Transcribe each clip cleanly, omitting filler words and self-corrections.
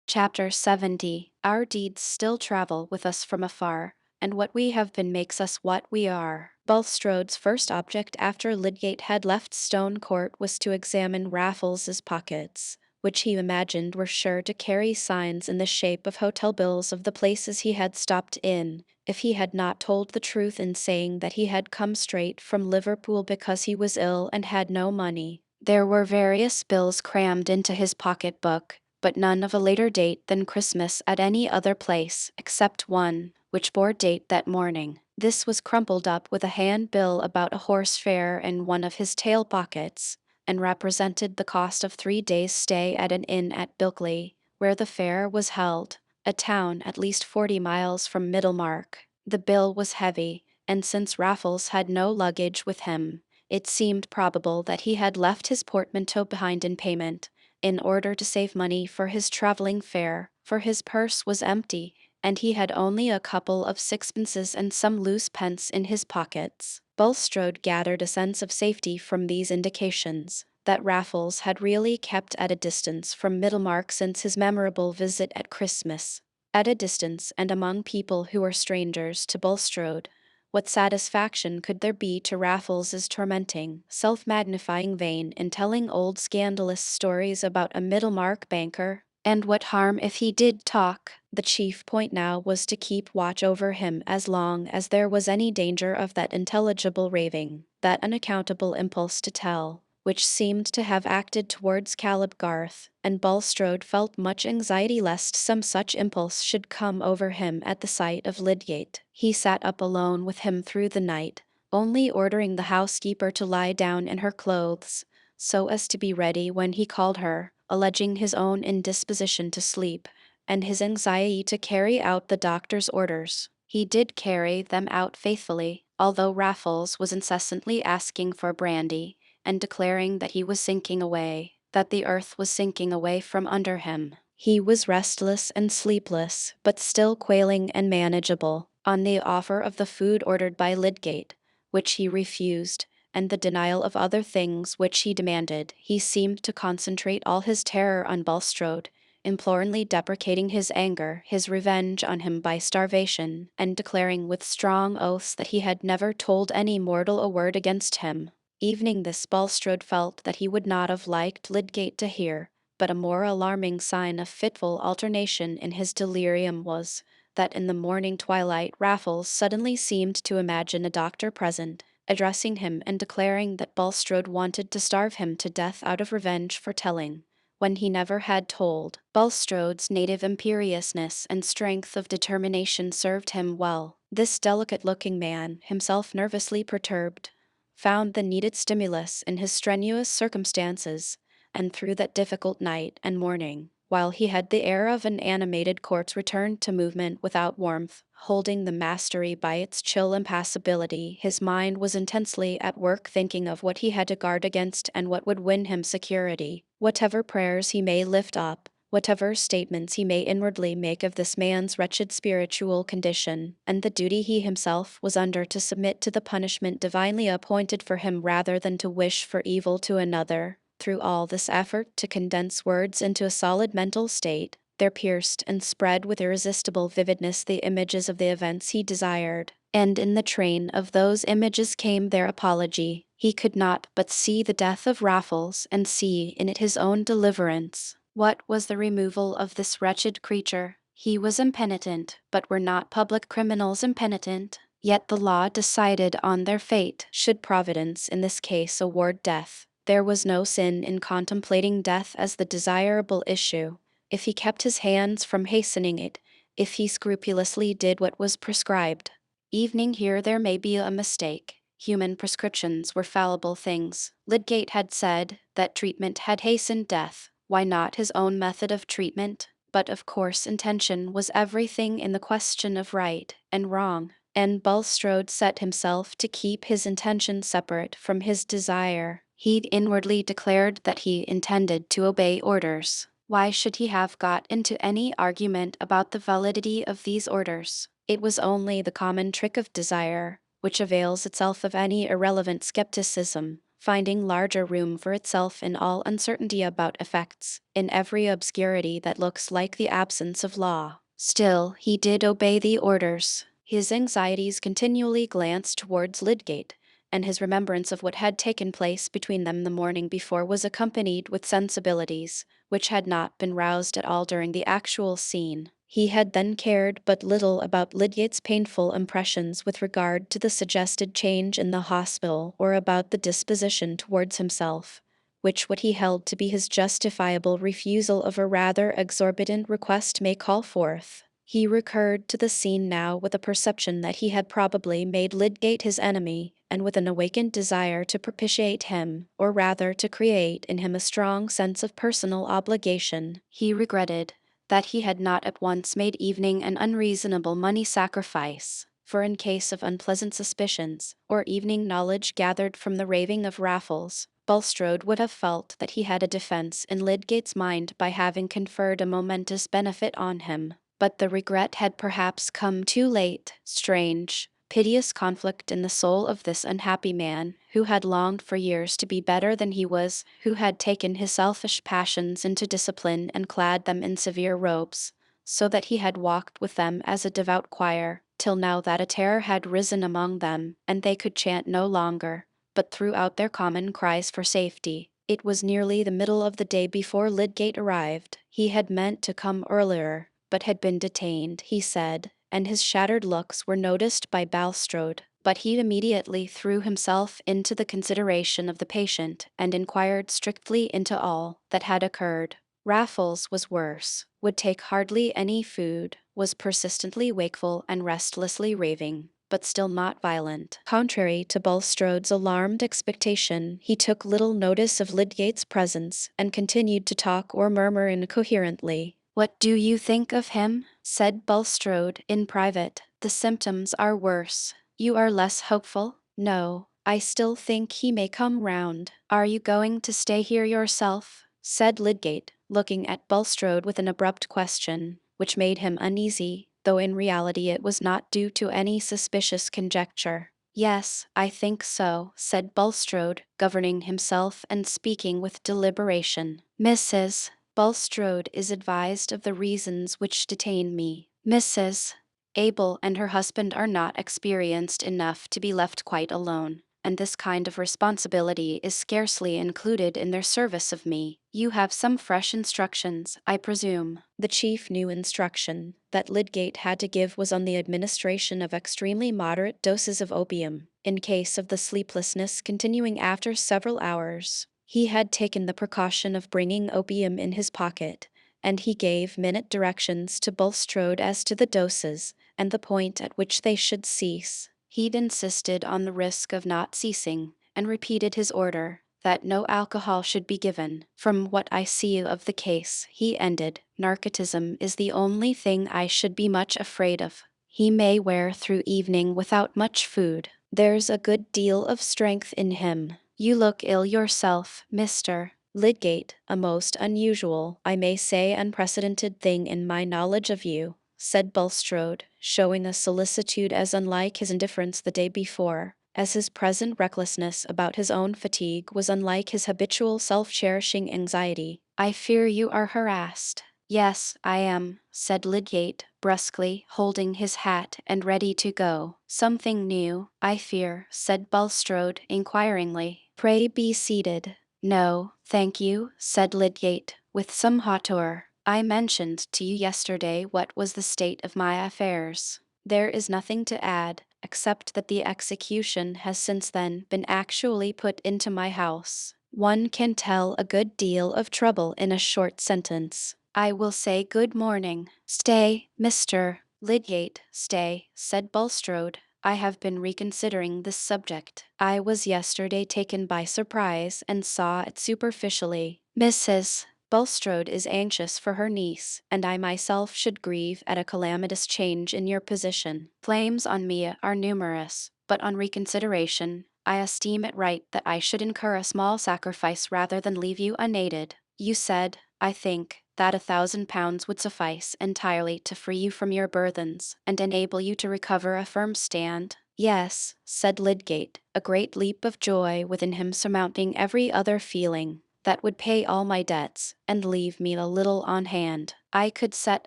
Chapter 70. Our deeds still travel with us from afar, and what we have been makes us what we are. Bulstrode's first object after Lydgate had left Stone Court was to examine Raffles's pockets, which he imagined were sure to carry signs in the shape of hotel bills of the places he had stopped in, if he had not told the truth in saying that he had come straight from Liverpool because he was ill and had no money. There were various bills crammed into his pocket-book, but none of a later date than Christmas at any other place, except one, which bore date that morning. This was crumpled up with a handbill about a horse fair in one of his tail pockets, and represented the cost of 3 days' stay at an inn at Bilkley, where the fair was held, a town at least 40 miles from Middlemarch. The bill was heavy, and since Raffles had no luggage with him, it seemed probable that he had left his portmanteau behind in payment, in order to save money for his travelling fare, for his purse was empty, and he had only a couple of sixpences and some loose pence in his pockets. Bulstrode gathered a sense of safety from these indications, that Raffles had really kept at a distance from Middlemarch since his memorable visit at Christmas. At a distance and among people who were strangers to Bulstrode. What satisfaction could there be to Raffles's tormenting, self-magnifying vein in telling old scandalous stories about a Middlemarch banker? And what harm if he did talk? The chief point now was to keep watch over him as long as there was any danger of that intelligible raving, that unaccountable impulse to tell, which seemed to have acted towards Caleb Garth, and Bulstrode felt much anxiety lest some such impulse should come over him at the sight of Lydgate. He sat up alone with him through the night, only ordering the housekeeper to lie down in her clothes, so as to be ready when he called her, alleging his own indisposition to sleep, and his anxiety to carry out the doctor's orders. He did carry them out faithfully, although Raffles was incessantly asking for brandy, and declaring that he was sinking away, that the earth was sinking away from under him. He was restless and sleepless, but still quailing and manageable. On the offer of the food ordered by Lydgate, which he refused, and the denial of other things which he demanded, he seemed to concentrate all his terror on Bulstrode, imploringly deprecating his anger, his revenge on him by starvation, and declaring with strong oaths that he had never told any mortal a word against him. Evening this Bulstrode felt that he would not have liked Lydgate to hear, but a more alarming sign of fitful alternation in his delirium was, that in the morning twilight Raffles suddenly seemed to imagine a doctor present, addressing him and declaring that Bulstrode wanted to starve him to death out of revenge for telling, when he never had told. Bulstrode's native imperiousness and strength of determination served him well. This delicate-looking man, himself nervously perturbed, found the needed stimulus in his strenuous circumstances, and through that difficult night and morning, while he had the air of an animated corpse returned to movement without warmth, holding the mastery by its chill impassibility, his mind was intensely at work thinking of what he had to guard against and what would win him security. Whatever prayers he may lift up, whatever statements he may inwardly make of this man's wretched spiritual condition, and the duty he himself was under to submit to the punishment divinely appointed for him rather than to wish for evil to another, through all this effort to condense words into a solid mental state, there pierced and spread with irresistible vividness the images of the events he desired, and in the train of those images came their apology. He could not but see the death of Raffles, and see in it his own deliverance. What was the removal of this wretched creature? He was impenitent, but were not public criminals impenitent? Yet the law decided on their fate. Should Providence in this case award death, there was no sin in contemplating death as the desirable issue, if he kept his hands from hastening it, if he scrupulously did what was prescribed. Evening here there may be a mistake. Human prescriptions were fallible things. Lydgate had said that treatment had hastened death. Why not his own method of treatment? But of course intention was everything in the question of right and wrong, and Bulstrode set himself to keep his intention separate from his desire. He'd inwardly declared that he intended to obey orders. Why should he have got into any argument about the validity of these orders? It was only the common trick of desire, which avails itself of any irrelevant skepticism, finding larger room for itself in all uncertainty about effects, in every obscurity that looks like the absence of law. Still, he did obey the orders. His anxieties continually glanced towards Lydgate, and his remembrance of what had taken place between them the morning before was accompanied with sensibilities which had not been roused at all during the actual scene. He had then cared but little about Lydgate's painful impressions with regard to the suggested change in the hospital or about the disposition towards himself, which what he held to be his justifiable refusal of a rather exorbitant request may call forth. He recurred to the scene now with a perception that he had probably made Lydgate his enemy, and with an awakened desire to propitiate him, or rather to create in him a strong sense of personal obligation. He regretted that he had not at once made evening an unreasonable money sacrifice, for in case of unpleasant suspicions, or evening knowledge gathered from the raving of Raffles, Bulstrode would have felt that he had a defence in Lydgate's mind by having conferred a momentous benefit on him. But the regret had perhaps come too late. Strange, piteous conflict in the soul of this unhappy man, who had longed for years to be better than he was, who had taken his selfish passions into discipline and clad them in severe robes, so that he had walked with them as a devout choir, till now that a terror had risen among them, and they could chant no longer, but threw out their common cries for safety. It was nearly the middle of the day before Lydgate arrived. He had meant to come earlier, but had been detained, he said, and his shattered looks were noticed by Bulstrode. But he immediately threw himself into the consideration of the patient, and inquired strictly into all that had occurred. Raffles was worse, would take hardly any food, was persistently wakeful and restlessly raving, but still not violent. Contrary to Bulstrode's alarmed expectation, he took little notice of Lydgate's presence, and continued to talk or murmur incoherently. "What do you think of him?" said Bulstrode in private. "The symptoms are worse. You are less hopeful?" "No, I still think he may come round." "Are you going to stay here yourself?" said Lydgate, looking at Bulstrode with an abrupt question, which made him uneasy, though in reality it was not due to any suspicious conjecture. "Yes, I think so," said Bulstrode, governing himself and speaking with deliberation. "Mrs. Bulstrode is advised of the reasons which detain me. Mrs. Abel and her husband are not experienced enough to be left quite alone, and this kind of responsibility is scarcely included in their service of me. You have some fresh instructions, I presume." The chief new instruction that Lydgate had to give was on the administration of extremely moderate doses of opium, in case of the sleeplessness continuing after several hours. He had taken the precaution of bringing opium in his pocket, and he gave minute directions to Bulstrode as to the doses, and the point at which they should cease. He'd insisted on the risk of not ceasing, and repeated his order that no alcohol should be given. "From what I see of the case," he ended, "narcotism is the only thing I should be much afraid of. He may wear through evening without much food. There's a good deal of strength in him. You look ill yourself, Mr. Lydgate, a most unusual, I may say unprecedented thing in my knowledge of you," said Bulstrode, showing a solicitude as unlike his indifference the day before, as his present recklessness about his own fatigue was unlike his habitual self-cherishing anxiety. "I fear you are harassed." "Yes, I am," said Lydgate, brusquely, holding his hat and ready to go. "Something new, I fear," said Bulstrode, inquiringly. "Pray be seated." "No, thank you," said Lydgate, with some hauteur. "I mentioned to you yesterday what was the state of my affairs. There is nothing to add, except that the execution has since then been actually put into my house. One can tell a good deal of trouble in a short sentence. I will say good morning." "Stay, Mr. Lydgate, stay," said Bulstrode. "I have been reconsidering this subject. I was yesterday taken by surprise and saw it superficially. Mrs. Bulstrode is anxious for her niece, and I myself should grieve at a calamitous change in your position. Claims on me are numerous, but on reconsideration, I esteem it right that I should incur a small sacrifice rather than leave you unaided. You said, I think, that £1,000 would suffice entirely to free you from your burthens, and enable you to recover a firm stand. Yes, said Lydgate, a great leap of joy within him surmounting every other feeling. That would pay all my debts, and leave me a little on hand. I could set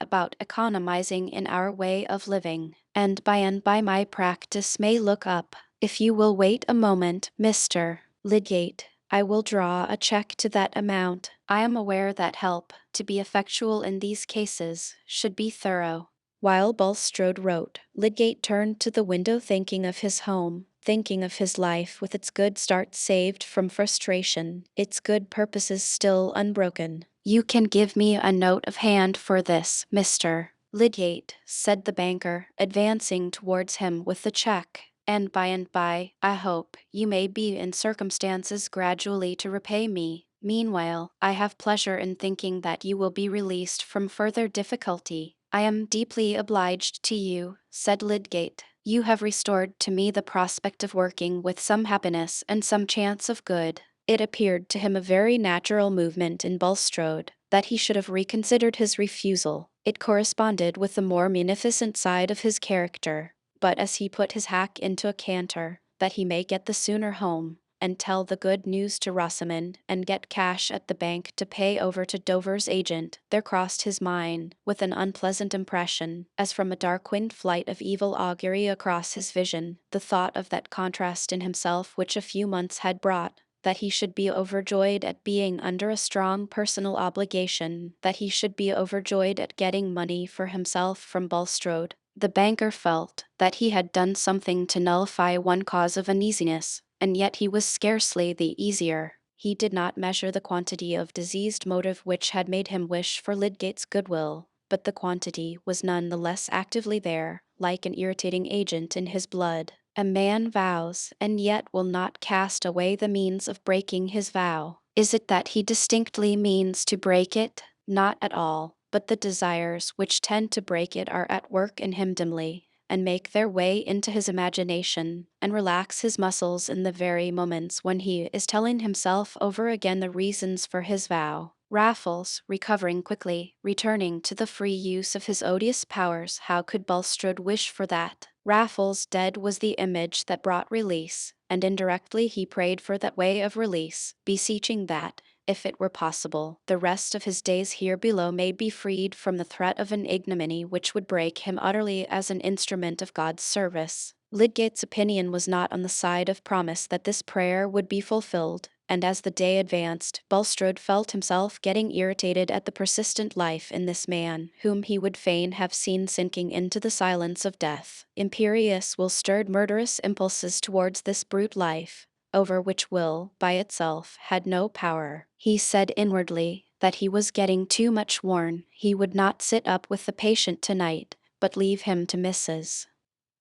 about economizing in our way of living, and by my practice may look up. If you will wait a moment, Mr. Lydgate, I will draw a check to that amount. I am aware that help, to be effectual in these cases, should be thorough. While Bulstrode wrote, Lydgate turned to the window thinking of his home, thinking of his life with its good start saved from frustration, its good purposes still unbroken. You can give me a note of hand for this, Mr. Lydgate, said the banker, advancing towards him with the check. And by, I hope, you may be in circumstances gradually to repay me. Meanwhile, I have pleasure in thinking that you will be released from further difficulty. I am deeply obliged to you, said Lydgate. You have restored to me the prospect of working with some happiness and some chance of good. It appeared to him a very natural movement in Bulstrode that he should have reconsidered his refusal. It corresponded with the more munificent side of his character. But as he put his hack into a canter, that he may get the sooner home, and tell the good news to Rosamond, and get cash at the bank to pay over to Dover's agent, there crossed his mind, with an unpleasant impression, as from a dark-winged flight of evil augury across his vision, the thought of that contrast in himself which a few months had brought, that he should be overjoyed at being under a strong personal obligation, that he should be overjoyed at getting money for himself from Bulstrode. The banker felt that he had done something to nullify one cause of uneasiness, and yet he was scarcely the easier. He did not measure the quantity of diseased motive which had made him wish for Lydgate's goodwill, but the quantity was none the less actively there, like an irritating agent in his blood. A man vows, and yet will not cast away the means of breaking his vow. Is it that he distinctly means to break it? Not at all, but the desires which tend to break it are at work in him dimly, and make their way into his imagination, and relax his muscles in the very moments when he is telling himself over again the reasons for his vow. Raffles, recovering quickly, returning to the free use of his odious powers, how could Bulstrode wish for that? Raffles dead was the image that brought release, and indirectly he prayed for that way of release, beseeching that, if it were possible, the rest of his days here below may be freed from the threat of an ignominy which would break him utterly as an instrument of God's service. Lydgate's opinion was not on the side of promise that this prayer would be fulfilled, and as the day advanced, Bulstrode felt himself getting irritated at the persistent life in this man, whom he would fain have seen sinking into the silence of death. Imperious will stirred murderous impulses towards this brute life, over which will, by itself, had no power. He said inwardly that he was getting too much worn. He would not sit up with the patient tonight, but leave him to Mrs.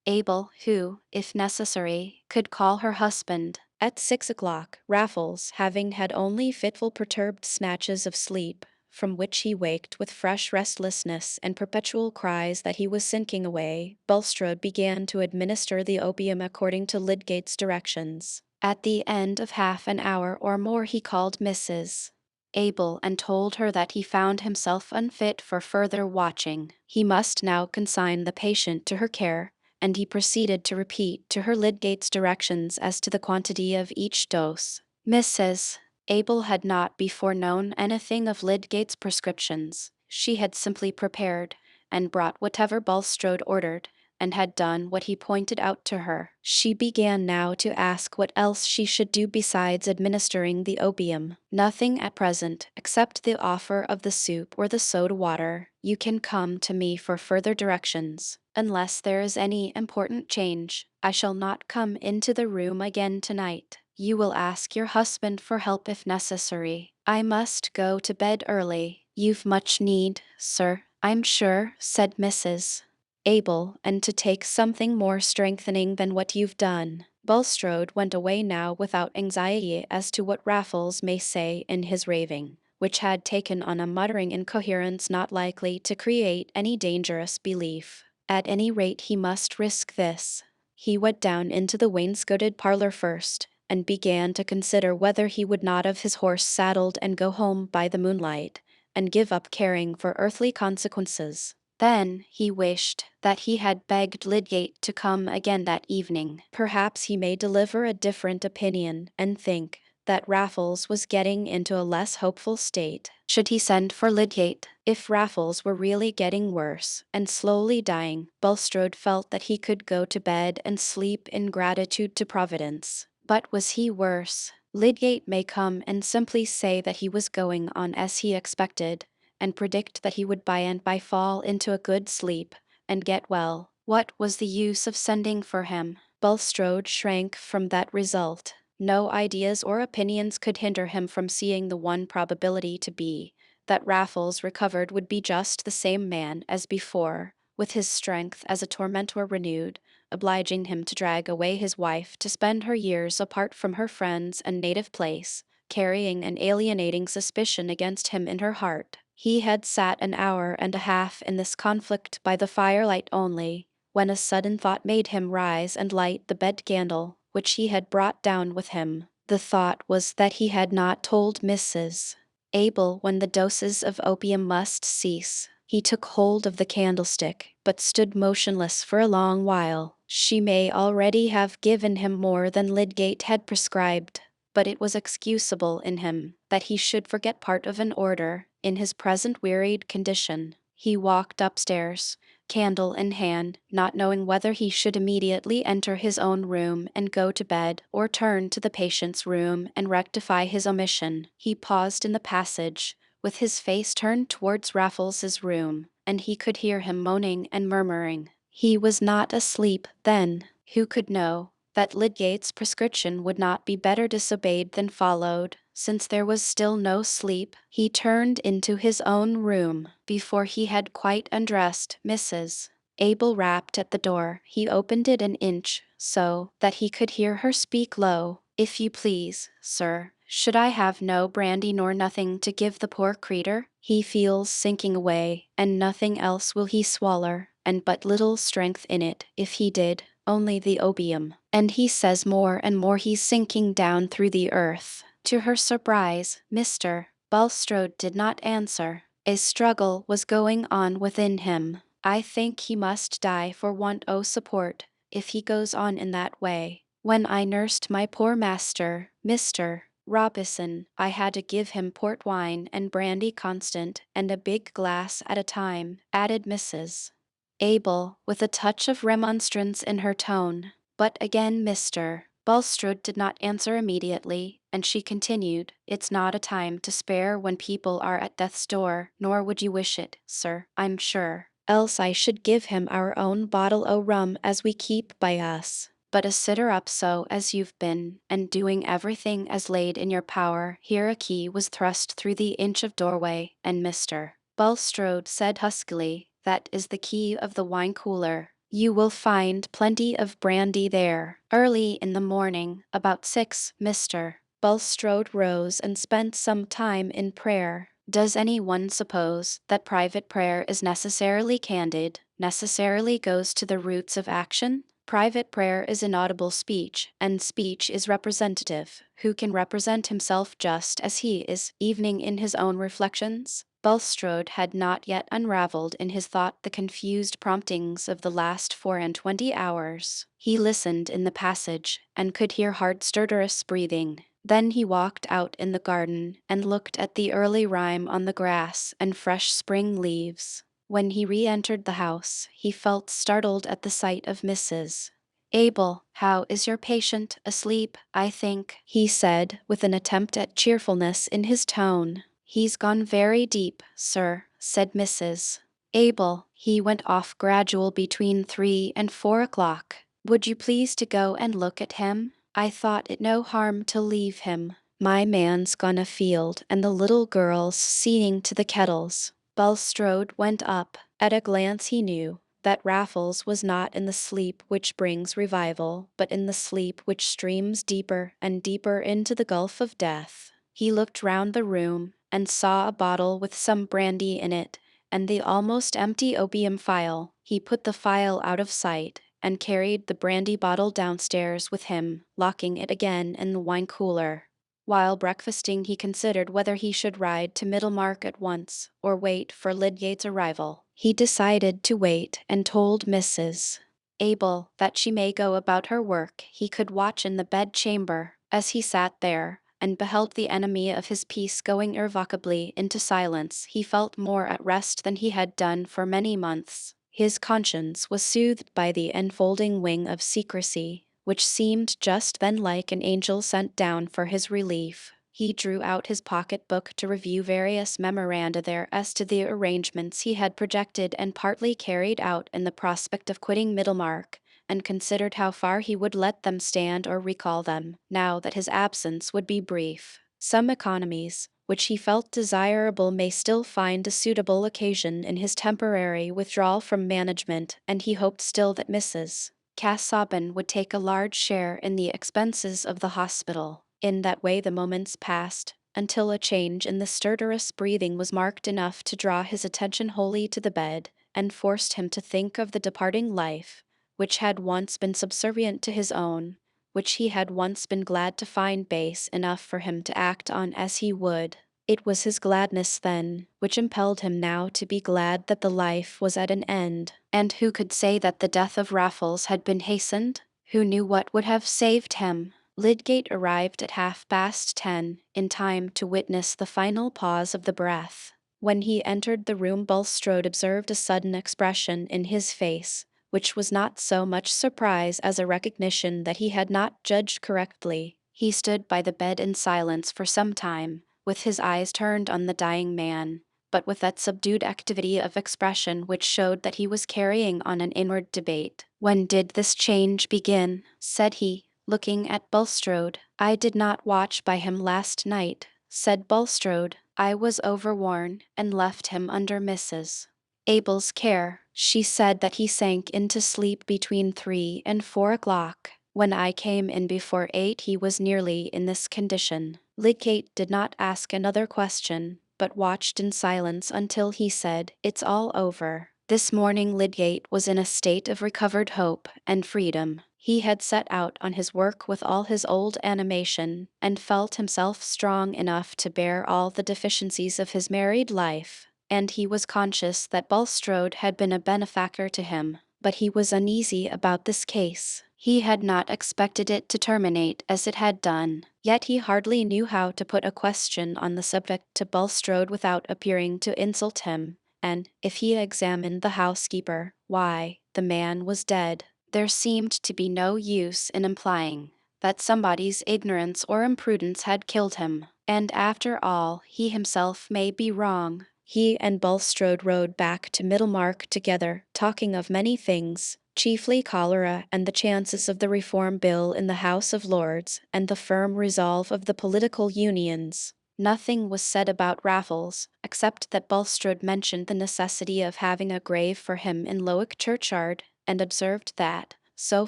Abel, who, if necessary, could call her husband. At 6 o'clock, Raffles, having had only fitful perturbed snatches of sleep, from which he waked with fresh restlessness and perpetual cries that he was sinking away, Bulstrode began to administer the opium according to Lydgate's directions. At the end of half an hour or more he called Mrs. Abel and told her that he found himself unfit for further watching. He must now consign the patient to her care, and he proceeded to repeat to her Lydgate's directions as to the quantity of each dose. Mrs. Abel had not before known anything of Lydgate's prescriptions. She had simply prepared and brought whatever Bulstrode ordered, and had done what he pointed out to her. She began now to ask what else she should do besides administering the opium. Nothing at present, except the offer of the soup or the soda water. You can come to me for further directions. Unless there is any important change, I shall not come into the room again tonight. You will ask your husband for help if necessary. I must go to bed early. You've much need, sir, I'm sure, said Mrs. Abel, and to take something more strengthening than what you've done. Bulstrode went away now without anxiety as to what Raffles may say in his raving, which had taken on a muttering incoherence not likely to create any dangerous belief. At any rate he must risk this. He went down into the wainscoted parlor first, and began to consider whether he would not have his horse saddled and go home by the moonlight, and give up caring for earthly consequences. Then he wished that he had begged Lydgate to come again that evening. Perhaps he may deliver a different opinion and think that Raffles was getting into a less hopeful state. Should he send for Lydgate? If Raffles were really getting worse and slowly dying, Bulstrode felt that he could go to bed and sleep in gratitude to Providence. But was he worse? Lydgate may come and simply say that he was going on as he expected, and predict that he would by and by fall into a good sleep and get well. What was the use of sending for him? Bulstrode shrank from that result. No ideas or opinions could hinder him from seeing the one probability to be that Raffles recovered would be just the same man as before, with his strength as a tormentor renewed, obliging him to drag away his wife to spend her years apart from her friends and native place, carrying an alienating suspicion against him in her heart. He had sat an hour and a half in this conflict by the firelight only, when a sudden thought made him rise and light the bed candle, which he had brought down with him. The thought was that he had not told Mrs. Abel when the doses of opium must cease. He took hold of the candlestick, but stood motionless for a long while. She may already have given him more than Lydgate had prescribed, but it was excusable in him that he should forget part of an order in his present wearied condition. He walked upstairs, candle in hand, not knowing whether he should immediately enter his own room and go to bed, or turn to the patient's room and rectify his omission. He paused in the passage, with his face turned towards Raffles's room, and he could hear him moaning and murmuring. He was not asleep, then. Who could know that Lydgate's prescription would not be better disobeyed than followed? Since there was still no sleep, he turned into his own room. Before he had quite undressed, Mrs. Abel rapped at the door. He opened it an inch, so that he could hear her speak low. "If you please, sir, should I have no brandy nor nothing to give the poor creetur? He feels sinking away, and nothing else will he swaller, and but little strength in it, if he did, only the opium. And he says more and more he's sinking down through the earth." To her surprise, Mr. Bulstrode did not answer. A struggle was going on within him. "I think he must die for want o' support, if he goes on in that way. When I nursed my poor master, Mr. Robison, I had to give him port wine and brandy constant, and a big glass at a time," added Mrs. Abel, with a touch of remonstrance in her tone. But again Mr. Bulstrode did not answer immediately, and she continued, "It's not a time to spare when people are at death's door, nor would you wish it, sir, I'm sure. Else I should give him our own bottle o' rum as we keep by us. But a sitter up so as you've been, and doing everything as laid in your power." Here a key was thrust through the inch of doorway, and Mr. Bulstrode said huskily, "That is the key of the wine cooler. You will find plenty of brandy there." Early in the morning, about 6, Mr. Bulstrode rose and spent some time in prayer. Does any one suppose that private prayer is necessarily candid, necessarily goes to the roots of action? Private prayer is inaudible speech, and speech is representative. Who can represent himself just as he is, evening in his own reflections? Bulstrode had not yet unravelled in his thought the confused promptings of the last 24 hours. He listened in the passage, and could hear hard stertorous breathing. Then he walked out in the garden, and looked at the early rime on the grass and fresh spring leaves. When he re-entered the house, he felt startled at the sight of Mrs. Abel. "How is your patient? Asleep, I think," he said, with an attempt at cheerfulness in his tone. "He's gone very deep, sir," said Mrs. Abel. "He went off gradual between 3 and 4 o'clock. Would you please to go and look at him? I thought it no harm to leave him. My man's gone afield, and the little girl's seeing to the kettles." Bulstrode went up. At a glance he knew that Raffles was not in the sleep which brings revival, but in the sleep which streams deeper and deeper into the gulf of death. He looked round the room, and saw a bottle with some brandy in it, and the almost empty opium phial. He put the phial out of sight, and carried the brandy bottle downstairs with him, locking it again in the wine cooler. While breakfasting he considered whether he should ride to Middlemarch at once, or wait for Lydgate's arrival. He decided to wait and told Mrs. Abel that she may go about her work. He could watch in the bedchamber as he sat there and beheld the enemy of his peace going irrevocably into silence. He felt more at rest than he had done for many months. His conscience was soothed by the enfolding wing of secrecy, which seemed just then like an angel sent down for his relief. He drew out his pocket-book to review various memoranda there as to the arrangements he had projected and partly carried out in the prospect of quitting Middlemarch, and considered how far he would let them stand or recall them, now that his absence would be brief. Some economies, which he felt desirable, may still find a suitable occasion in his temporary withdrawal from management, and he hoped still that Mrs. Casaubon would take a large share in the expenses of the hospital. In that way the moments passed, until a change in the stertorous breathing was marked enough to draw his attention wholly to the bed, and forced him to think of the departing life, which had once been subservient to his own, which he had once been glad to find base enough for him to act on as he would. It was his gladness then, which impelled him now to be glad that the life was at an end. And who could say that the death of Raffles had been hastened? Who knew what would have saved him? Lydgate arrived at 10:30, in time to witness the final pause of the breath. When he entered the room, Bulstrode observed a sudden expression in his face, which was not so much surprise as a recognition that he had not judged correctly. He stood by the bed in silence for some time, with his eyes turned on the dying man, but with that subdued activity of expression which showed that he was carrying on an inward debate. "When did this change begin?" said he, looking at Bulstrode. "I did not watch by him last night," said Bulstrode. "I was overworn, and left him under Mrs. Abel's care. She said that he sank into sleep between 3 and 4 o'clock. When I came in before 8 he was nearly in this condition." Lydgate did not ask another question, but watched in silence until he said, "It's all over." This morning Lydgate was in a state of recovered hope and freedom. He had set out on his work with all his old animation, and felt himself strong enough to bear all the deficiencies of his married life, and he was conscious that Bulstrode had been a benefactor to him, but he was uneasy about this case. He had not expected it to terminate as it had done, yet he hardly knew how to put a question on the subject to Bulstrode without appearing to insult him, and, if he examined the housekeeper, why, the man was dead. There seemed to be no use in implying that somebody's ignorance or imprudence had killed him, and after all he himself may be wrong. He and Bulstrode rode back to Middlemarch together, talking of many things, chiefly cholera and the chances of the Reform Bill in the House of Lords, and the firm resolve of the political unions. Nothing was said about Raffles, except that Bulstrode mentioned the necessity of having a grave for him in Lowick churchyard, and observed that, so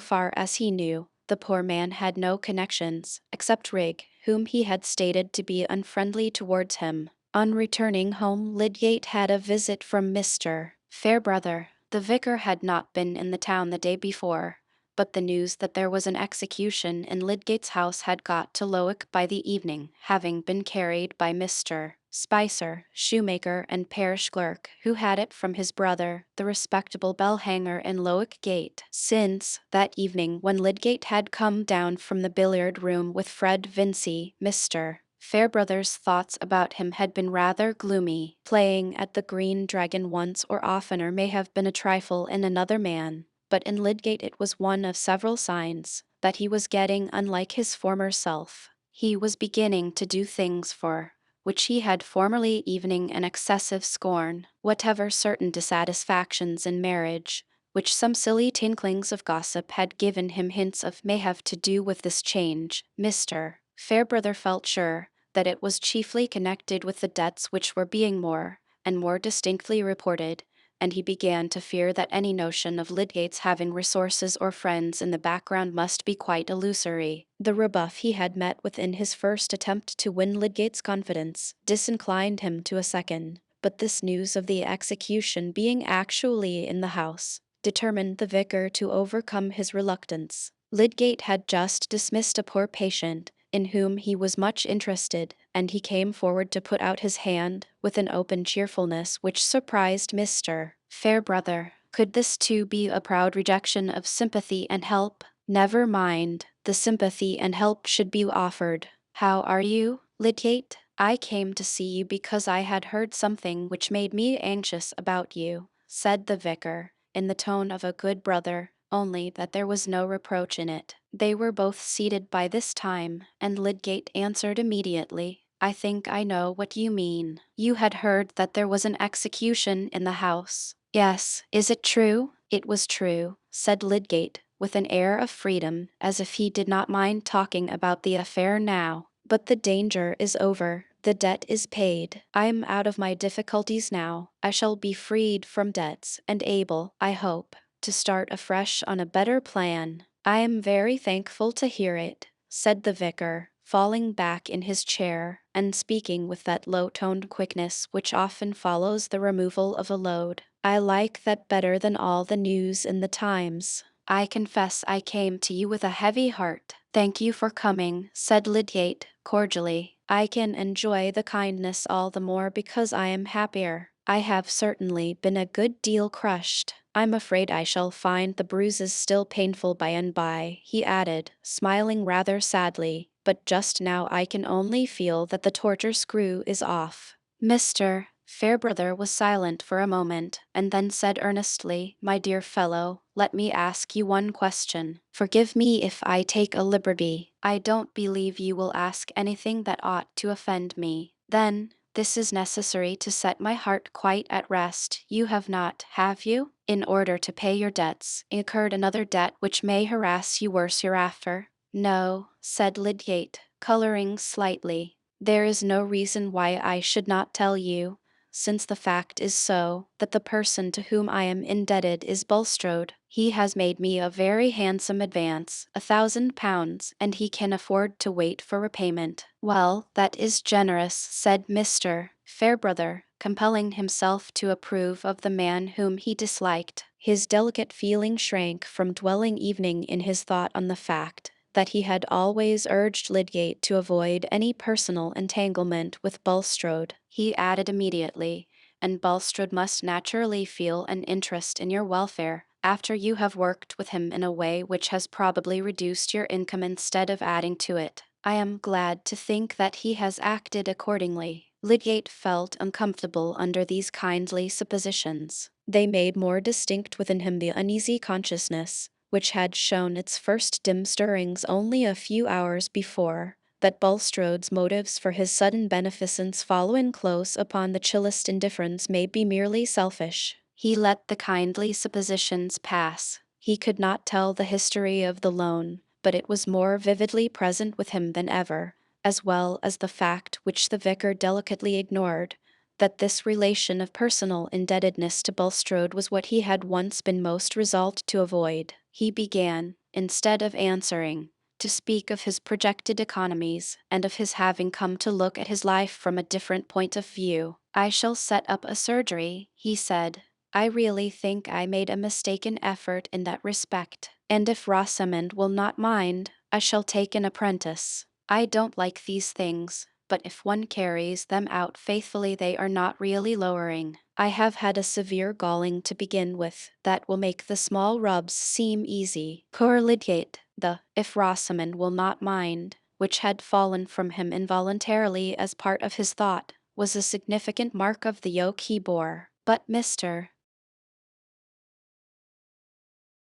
far as he knew, the poor man had no connections, except Rigg, whom he had stated to be unfriendly towards him. On returning home Lydgate had a visit from Mr. Fairbrother. The vicar had not been in the town the day before, but the news that there was an execution in Lydgate's house had got to Lowick by the evening, having been carried by Mr. Spicer, shoemaker and parish clerk, who had it from his brother, the respectable bell-hanger in Lowick Gate. Since that evening, when Lydgate had come down from the billiard-room with Fred Vincey, Mr. Fairbrother's thoughts about him had been rather gloomy. Playing at the Green Dragon once or oftener may have been a trifle in another man, but in Lydgate it was one of several signs that he was getting unlike his former self. He was beginning to do things for which he had formerly evening an excessive scorn. Whatever certain dissatisfactions in marriage, which some silly tinklings of gossip had given him hints of, may have to do with this change, Mr. Fairbrother felt sure that it was chiefly connected with the debts which were being more and more distinctly reported, and he began to fear that any notion of Lydgate's having resources or friends in the background must be quite illusory. The rebuff he had met with in his first attempt to win Lydgate's confidence disinclined him to a second, but this news of the execution being actually in the house determined the vicar to overcome his reluctance. Lydgate had just dismissed a poor patient, in whom he was much interested, and he came forward to put out his hand with an open cheerfulness which surprised Mr. Fair brother, could this too be a proud rejection of sympathy and help? Never mind, the sympathy and help should be offered. How are you, Lydgate? I came to see you because I had heard something which made me anxious about you, said the vicar, in the tone of a good brother, only that there was no reproach in it. They were both seated by this time, and Lydgate answered immediately. I think I know what you mean. You had heard that there was an execution in the house. Yes, is it true? It was true, said Lydgate, with an air of freedom, as if he did not mind talking about the affair now. But the danger is over. The debt is paid. I am out of my difficulties now. I shall be freed from debts, and able, I hope, to start afresh on a better plan. I am very thankful to hear it, said the vicar, falling back in his chair, and speaking with that low-toned quickness which often follows the removal of a load. I like that better than all the news in the Times. I confess I came to you with a heavy heart. Thank you for coming, said Lydgate, cordially. I can enjoy the kindness all the more because I am happier. I have certainly been a good deal crushed. I'm afraid I shall find the bruises still painful by and by, he added, smiling rather sadly, but just now I can only feel that the torture screw is off. Mr. Fairbrother was silent for a moment, and then said earnestly, My dear fellow, let me ask you one question. Forgive me if I take a liberty. I don't believe you will ask anything that ought to offend me. Then, this is necessary to set my heart quite at rest. You have not, have you, in order to pay your debts, incurred another debt which may harass you worse hereafter? No, said Lydgate, coloring slightly. There is no reason why I should not tell you, since the fact is so, that the person to whom I am indebted is Bulstrode. He has made me a very handsome advance, £1,000, and he can afford to wait for repayment. Well, that is generous, said Mr. Fairbrother, compelling himself to approve of the man whom he disliked. His delicate feeling shrank from dwelling evening in his thought on the fact that he had always urged Lydgate to avoid any personal entanglement with Bulstrode. He added immediately, and Bulstrode must naturally feel an interest in your welfare, after you have worked with him in a way which has probably reduced your income instead of adding to it. I am glad to think that he has acted accordingly. Lydgate felt uncomfortable under these kindly suppositions. They made more distinct within him the uneasy consciousness, which had shown its first dim stirrings only a few hours before, that Bulstrode's motives for his sudden beneficence following close upon the chillest indifference may be merely selfish. He let the kindly suppositions pass. He could not tell the history of the loan, but it was more vividly present with him than ever, as well as the fact which the vicar delicately ignored, that this relation of personal indebtedness to Bulstrode was what he had once been most resolved to avoid. He began, instead of answering, to speak of his projected economies, and of his having come to look at his life from a different point of view. I shall set up a surgery, he said. I really think I made a mistaken effort in that respect, and if Rosamond will not mind, I shall take an apprentice. I don't like these things, but if one carries them out faithfully they are not really lowering. I have had a severe galling to begin with, that will make the small rubs seem easy. Poor Lydgate, the if Rosamond will not mind, which had fallen from him involuntarily as part of his thought, was a significant mark of the yoke he bore. But Mr.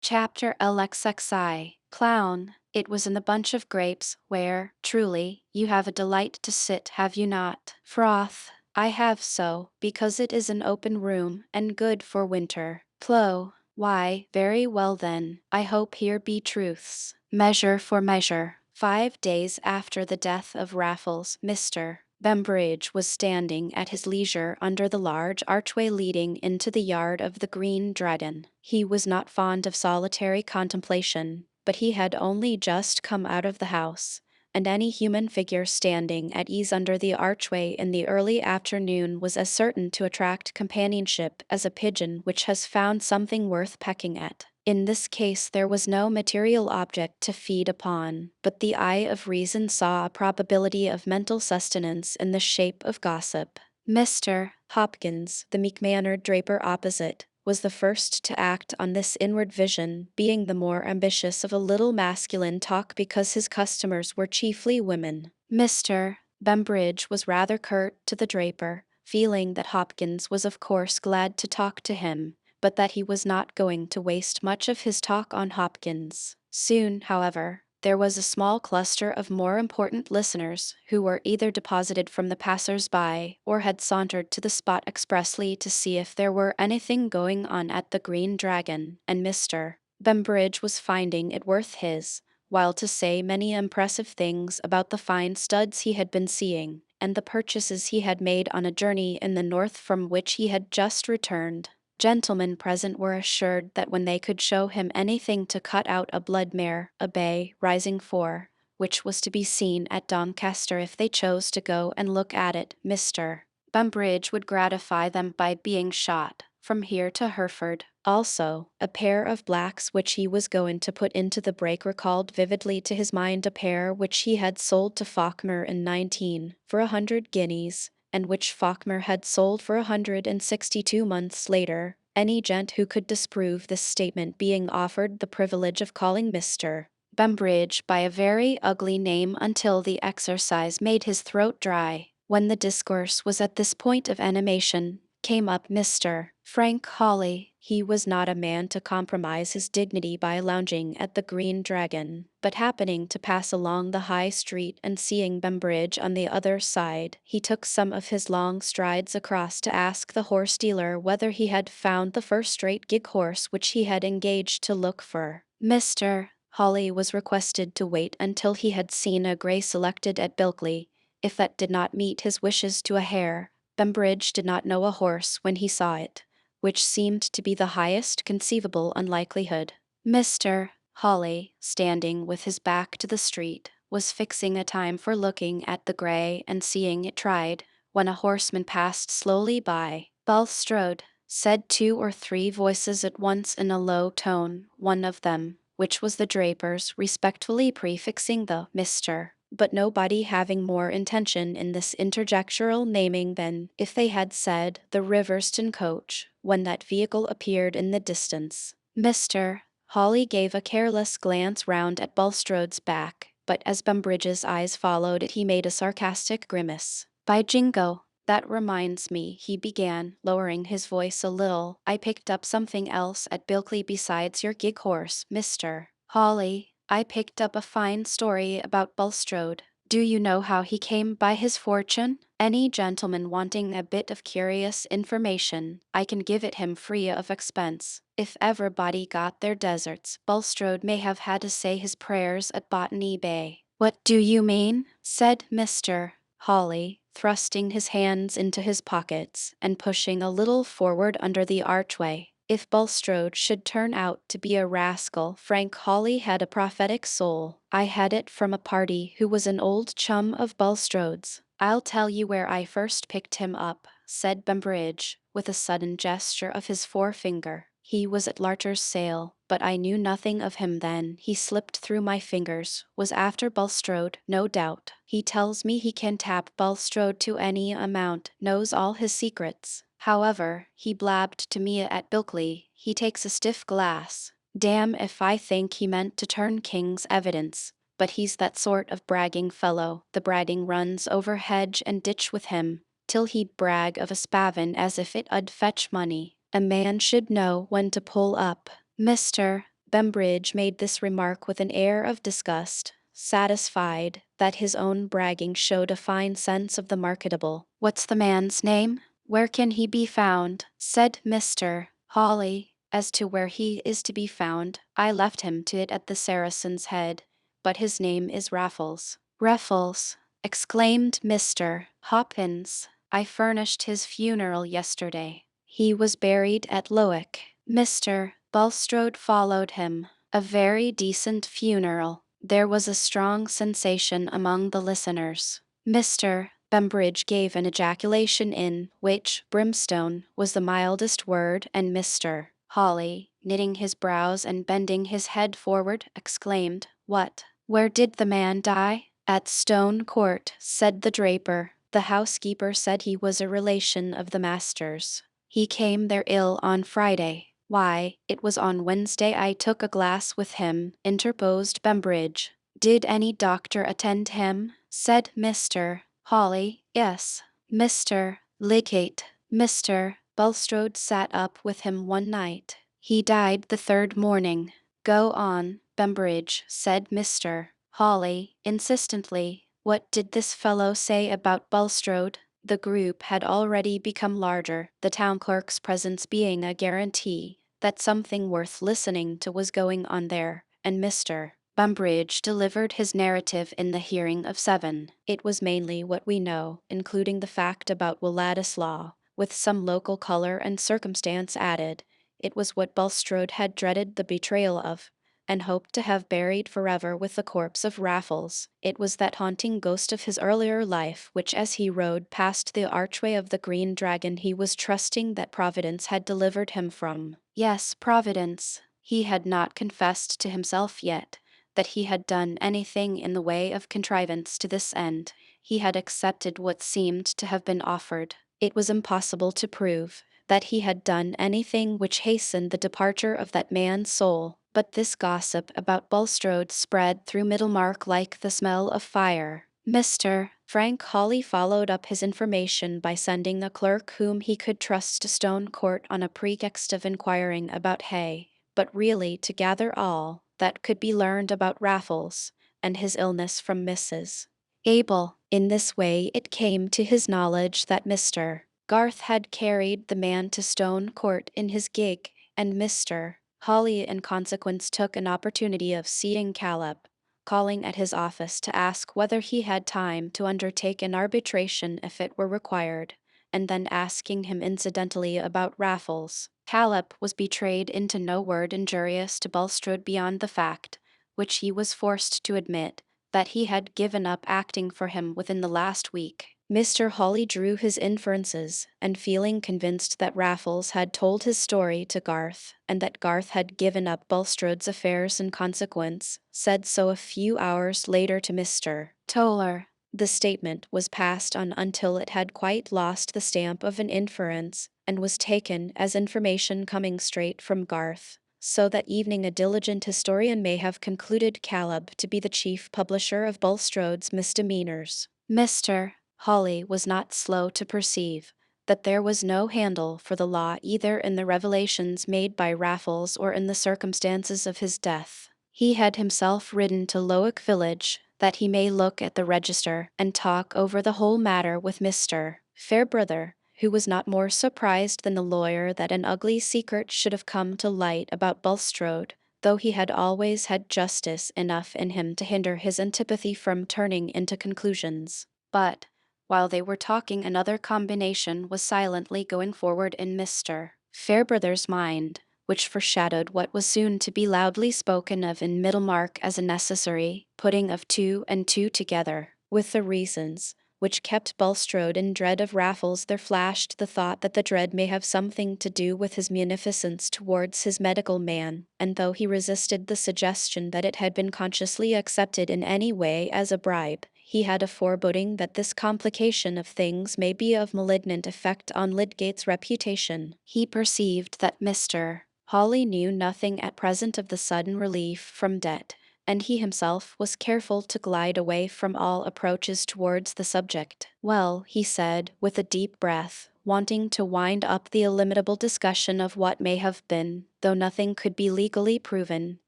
Chapter LXXI. Clown. It was in the bunch of grapes, where, truly, you have a delight to sit, have you not? Froth. I have so, because it is an open room, and good for winter. Plow. Why, very well then, I hope here be truths. Measure for measure. 5 days after the death of Raffles, Mr. Bembridge was standing at his leisure under the large archway leading into the yard of the Green Dragon. He was not fond of solitary contemplation, but he had only just come out of the house, and any human figure standing at ease under the archway in the early afternoon was as certain to attract companionship as a pigeon which has found something worth pecking at. In this case there was no material object to feed upon, but the eye of reason saw a probability of mental sustenance in the shape of gossip. Mr. Hopkins, the meek-mannered draper opposite, was the first to act on this inward vision, being the more ambitious of a little masculine talk because his customers were chiefly women. Mr. Bembridge was rather curt to the draper, feeling that Hopkins was of course glad to talk to him, but that he was not going to waste much of his talk on Hopkins. Soon, however, there was a small cluster of more important listeners who were either deposited from the passers-by or had sauntered to the spot expressly to see if there were anything going on at the Green Dragon, and Mr. Bembridge was finding it worth his while to say many impressive things about the fine studs he had been seeing, and the purchases he had made on a journey in the north from which he had just returned. Gentlemen present were assured that when they could show him anything to cut out a blood mare, a bay, rising four, which was to be seen at Doncaster if they chose to go and look at it, Mr. Bembridge would gratify them by being shot from here to Hereford. Also, a pair of blacks which he was going to put into the break recalled vividly to his mind a pair which he had sold to Faulkner in 19 for 100 guineas, and which Faulkner had sold for 162 months later, any gent who could disprove this statement being offered the privilege of calling Mr. Bembridge by a very ugly name until the exercise made his throat dry. When the discourse was at this point of animation, came up Mr. Frank Hawley. He was not a man to compromise his dignity by lounging at the Green Dragon, but happening to pass along the High Street and seeing Bembridge on the other side, he took some of his long strides across to ask the horse-dealer whether he had found the first-rate gig horse which he had engaged to look for. Mr. Hawley was requested to wait until he had seen a grey selected at Bilkley. If that did not meet his wishes to a hair, Bembridge did not know a horse when he saw it, which seemed to be the highest conceivable unlikelihood. Mr. Hawley, standing with his back to the street, was fixing a time for looking at the grey and seeing it tried, when a horseman passed slowly by. Bulstrode, said 2 or 3 voices at once in a low tone, one of them, which was the draper's, respectfully prefixing the Mr., but nobody having more intention in this interjectural naming than if they had said the Riverston coach, when that vehicle appeared in the distance. Mr. Hawley gave a careless glance round at Bulstrode's back, but as Bembridge's eyes followed it he made a sarcastic grimace. "By jingo, that reminds me," he began, lowering his voice a little. "I picked up something else at Bilkley besides your gig horse, Mr. Hawley. I picked up a fine story about Bulstrode. Do you know how he came by his fortune? Any gentleman wanting a bit of curious information, I can give it him free of expense. If everybody got their deserts, Bulstrode may have had to say his prayers at Botany Bay." "What do you mean?" said Mr. Hawley, thrusting his hands into his pockets and pushing a little forward under the archway. If Bulstrode should turn out to be a rascal, Frank Hawley had a prophetic soul. I had it from a party who was an old chum of Bulstrode's. "I'll tell you where I first picked him up," said Bembridge, with a sudden gesture of his forefinger. "He was at Larcher's sale, but I knew nothing of him then. He slipped through my fingers, was after Bulstrode, no doubt. He tells me he can tap Bulstrode to any amount, knows all his secrets. However, he blabbed to me at Bilkley, he takes a stiff glass. Damn if I think he meant to turn king's evidence. But he's that sort of bragging fellow, the bragging runs over hedge and ditch with him, till he'd brag of a spavin as if it 'ud fetch money. A man should know when to pull up." Mr. Bembridge made this remark with an air of disgust, satisfied that his own bragging showed a fine sense of the marketable. "What's the man's name? Where can he be found?" said Mr. Hawley. "As to where he is to be found, I left him to it at the Saracen's Head, but his name is Raffles." "Raffles!" exclaimed Mr. Hopkins. "I furnished his funeral yesterday. He was buried at Lowick." Mr. Bulstrode followed him. A very decent funeral. There was a strong sensation among the listeners. Mr. Bembridge gave an ejaculation in which brimstone was the mildest word, and Mr. Hawley, knitting his brows and bending his head forward, exclaimed, "What? Where did the man die?" "At Stone Court," said the draper. "The housekeeper said he was a relation of the master's." He came there ill on Friday. Why, it was on Wednesday I took a glass with him, interposed Bembridge. Did any doctor attend him? Said Mr. Hawley. Yes. Mr. Lydgate. Mr. Bulstrode sat up with him one night. He died the third morning. Go on, Bembridge, said Mr. Hawley, insistently. What did this fellow say about Bulstrode? The group had already become larger, the town clerk's presence being a guarantee that something worth listening to was going on there, and Mr. Bembridge delivered his narrative in the hearing of 7. It was mainly what we know, including the fact about Ladislaw, with some local color and circumstance added. It was what Bulstrode had dreaded the betrayal of, and hoped to have buried forever with the corpse of Raffles. It was that haunting ghost of his earlier life which, as he rode past the archway of the Green Dragon, he was trusting that Providence had delivered him from. Yes, Providence. He had not confessed to himself yet that he had done anything in the way of contrivance to this end. He had accepted what seemed to have been offered. It was impossible to prove that he had done anything which hastened the departure of that man's soul. But this gossip about Bulstrode spread through Middlemarch like the smell of fire. Mr. Frank Hawley followed up his information by sending a clerk whom he could trust to Stone Court on a pretext of inquiring about Hay, but really to gather all that could be learned about Raffles and his illness from Mrs. Abel. In this way it came to his knowledge that Mr. Garth had carried the man to Stone Court in his gig, and Mr. Hawley in consequence took an opportunity of seeing Caleb, calling at his office to ask whether he had time to undertake an arbitration if it were required, and then asking him incidentally about Raffles. Caleb was betrayed into no word injurious to Bulstrode beyond the fact, which he was forced to admit, that he had given up acting for him within the last week. Mr. Hawley drew his inferences, and feeling convinced that Raffles had told his story to Garth, and that Garth had given up Bulstrode's affairs in consequence, said so a few hours later to Mr. Toller. The statement was passed on until it had quite lost the stamp of an inference, and was taken as information coming straight from Garth, so that evening a diligent historian may have concluded Caleb to be the chief publisher of Bulstrode's misdemeanors. Mr. Hawley was not slow to perceive that there was no handle for the law either in the revelations made by Raffles or in the circumstances of his death. He had himself ridden to Lowick village, that he may look at the register and talk over the whole matter with Mr. Fairbrother, who was not more surprised than the lawyer that an ugly secret should have come to light about Bulstrode, though he had always had justice enough in him to hinder his antipathy from turning into conclusions. But while they were talking, another combination was silently going forward in Mr. Fairbrother's mind, which foreshadowed what was soon to be loudly spoken of in Middlemarch as a necessary putting of two and two together. With the reasons which kept Bulstrode in dread of Raffles, there flashed the thought that the dread may have something to do with his munificence towards his medical man, and though he resisted the suggestion that it had been consciously accepted in any way as a bribe, he had a foreboding that this complication of things may be of malignant effect on Lydgate's reputation. He perceived that Mr. Hawley knew nothing at present of the sudden relief from debt, and he himself was careful to glide away from all approaches towards the subject. Well, he said, with a deep breath, wanting to wind up the illimitable discussion of what may have been, though nothing could be legally proven,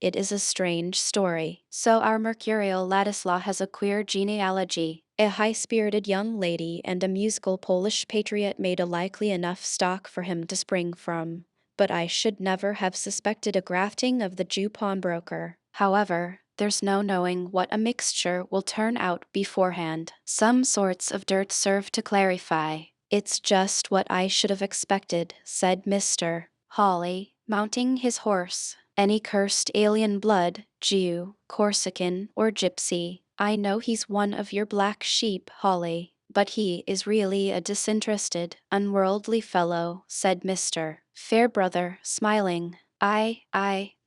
it is a strange story. So our mercurial Ladislaw has a queer genealogy. A high-spirited young lady and a musical Polish patriot made a likely enough stock for him to spring from. But I should never have suspected a grafting of the Jew pawnbroker. However, there's no knowing what a mixture will turn out beforehand. Some sorts of dirt serve to clarify. It's just what I should have expected, said Mr. Hawley, mounting his horse. Any cursed alien blood, Jew, Corsican, or gypsy. I know he's one of your black sheep, Hawley, but he is really a disinterested, unworldly fellow, said Mr. Fairbrother, smiling. Aye,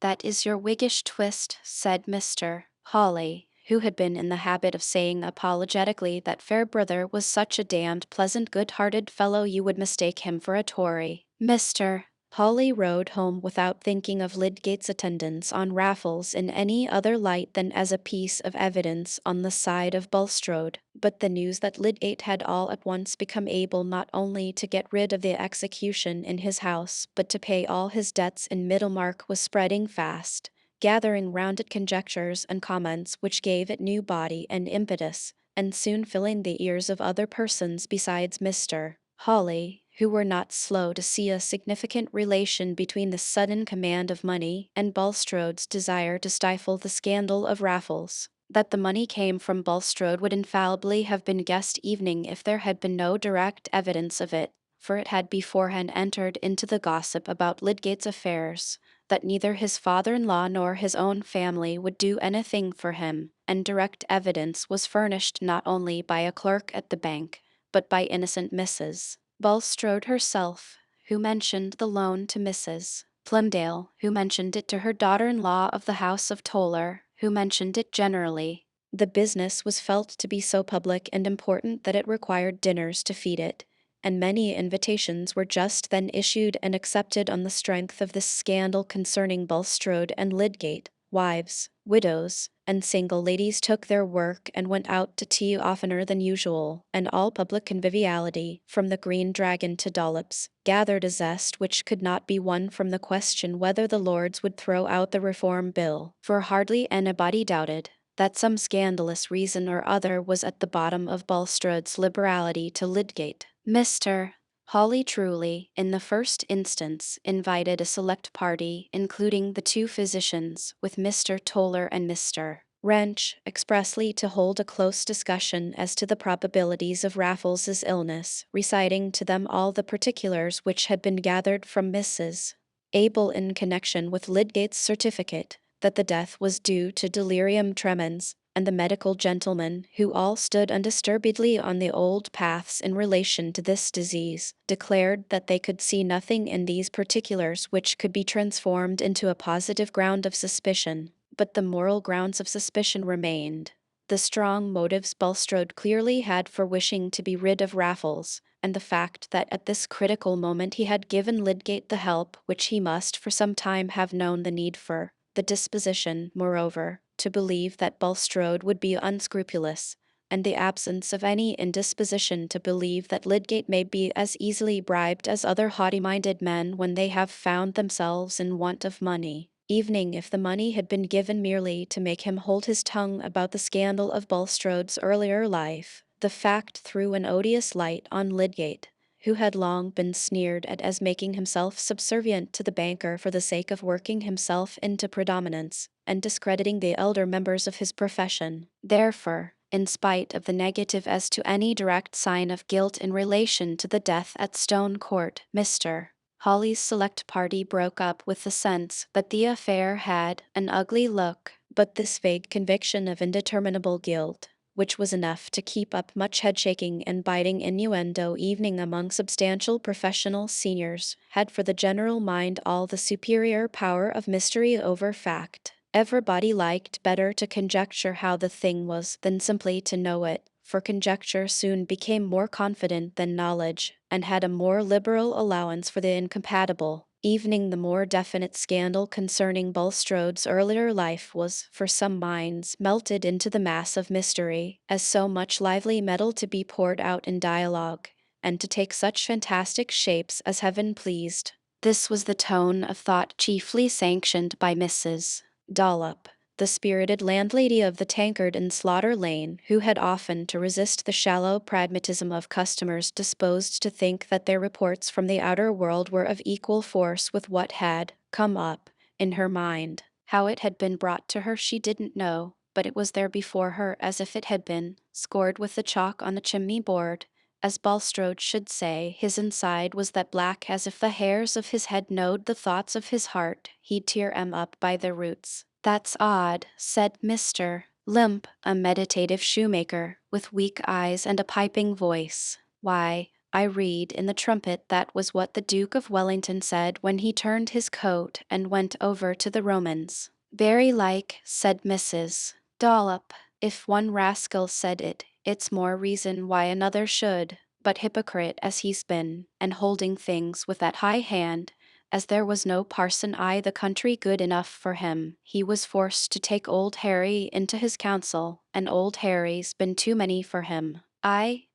that is your Whiggish twist, said Mr. Hawley, who had been in the habit of saying apologetically that Fairbrother was such a damned pleasant good-hearted fellow you would mistake him for a Tory. Mr. Polly rode home without thinking of Lydgate's attendance on Raffles in any other light than as a piece of evidence on the side of Bulstrode, but the news that Lydgate had all at once become able not only to get rid of the execution in his house, but to pay all his debts in Middlemarch was spreading fast, gathering round it conjectures and comments which gave it new body and impetus, and soon filling the ears of other persons besides Mr. Hawley, who were not slow to see a significant relation between the sudden command of money and Bulstrode's desire to stifle the scandal of Raffles. That the money came from Bulstrode would infallibly have been guessed evening if there had been no direct evidence of it, for it had beforehand entered into the gossip about Lydgate's affairs, that neither his father-in-law nor his own family would do anything for him, and direct evidence was furnished not only by a clerk at the bank, but by innocent Mrs. Bulstrode herself, who mentioned the loan to Mrs. Plymdale, who mentioned it to her daughter-in-law of the house of Toller, who mentioned it generally. The business was felt to be so public and important that it required dinners to feed it, and many invitations were just then issued and accepted on the strength of this scandal concerning Bulstrode and Lydgate. Wives, widows, and single ladies took their work and went out to tea oftener than usual, and all public conviviality, from the Green Dragon to Dollops, gathered a zest which could not be won from the question whether the Lords would throw out the Reform Bill, for hardly anybody doubted that some scandalous reason or other was at the bottom of Bulstrode's liberality to Lydgate. Mr. Hawley truly, in the first instance, invited a select party, including the two physicians, with Mr. Toller and Mr. Wrench, expressly to hold a close discussion as to the probabilities of Raffles's illness, reciting to them all the particulars which had been gathered from Mrs. Abel in connection with Lydgate's certificate that the death was due to delirium tremens, and the medical gentlemen, who all stood undisturbedly on the old paths in relation to this disease, declared that they could see nothing in these particulars which could be transformed into a positive ground of suspicion, but the moral grounds of suspicion remained. The strong motives Bulstrode clearly had for wishing to be rid of Raffles, and the fact that at this critical moment he had given Lydgate the help which he must for some time have known the need for, the disposition, moreover, to believe that Bulstrode would be unscrupulous, and the absence of any indisposition to believe that Lydgate may be as easily bribed as other haughty-minded men when they have found themselves in want of money, even if the money had been given merely to make him hold his tongue about the scandal of Bulstrode's earlier life. The fact threw an odious light on Lydgate, who had long been sneered at as making himself subservient to the banker for the sake of working himself into predominance, and discrediting the elder members of his profession. Therefore, in spite of the negative as to any direct sign of guilt in relation to the death at Stone Court, Mr. Hawley's select party broke up with the sense that the affair had an ugly look, but this vague conviction of indeterminable guilt, which was enough to keep up much head-shaking and biting innuendo evening among substantial professional seniors, had for the general mind all the superior power of mystery over fact. Everybody liked better to conjecture how the thing was than simply to know it, for conjecture soon became more confident than knowledge, and had a more liberal allowance for the incompatible. Evening the more definite scandal concerning Bulstrode's earlier life was, for some minds, melted into the mass of mystery, as so much lively metal to be poured out in dialogue, and to take such fantastic shapes as heaven pleased. This was the tone of thought chiefly sanctioned by Mrs. Dollop, the spirited landlady of the Tankard in Slaughter Lane, who had often to resist the shallow pragmatism of customers disposed to think that their reports from the outer world were of equal force with what had come up in her mind. How it had been brought to her she didn't know, but it was there before her as if it had been scored with the chalk on the chimney board. As Bulstrode should say, his inside was that black as if the hairs of his head knowed the thoughts of his heart, he'd tear 'em up by the roots. "That's odd," said Mr. Limp, a meditative shoemaker, with weak eyes and a piping voice. "Why, I read in the Trumpet that was what the Duke of Wellington said when he turned his coat and went over to the Romans." "Very like," said Mrs. Dollop. "If one rascal said it, it's more reason why another should." but hypocrite as he's been, and holding things with that high hand, as there was no parson I the country good enough for him, he was forced to take old Harry into his counsel, and old Harry's been too many for him. Aye,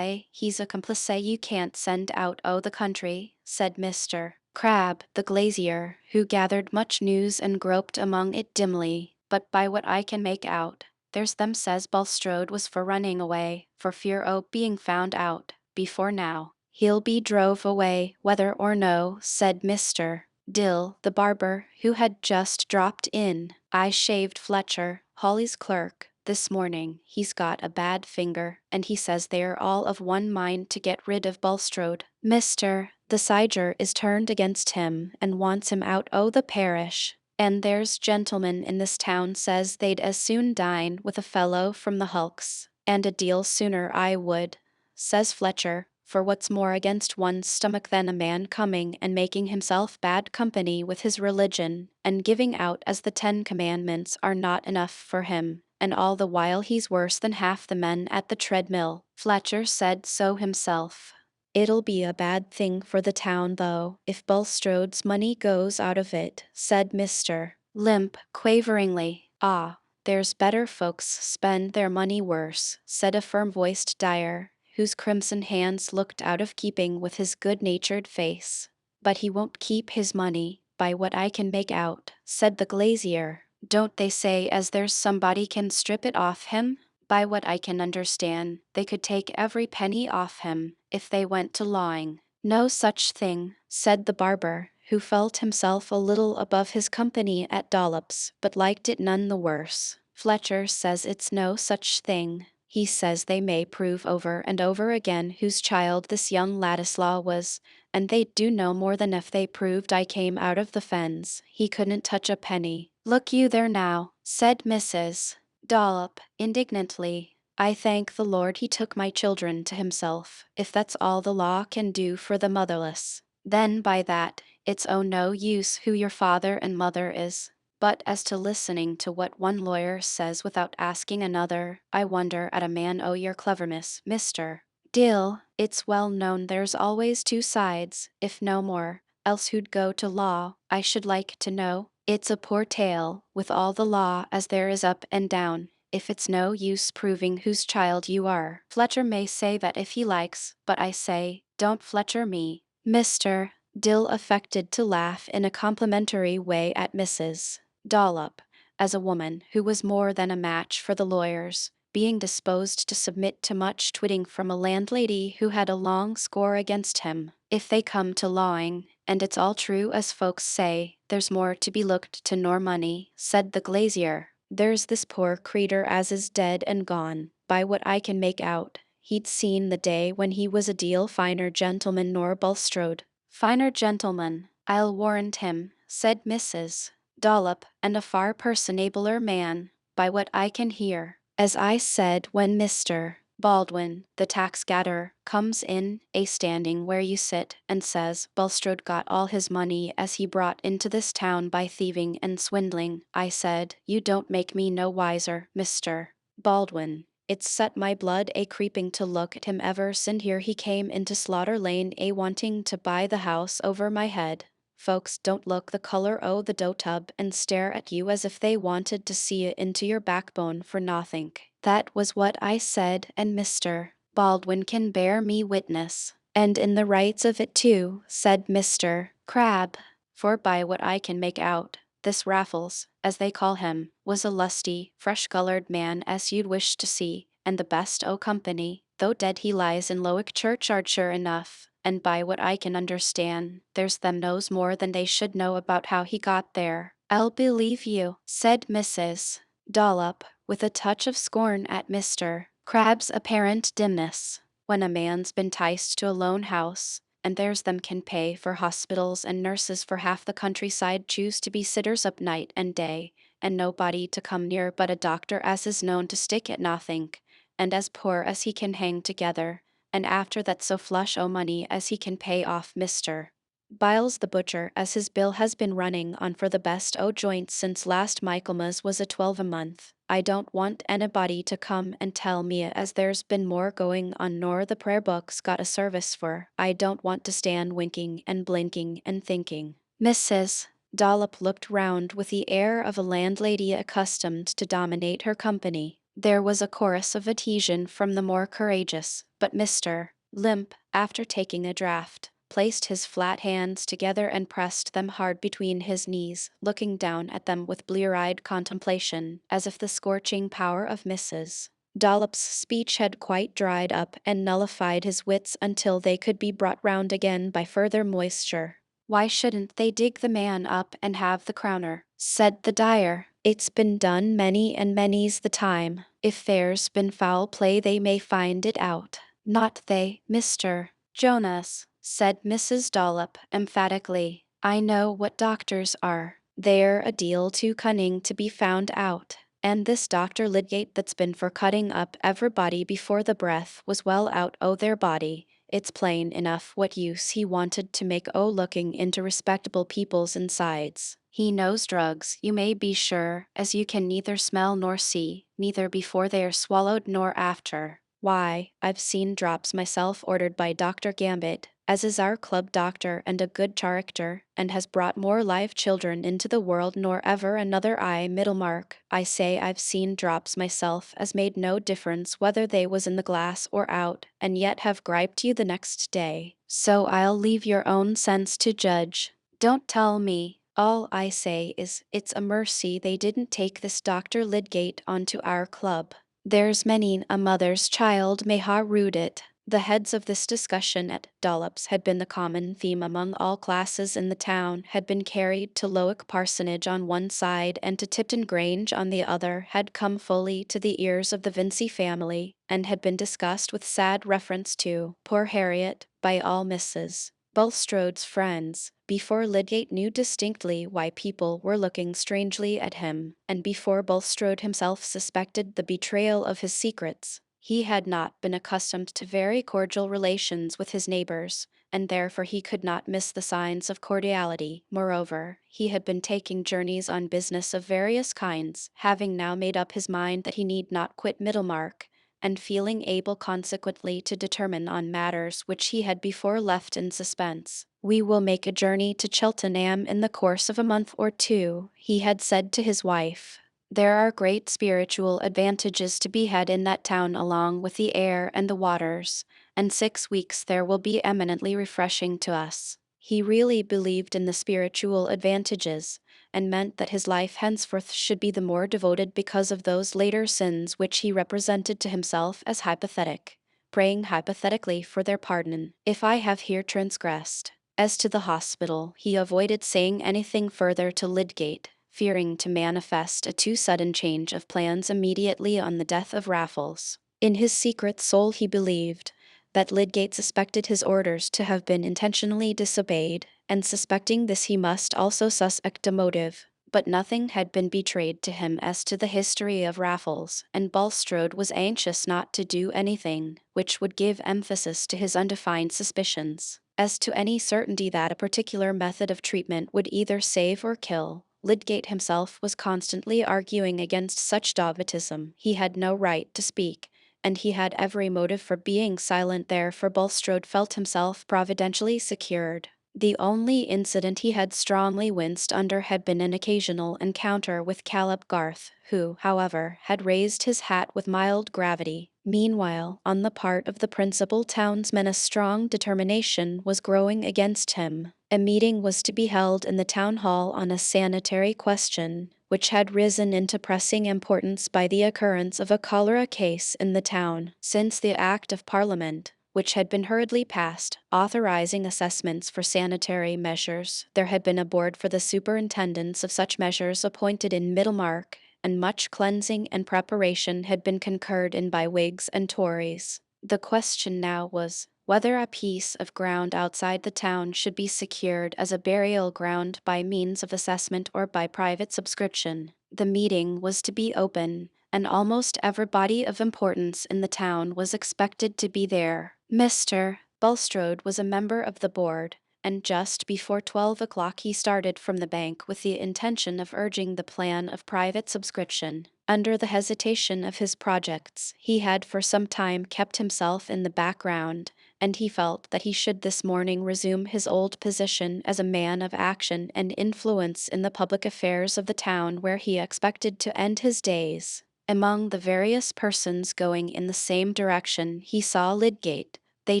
he's a complice you can't send out o' the country, said Mr. Crabbe, the glazier, who gathered much news and groped among it dimly, but by what I can make out, there's them says Bulstrode was for running away, for fear o' being found out, before now. He'll be drove away, whether or no, said Mr. Dill, the barber, who had just dropped in. I shaved Fletcher, Hawley's clerk, this morning. He's got a bad finger, and he says they're all of one mind to get rid of Bulstrode. Mr. The Siger is turned against him, and wants him out o' the parish. And there's gentlemen in this town says they'd as soon dine with a fellow from the hulks, and a deal sooner I would, says Fletcher, for what's more against one's stomach than a man coming and making himself bad company with his religion, and giving out as the 10 Commandments are not enough for him, and all the while he's worse than half the men at the treadmill. Fletcher said so himself. It'll be a bad thing for the town, though, if Bulstrode's money goes out of it, said Mr. Limp, quaveringly. Ah, there's better folks spend their money worse, said a firm-voiced Dyer, whose crimson hands looked out of keeping with his good-natured face. But he won't keep his money, by what I can make out, said the glazier. Don't they say as there's somebody can strip it off him? By what I can understand, they could take every penny off him, if they went to lawing. No such thing, said the barber, who felt himself a little above his company at Dollops, but liked it none the worse. Fletcher says it's no such thing. He says they may prove over and over again whose child this young Ladislaw was, and they'd do no more than if they proved I came out of the fens. He couldn't touch a penny. Look you there now, said Mrs. Dollop, indignantly. I thank the Lord he took my children to himself, if that's all the law can do for the motherless. Then by that, it's o' no use who your father and mother is. But as to listening to what one lawyer says without asking another, I wonder at a man o' your cleverness, Mr. Dill. It's well known there's always 2 sides, if no more, else who'd go to law, I should like to know. It's a poor tale, with all the law as there is up and down, if it's no use proving whose child you are. Fletcher may say that if he likes, but I say, don't Fletcher me. Mr. Dill affected to laugh in a complimentary way at Mrs. Dollop, as a woman who was more than a match for the lawyers, being disposed to submit to much twitting from a landlady who had a long score against him. If they come to lawing, and it's all true as folks say, there's more to be looked to nor money, said the glazier. There's this poor creetur as is dead and gone, by what I can make out. He'd seen the day when he was a deal finer gentleman nor Bulstrode. Finer gentleman, I'll warrant him, said Mrs. Dollop, and a far personabler man, by what I can hear. As I said when Mr. Baldwin, the tax-gatherer, comes in, standing where you sit, and says Bulstrode got all his money as he brought into this town by thieving and swindling, I said, you don't make me no wiser, Mr. Baldwin. It's set my blood creeping to look at him ever sin here he came into Slaughter Lane wanting to buy the house over my head. Folks don't look the color o' the dough tub and stare at you as if they wanted to see it into your backbone for nothink. That was what I said, and Mr. Baldwin can bear me witness. And in the rights of it too, said Mr. Crabbe, for by what I can make out, this Raffles, as they call him, was a lusty, fresh-coloured man as you'd wish to see, and the best o' company, though dead he lies in Lowick churchyard sure enough. And by what I can understand, there's them knows more than they should know about how he got there. I'll believe you, said Mrs. Dollop, with a touch of scorn at Mr. Crabbe's apparent dimness. When a man's been ticed to a lone house, and there's them can pay for hospitals and nurses for half the countryside choose to be sitters up night and day, and nobody to come near but a doctor as is known to stick at nothink, and as poor as he can hang together, and after that so flush o' money as he can pay off Mr. Biles the butcher as his bill has been running on for the best o' joints since last Michaelmas was a 12 a month. I don't want anybody to come and tell me as there's been more going on nor the prayer book's got a service for. I don't want to stand winking and blinking and thinking. Mrs. Dollop looked round with the air of a landlady accustomed to dominate her company. There was a chorus of adhesion from the more courageous, but Mr. Limp, after taking a draught, placed his flat hands together and pressed them hard between his knees, looking down at them with blear-eyed contemplation, as if the scorching power of Mrs. Dollop's speech had quite dried up and nullified his wits until they could be brought round again by further moisture. Why shouldn't they dig the man up and have the crowner? Said the dyer. It's been done many and many's the time. If there's been foul play they may find it out. Not they, Mr. Jonas, said Mrs. Dollop emphatically. I know what doctors are. They're a deal too cunning to be found out. And this Dr. Lydgate that's been for cutting up everybody before the breath was well out o' their body. It's plain enough what use he wanted to make o' looking into respectable people's insides. He knows drugs, you may be sure, as you can neither smell nor see, neither before they are swallowed nor after. Why, I've seen drops myself ordered by Dr. Gambit, as is our club doctor and a good character, and has brought more live children into the world nor ever another Middlemarch. I say I've seen drops myself as made no difference whether they was in the glass or out, and yet have griped you the next day. So I'll leave your own sense to judge. Don't tell me. All I say is, it's a mercy they didn't take this Dr. Lydgate onto our club. There's many a mother's child may ha' rued it. The heads of this discussion at Dollop's had been the common theme among all classes in the town, had been carried to Lowick Parsonage on one side and to Tipton Grange on the other, had come fully to the ears of the Vincey family, and had been discussed with sad reference to poor Harriet by all Mrs. Bulstrode's friends, before Lydgate knew distinctly why people were looking strangely at him, and before Bulstrode himself suspected the betrayal of his secrets. He had not been accustomed to very cordial relations with his neighbors, and therefore he could not miss the signs of cordiality. Moreover, he had been taking journeys on business of various kinds, having now made up his mind that he need not quit Middlemarch, and feeling able consequently to determine on matters which he had before left in suspense. We will make a journey to Cheltenham in the course of a month or two, he had said to his wife. There are great spiritual advantages to be had in that town along with the air and the waters, and 6 weeks there will be eminently refreshing to us. He really believed in the spiritual advantages, and meant that his life henceforth should be the more devoted because of those later sins which he represented to himself as hypothetic, praying hypothetically for their pardon, if I have here transgressed. As to the hospital, he avoided saying anything further to Lydgate, fearing to manifest a too sudden change of plans immediately on the death of Raffles. In his secret soul he believed that Lydgate suspected his orders to have been intentionally disobeyed, and suspecting this he must also suspect a motive. But nothing had been betrayed to him as to the history of Raffles, and Bulstrode was anxious not to do anything which would give emphasis to his undefined suspicions. As to any certainty that a particular method of treatment would either save or kill, Lydgate himself was constantly arguing against such dogmatism. He had no right to speak, and he had every motive for being silent, therefore Bulstrode felt himself providentially secured. The only incident he had strongly winced under had been an occasional encounter with Caleb Garth, who, however, had raised his hat with mild gravity. Meanwhile, on the part of the principal townsmen a strong determination was growing against him. A meeting was to be held in the town hall on a sanitary question, which had risen into pressing importance by the occurrence of a cholera case in the town. Since the Act of Parliament, which had been hurriedly passed, authorizing assessments for sanitary measures, there had been a board for the superintendence of such measures appointed in Middlemarch, and much cleansing and preparation had been concurred in by Whigs and Tories. The question now was whether a piece of ground outside the town should be secured as a burial ground by means of assessment or by private subscription. The meeting was to be open, and almost everybody of importance in the town was expected to be there. Mr. Bulstrode was a member of the board, and just before 12 o'clock he started from the bank with the intention of urging the plan of private subscription. Under the hesitation of his projects, he had for some time kept himself in the background, and he felt that he should this morning resume his old position as a man of action and influence in the public affairs of the town where he expected to end his days. Among the various persons going in the same direction, he saw Lydgate. They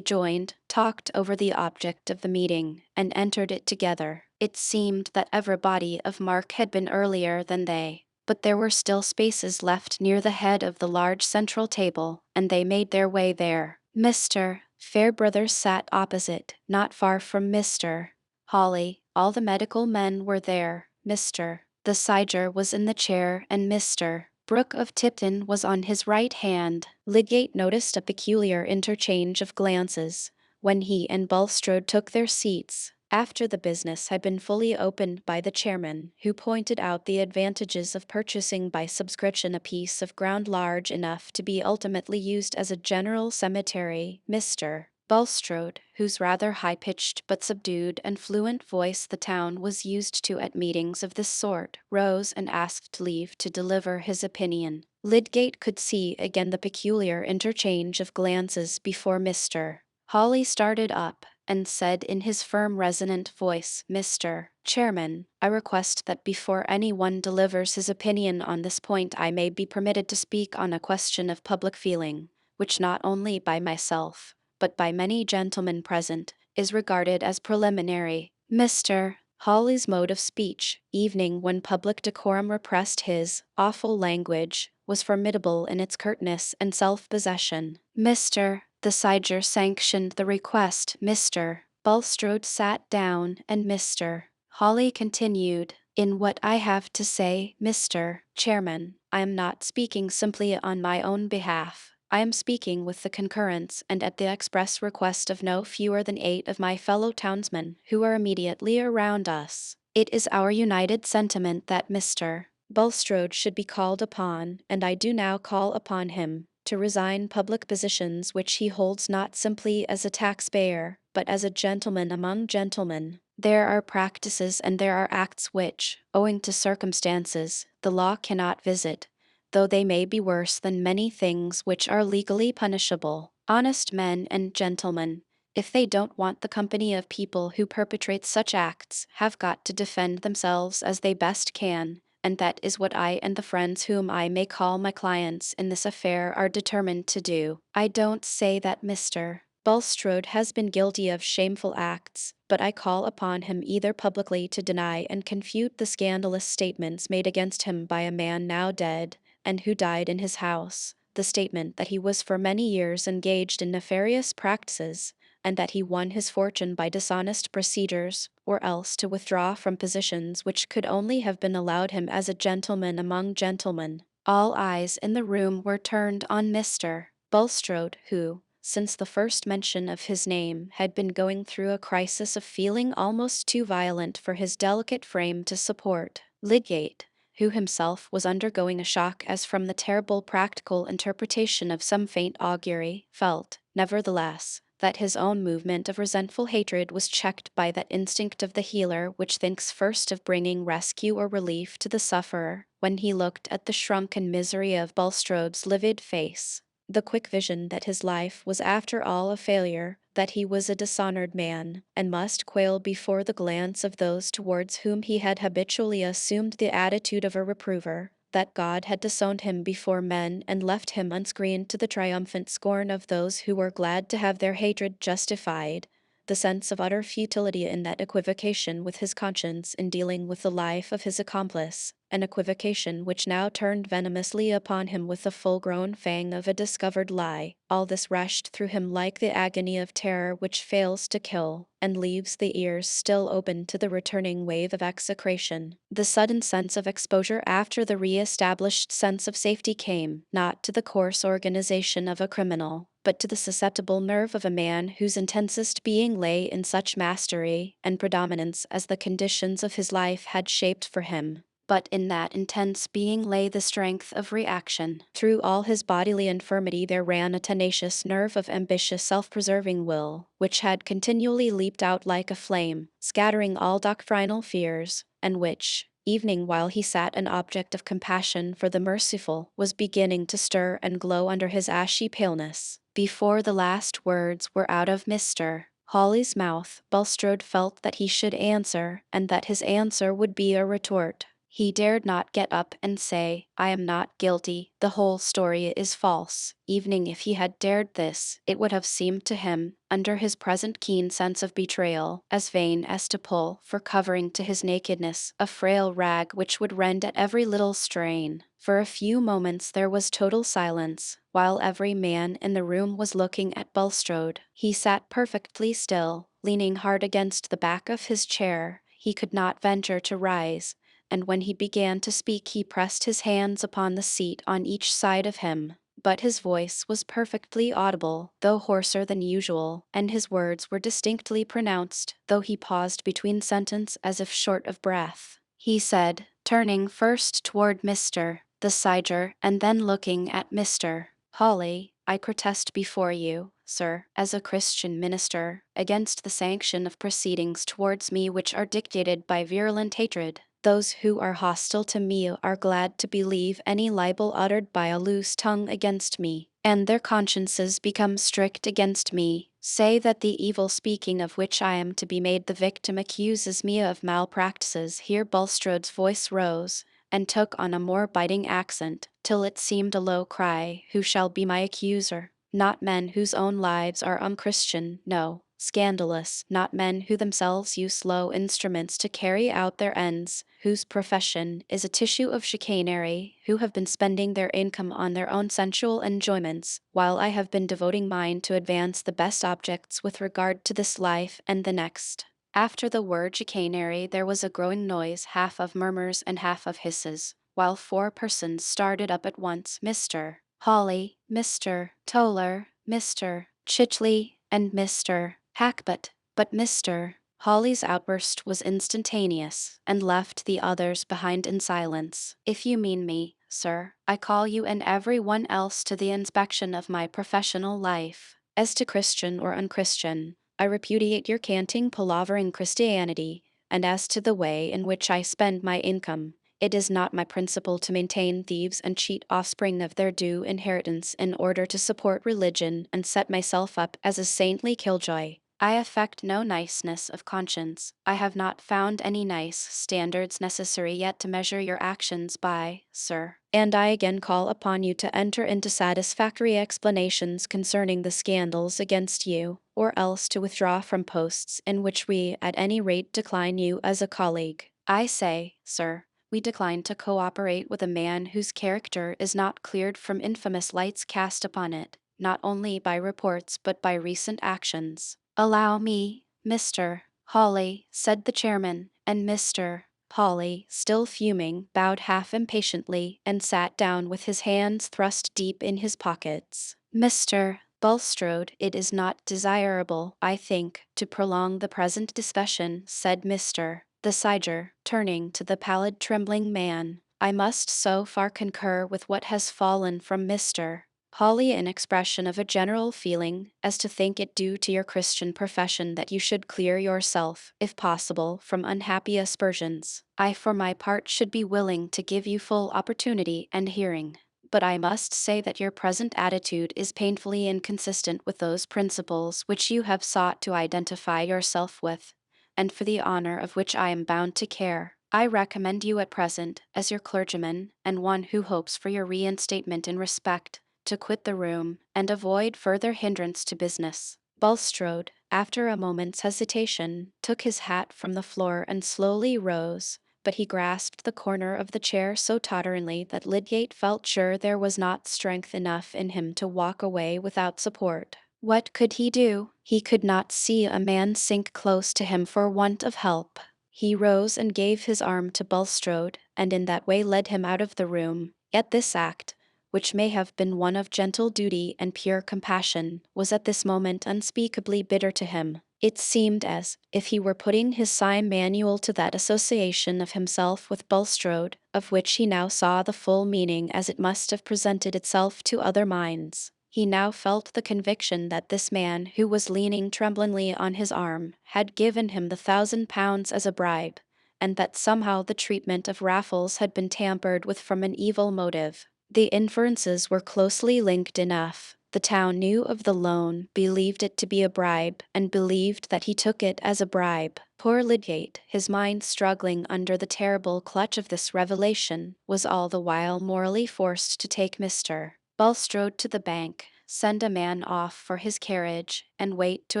joined, talked over the object of the meeting, and entered it together. It seemed that everybody of mark had been earlier than they, but there were still spaces left near the head of the large central table, and they made their way there. Mr. Fairbrother sat opposite, not far from Mr. Hawley. All the medical men were there. Mr. The Siger was in the chair, and Mr. Brooke of Tipton was on his right hand. Lydgate noticed a peculiar interchange of glances when he and Bulstrode took their seats, after the business had been fully opened by the chairman, who pointed out the advantages of purchasing by subscription a piece of ground large enough to be ultimately used as a general cemetery. Mr. Bulstrode, whose rather high-pitched but subdued and fluent voice the town was used to at meetings of this sort, rose and asked leave to deliver his opinion. Lydgate could see again the peculiar interchange of glances before Mr. Hawley started up, and said in his firm resonant voice, "Mr. Chairman, I request that before any one delivers his opinion on this point I may be permitted to speak on a question of public feeling, which not only by myself, but by many gentlemen present, is regarded as preliminary." Mr. Hawley's mode of speech, evening when public decorum repressed his awful language, was formidable in its curtness and self-possession. Mr. The Siger sanctioned the request. Mr. Bulstrode sat down, and Mr. Hawley continued, "In what I have to say, Mr. Chairman, I am not speaking simply on my own behalf. I am speaking with the concurrence and at the express request of no fewer than 8 of my fellow townsmen who are immediately around us. It is our united sentiment that Mr. Bulstrode should be called upon, and I do now call upon him, to resign public positions which he holds not simply as a taxpayer, but as a gentleman among gentlemen. There are practices and there are acts which, owing to circumstances, the law cannot visit, though they may be worse than many things which are legally punishable. Honest men and gentlemen, if they don't want the company of people who perpetrate such acts, have got to defend themselves as they best can, and that is what I and the friends whom I may call my clients in this affair are determined to do. I don't say that Mr. Bulstrode has been guilty of shameful acts, but I call upon him either publicly to deny and confute the scandalous statements made against him by a man now dead, and who died in his house, the statement that he was for many years engaged in nefarious practices, and that he won his fortune by dishonest procedures, or else to withdraw from positions which could only have been allowed him as a gentleman among gentlemen." All eyes in the room were turned on Mr. Bulstrode, who, since the first mention of his name, had been going through a crisis of feeling almost too violent for his delicate frame to support. Lydgate, who himself was undergoing a shock as from the terrible practical interpretation of some faint augury, felt, nevertheless, that his own movement of resentful hatred was checked by that instinct of the healer which thinks first of bringing rescue or relief to the sufferer. When he looked at the shrunken misery of Bulstrode's livid face, the quick vision that his life was after all a failure, that he was a dishonored man, and must quail before the glance of those towards whom he had habitually assumed the attitude of a reprover, that God had disowned him before men and left him unscreened to the triumphant scorn of those who were glad to have their hatred justified, the sense of utter futility in that equivocation with his conscience in dealing with the life of his accomplice, an equivocation which now turned venomously upon him with the full-grown fang of a discovered lie. All this rushed through him like the agony of terror which fails to kill, and leaves the ears still open to the returning wave of execration. The sudden sense of exposure after the re-established sense of safety came, not to the coarse organization of a criminal, but to the susceptible nerve of a man whose intensest being lay in such mastery and predominance as the conditions of his life had shaped for him. But in that intense being lay the strength of reaction. Through all his bodily infirmity there ran a tenacious nerve of ambitious self-preserving will, which had continually leaped out like a flame, scattering all doctrinal fears, and which, evening while he sat an object of compassion for the merciful was beginning to stir and glow under his ashy paleness. Before the last words were out of Mr. Hawley's mouth, Bulstrode felt that he should answer, and that his answer would be a retort. He dared not get up and say, "I am not guilty, the whole story is false." Even if he had dared this, it would have seemed to him, under his present keen sense of betrayal, as vain as to pull, for covering to his nakedness, a frail rag which would rend at every little strain. For a few moments there was total silence, while every man in the room was looking at Bulstrode. He sat perfectly still, leaning hard against the back of his chair. He could not venture to rise, and when he began to speak he pressed his hands upon the seat on each side of him. But his voice was perfectly audible, though hoarser than usual, and his words were distinctly pronounced, though he paused between sentence as if short of breath. He said, turning first toward Mr. the Siger, and then looking at Mr. Hawley, "I protest before you, sir, as a Christian minister, against the sanction of proceedings towards me which are dictated by virulent hatred. Those who are hostile to me are glad to believe any libel uttered by a loose tongue against me, and their consciences become strict against me. Say that the evil speaking of which I am to be made the victim accuses me of malpractices." Here Bulstrode's voice rose, and took on a more biting accent, till it seemed a low cry, "Who shall be my accuser? Not men whose own lives are unchristian, no, scandalous, not men who themselves use low instruments to carry out their ends, whose profession is a tissue of chicanery, who have been spending their income on their own sensual enjoyments, while I have been devoting mine to advance the best objects with regard to this life and the next." After the word chicanery there was a growing noise, half of murmurs and half of hisses, while 4 persons started up at once: Mr. Hawley, Mr. Toller, Mr. Chichley, and Mr. Hackbutt. But Mr. Hawley's outburst was instantaneous, and left the others behind in silence. "If you mean me, sir, I call you and every one else to the inspection of my professional life. As to Christian or unchristian, I repudiate your canting, palavering Christianity, and as to the way in which I spend my income, it is not my principle to maintain thieves and cheat offspring of their due inheritance in order to support religion and set myself up as a saintly killjoy. I affect no niceness of conscience. I have not found any nice standards necessary yet to measure your actions by, sir. And I again call upon you to enter into satisfactory explanations concerning the scandals against you, or else to withdraw from posts in which we at any rate decline you as a colleague. I say, sir, we decline to cooperate with a man whose character is not cleared from infamous lights cast upon it, not only by reports but by recent actions." "Allow me, Mr. Hawley," said the chairman, and Mr. Hawley, still fuming, bowed half impatiently and sat down with his hands thrust deep in his pockets. "Mr. Bulstrode, it is not desirable, I think, to prolong the present discussion," said Mr. the Siger, turning to the pallid trembling man. "I must so far concur with what has fallen from Mr. Hawley in expression of a general feeling, as to think it due to your Christian profession that you should clear yourself, if possible, from unhappy aspersions. I for my part should be willing to give you full opportunity and hearing. But I must say that your present attitude is painfully inconsistent with those principles which you have sought to identify yourself with, and for the honor of which I am bound to care. I recommend you at present, as your clergyman, and one who hopes for your reinstatement in respect, to quit the room, and avoid further hindrance to business." Bulstrode, after a moment's hesitation, took his hat from the floor and slowly rose, but he grasped the corner of the chair so totteringly that Lydgate felt sure there was not strength enough in him to walk away without support. What could he do? He could not see a man sink close to him for want of help. He rose and gave his arm to Bulstrode, and in that way led him out of the room. Yet this act, which may have been one of gentle duty and pure compassion, was at this moment unspeakably bitter to him. It seemed as if he were putting his sign manual to that association of himself with Bulstrode, of which he now saw the full meaning as it must have presented itself to other minds. He now felt the conviction that this man, who was leaning tremblingly on his arm, had given him the £1,000 as a bribe, and that somehow the treatment of Raffles had been tampered with from an evil motive. The inferences were closely linked enough. The town knew of the loan, believed it to be a bribe, and believed that he took it as a bribe. Poor Lydgate, his mind struggling under the terrible clutch of this revelation, was all the while morally forced to take Mr. Bulstrode to the bank, send a man off for his carriage, and wait to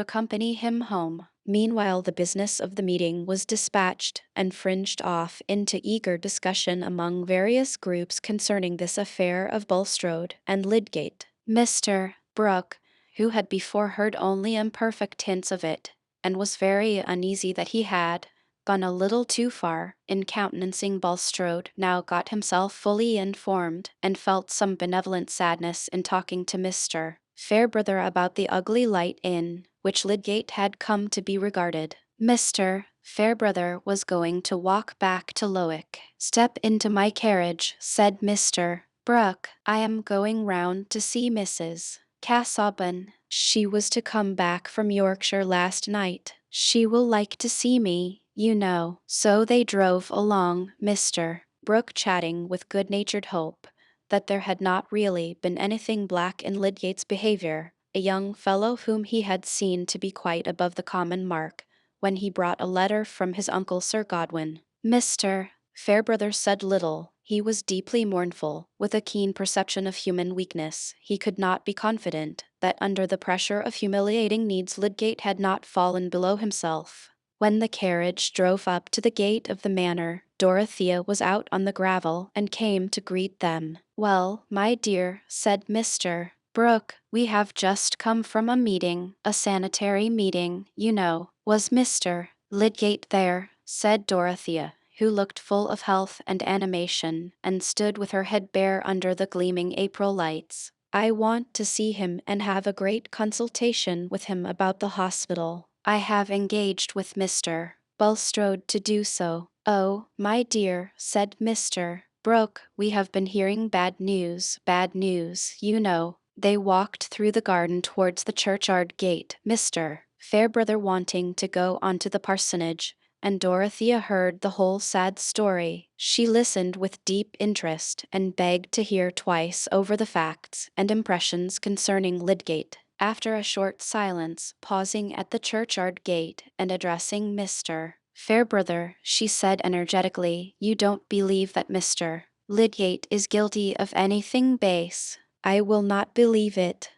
accompany him home. Meanwhile, the business of the meeting was dispatched and fringed off into eager discussion among various groups concerning this affair of Bulstrode and Lydgate. Mr. Brooke, who had before heard only imperfect hints of it, and was very uneasy that he had gone a little too far in countenancing Bulstrode, now got himself fully informed, and felt some benevolent sadness in talking to Mr. Fairbrother about the ugly light in which Lydgate had come to be regarded. Mr. Fairbrother was going to walk back to Lowick. "Step into my carriage," said Mr. Brooke. "I am going round to see Mrs. Casaubon. She was to come back from Yorkshire last night. She will like to see me, you know." So they drove along, Mr. Brooke chatting with good-natured hope that there had not really been anything black in Lydgate's behaviour, a young fellow whom he had seen to be quite above the common mark when he brought a letter from his uncle Sir Godwin. Mr. Fairbrother said little. He was deeply mournful, with a keen perception of human weakness. He could not be confident that under the pressure of humiliating needs Lydgate had not fallen below himself. When the carriage drove up to the gate of the manor, Dorothea was out on the gravel and came to greet them. "Well, my dear," said Mr. Brooke, "we have just come from a meeting, a sanitary meeting, you know." "Was Mr. Lydgate there?" said Dorothea, who looked full of health and animation, and stood with her head bare under the gleaming April lights. "I want to see him and have a great consultation with him about the hospital. I have engaged with Mr. Bulstrode to do so." "Oh, my dear," said Mr. Brooke, "we have been hearing bad news, you know." They walked through the garden towards the churchyard gate, Mr. Fairbrother wanting to go on to the parsonage, and Dorothea heard the whole sad story. She listened with deep interest, and begged to hear twice over the facts and impressions concerning Lydgate. After a short silence, pausing at the churchyard gate and addressing Mr. Fairbrother, she said energetically, "You don't believe that Mr. Lydgate is guilty of anything base?" "I will not believe it."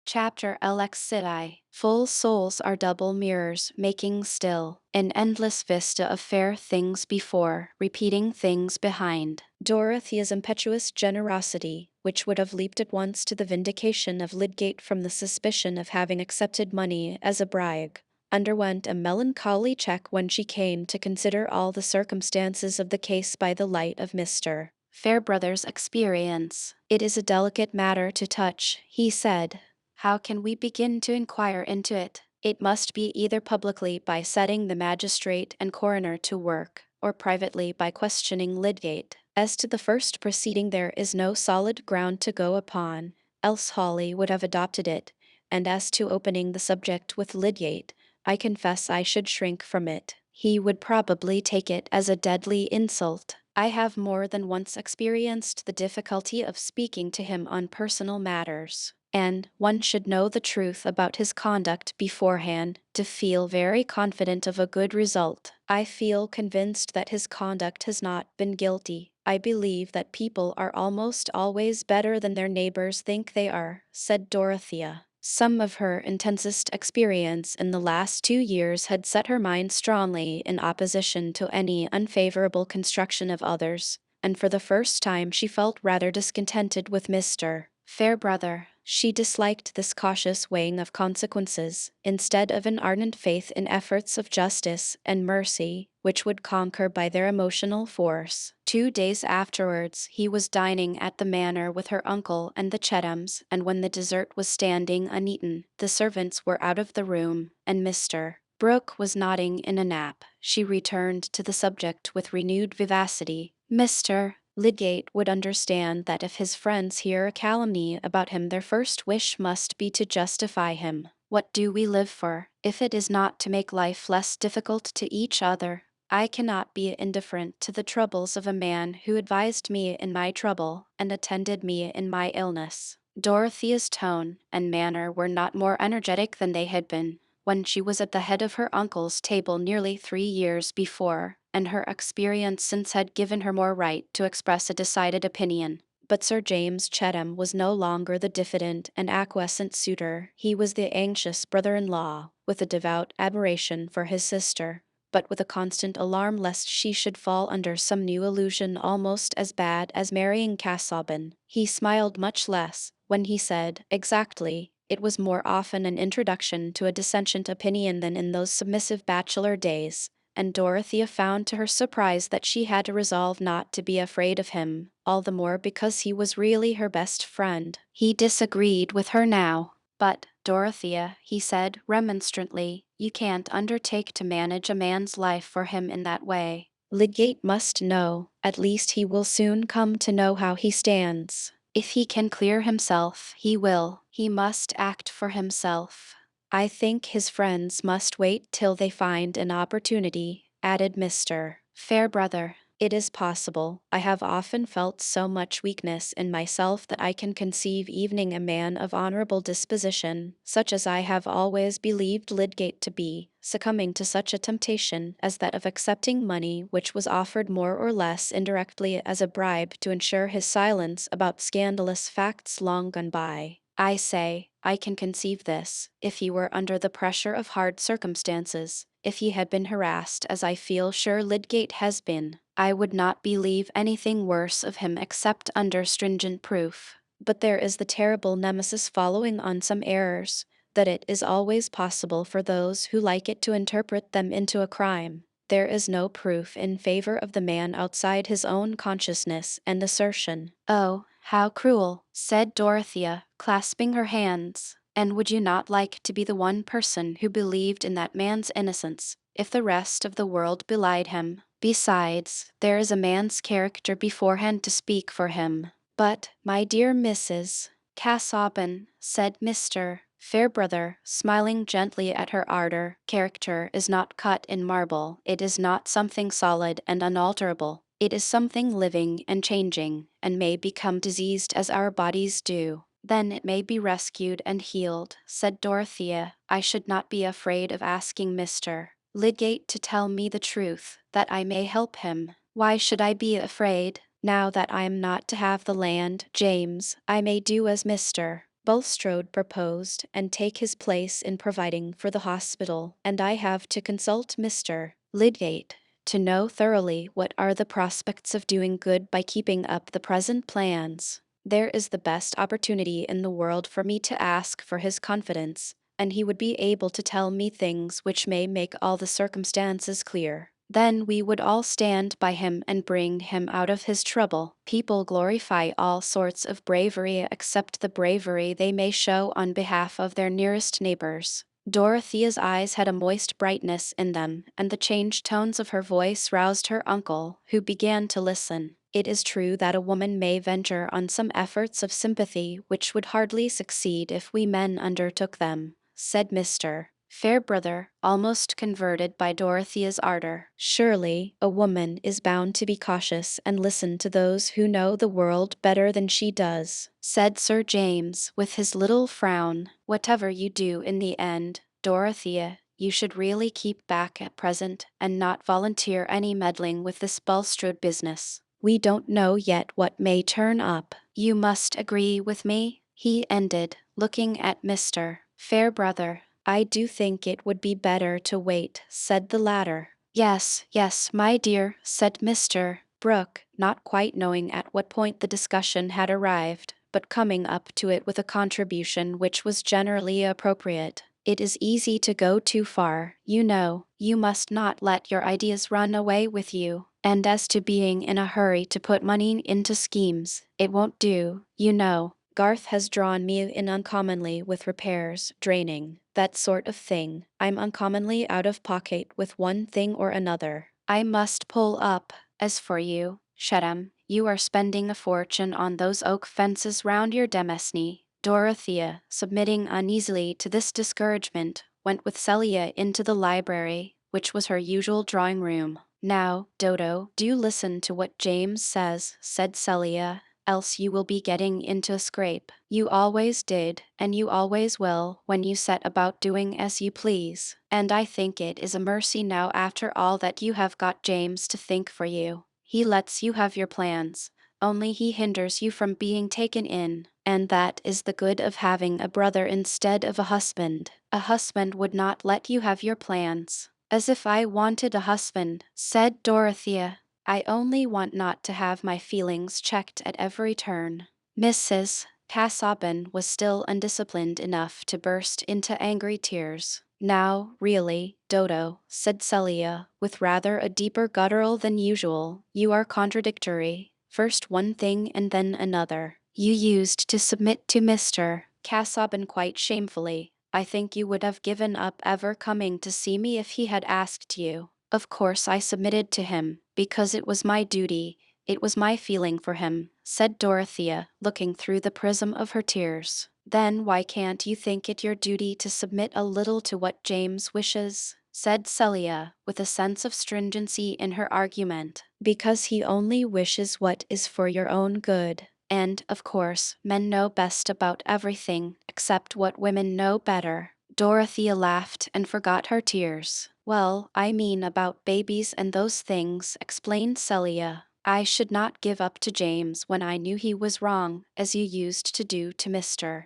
Chapter Alexidai. Full souls are double mirrors, making still an endless vista of fair things before, repeating things behind. Dorothea's impetuous generosity, which would have leaped at once to the vindication of Lydgate from the suspicion of having accepted money as a bribe, underwent a melancholy check when she came to consider all the circumstances of the case by the light of Mr. Fairbrother's experience. "It is a delicate matter to touch," he said. "How can we begin to inquire into it? It must be either publicly by setting the magistrate and coroner to work, or privately by questioning Lydgate. As to the first proceeding there is no solid ground to go upon, else Hawley would have adopted it, and as to opening the subject with Lydgate, I confess I should shrink from it. He would probably take it as a deadly insult. I have more than once experienced the difficulty of speaking to him on personal matters, and one should know the truth about his conduct beforehand to feel very confident of a good result. I feel convinced that his conduct has not been guilty. I believe that people are almost always better than their neighbors think they are," said Dorothea. Some of her intensest experience in the last 2 years had set her mind strongly in opposition to any unfavorable construction of others, and for the first time she felt rather discontented with Mr. Fairbrother. She disliked this cautious weighing of consequences, instead of an ardent faith in efforts of justice and mercy, which would conquer by their emotional force. 2 days afterwards, he was dining at the manor with her uncle and the Chethams, and when the dessert was standing uneaten, the servants were out of the room, and Mr. Brooke was nodding in a nap. She returned to the subject with renewed vivacity. "Mr. Lydgate would understand that if his friends hear a calumny about him their first wish must be to justify him. What do we live for, if it is not to make life less difficult to each other? I cannot be indifferent to the troubles of a man who advised me in my trouble and attended me in my illness. Dorothea's tone and manner were not more energetic than they had been when she was at the head of her uncle's table nearly 3 years before, and her experience since had given her more right to express a decided opinion. But Sir James Chatham was no longer the diffident and acquiescent suitor, he was the anxious brother-in-law, with a devout admiration for his sister, but with a constant alarm lest she should fall under some new illusion almost as bad as marrying Casaubon. He smiled much less when he said, exactly, it was more often an introduction to a dissentient opinion than in those submissive bachelor days, and Dorothea found to her surprise that she had to resolve not to be afraid of him, all the more because he was really her best friend. He disagreed with her now. But, Dorothea, he said remonstrantly, you can't undertake to manage a man's life for him in that way. Lydgate must know, at least he will soon come to know how he stands. If he can clear himself, he will. He must act for himself. I think his friends must wait till they find an opportunity, added Mr. Fairbrother. It is possible. I have often felt so much weakness in myself that I can conceive even a man of honorable disposition, such as I have always believed Lydgate to be, succumbing to such a temptation as that of accepting money which was offered more or less indirectly as a bribe to ensure his silence about scandalous facts long gone by. I say, I can conceive this, if he were under the pressure of hard circumstances. If he had been harassed as I feel sure Lydgate has been, I would not believe anything worse of him except under stringent proof. But there is the terrible nemesis following on some errors, that it is always possible for those who like it to interpret them into a crime. There is no proof in favor of the man outside his own consciousness and assertion. Oh, how cruel, said Dorothea, clasping her hands. And would you not like to be the one person who believed in that man's innocence, if the rest of the world belied him? Besides, there is a man's character beforehand to speak for him. But, my dear Mrs. Casaubon, said Mr. Fairbrother, smiling gently at her ardor, character is not cut in marble, it is not something solid and unalterable. It is something living and changing, and may become diseased as our bodies do. Then it may be rescued and healed, said Dorothea. I should not be afraid of asking Mr. Lydgate to tell me the truth, that I may help him. Why should I be afraid? Now that I am not to have the land, James, I may do as Mr. Bulstrode proposed, and take his place in providing for the hospital, and I have to consult Mr. Lydgate to know thoroughly what are the prospects of doing good by keeping up the present plans. There is the best opportunity in the world for me to ask for his confidence, and he would be able to tell me things which may make all the circumstances clear. Then we would all stand by him and bring him out of his trouble. People glorify all sorts of bravery except the bravery they may show on behalf of their nearest neighbors. Dorothea's eyes had a moist brightness in them, and the changed tones of her voice roused her uncle, who began to listen. It is true that a woman may venture on some efforts of sympathy which would hardly succeed if we men undertook them, said Mr. Fairbrother, almost converted by Dorothea's ardor. Surely, a woman is bound to be cautious and listen to those who know the world better than she does, said Sir James, with his little frown. Whatever you do in the end, Dorothea, you should really keep back at present, and not volunteer any meddling with this Bulstrode business. We don't know yet what may turn up. You must agree with me, he ended, looking at Mr. Fairbrother. I do think it would be better to wait, said the latter. Yes, yes, my dear, said Mr. Brooke, not quite knowing at what point the discussion had arrived, but coming up to it with a contribution which was generally appropriate. It is easy to go too far, you know. You must not let your ideas run away with you. And as to being in a hurry to put money into schemes, it won't do, you know. Garth has drawn me in uncommonly with repairs, draining, that sort of thing. I'm uncommonly out of pocket with one thing or another. I must pull up. As for you, Chatham, you are spending a fortune on those oak fences round your demesne. Dorothea, submitting uneasily to this discouragement, went with Celia into the library, which was her usual drawing room. "Now, Dodo, do listen to what James says," said Celia, "else you will be getting into a scrape. You always did, and you always will, when you set about doing as you please. And I think it is a mercy now after all that you have got James to think for you. He lets you have your plans, only he hinders you from being taken in, and that is the good of having a brother instead of a husband. A husband would not let you have your plans." "As if I wanted a husband," said Dorothea. "I only want not to have my feelings checked at every turn." Mrs. Casaubon was still undisciplined enough to burst into angry tears. "Now, really, Dodo," said Celia, with rather a deeper guttural than usual, "you are contradictory. First one thing and then another. You used to submit to Mr. Casaubon quite shamefully. I think you would have given up ever coming to see me if he had asked you." "Of course I submitted to him, because it was my duty. It was my feeling for him," said Dorothea, looking through the prism of her tears. "Then why can't you think it your duty to submit a little to what James wishes?" said Celia, with a sense of stringency in her argument. "Because he only wishes what is for your own good. And, of course, men know best about everything, except what women know better." Dorothea laughed and forgot her tears. "Well, I mean about babies and those things," explained Celia. "I should not give up to James when I knew he was wrong, as you used to do to Mr.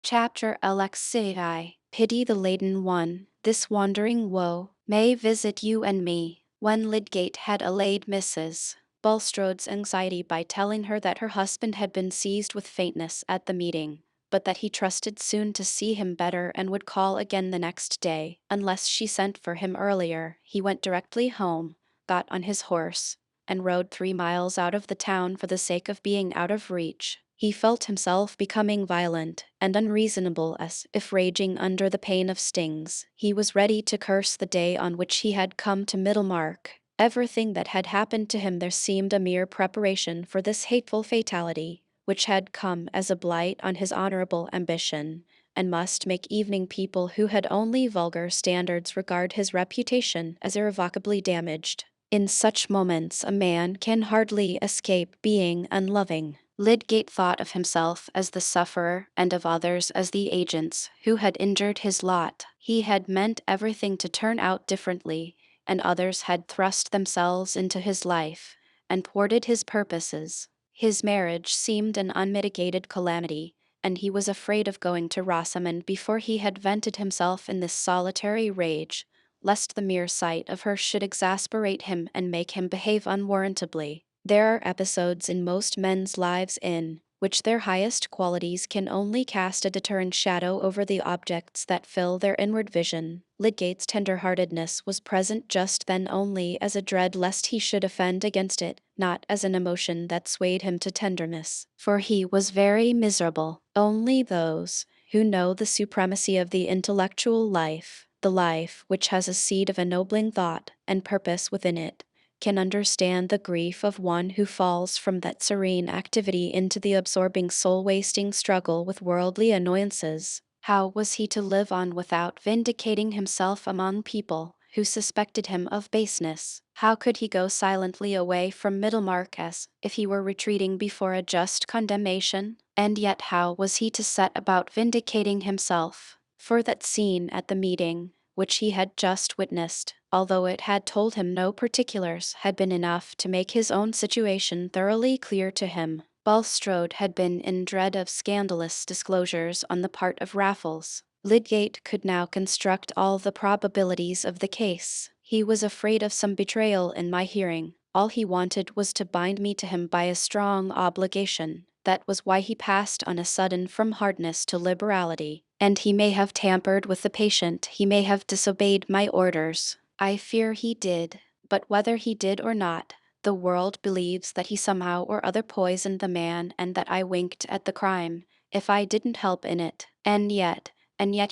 Chapter Alexei. Pity the laden one. This wandering woe may visit you and me. When Lydgate had allayed Mrs. Bulstrode's anxiety by telling her that her husband had been seized with faintness at the meeting, but that he trusted soon to see him better and would call again the next day, unless she sent for him earlier, he went directly home, got on his horse, and rode 3 miles out of the town for the sake of being out of reach. He felt himself becoming violent and unreasonable, as if raging under the pain of stings. He was ready to curse the day on which he had come to Middlemarch. Everything that had happened to him there seemed a mere preparation for this hateful fatality, which had come as a blight on his honorable ambition, and must make evening people who had only vulgar standards regard his reputation as irrevocably damaged. In such moments a man can hardly escape being unloving. Lydgate thought of himself as the sufferer and of others as the agents who had injured his lot. He had meant everything to turn out differently, and others had thrust themselves into his life and thwarted his purposes. His marriage seemed an unmitigated calamity, and he was afraid of going to Rosamond before he had vented himself in this solitary rage, lest the mere sight of her should exasperate him and make him behave unwarrantably. There are episodes in most men's lives in which their highest qualities can only cast a deterrent shadow over the objects that fill their inward vision. Lydgate's tender-heartedness was present just then only as a dread lest he should offend against it, not as an emotion that swayed him to tenderness, for he was very miserable. Only those who know the supremacy of the intellectual life, the life which has a seed of ennobling thought and purpose within it, can understand the grief of one who falls from that serene activity into the absorbing soul-wasting struggle with worldly annoyances. How was he to live on without vindicating himself among people who suspected him of baseness? How could he go silently away from Middlemarch as if he were retreating before a just condemnation? And yet how was he to set about vindicating himself? For that scene at the meeting, which he had just witnessed, although it had told him no particulars, had been enough to make his own situation thoroughly clear to him. Bulstrode had been in dread of scandalous disclosures on the part of Raffles. Lydgate could now construct all the probabilities of the case. "He was afraid of some betrayal in my hearing. All he wanted was to bind me to him by a strong obligation. That was why he passed on a sudden from hardness to liberality. And he may have tampered with the patient, he may have disobeyed my orders. I fear he did, but whether he did or not, the world believes that he somehow or other poisoned the man and that I winked at the crime, if I didn't help in it. And yet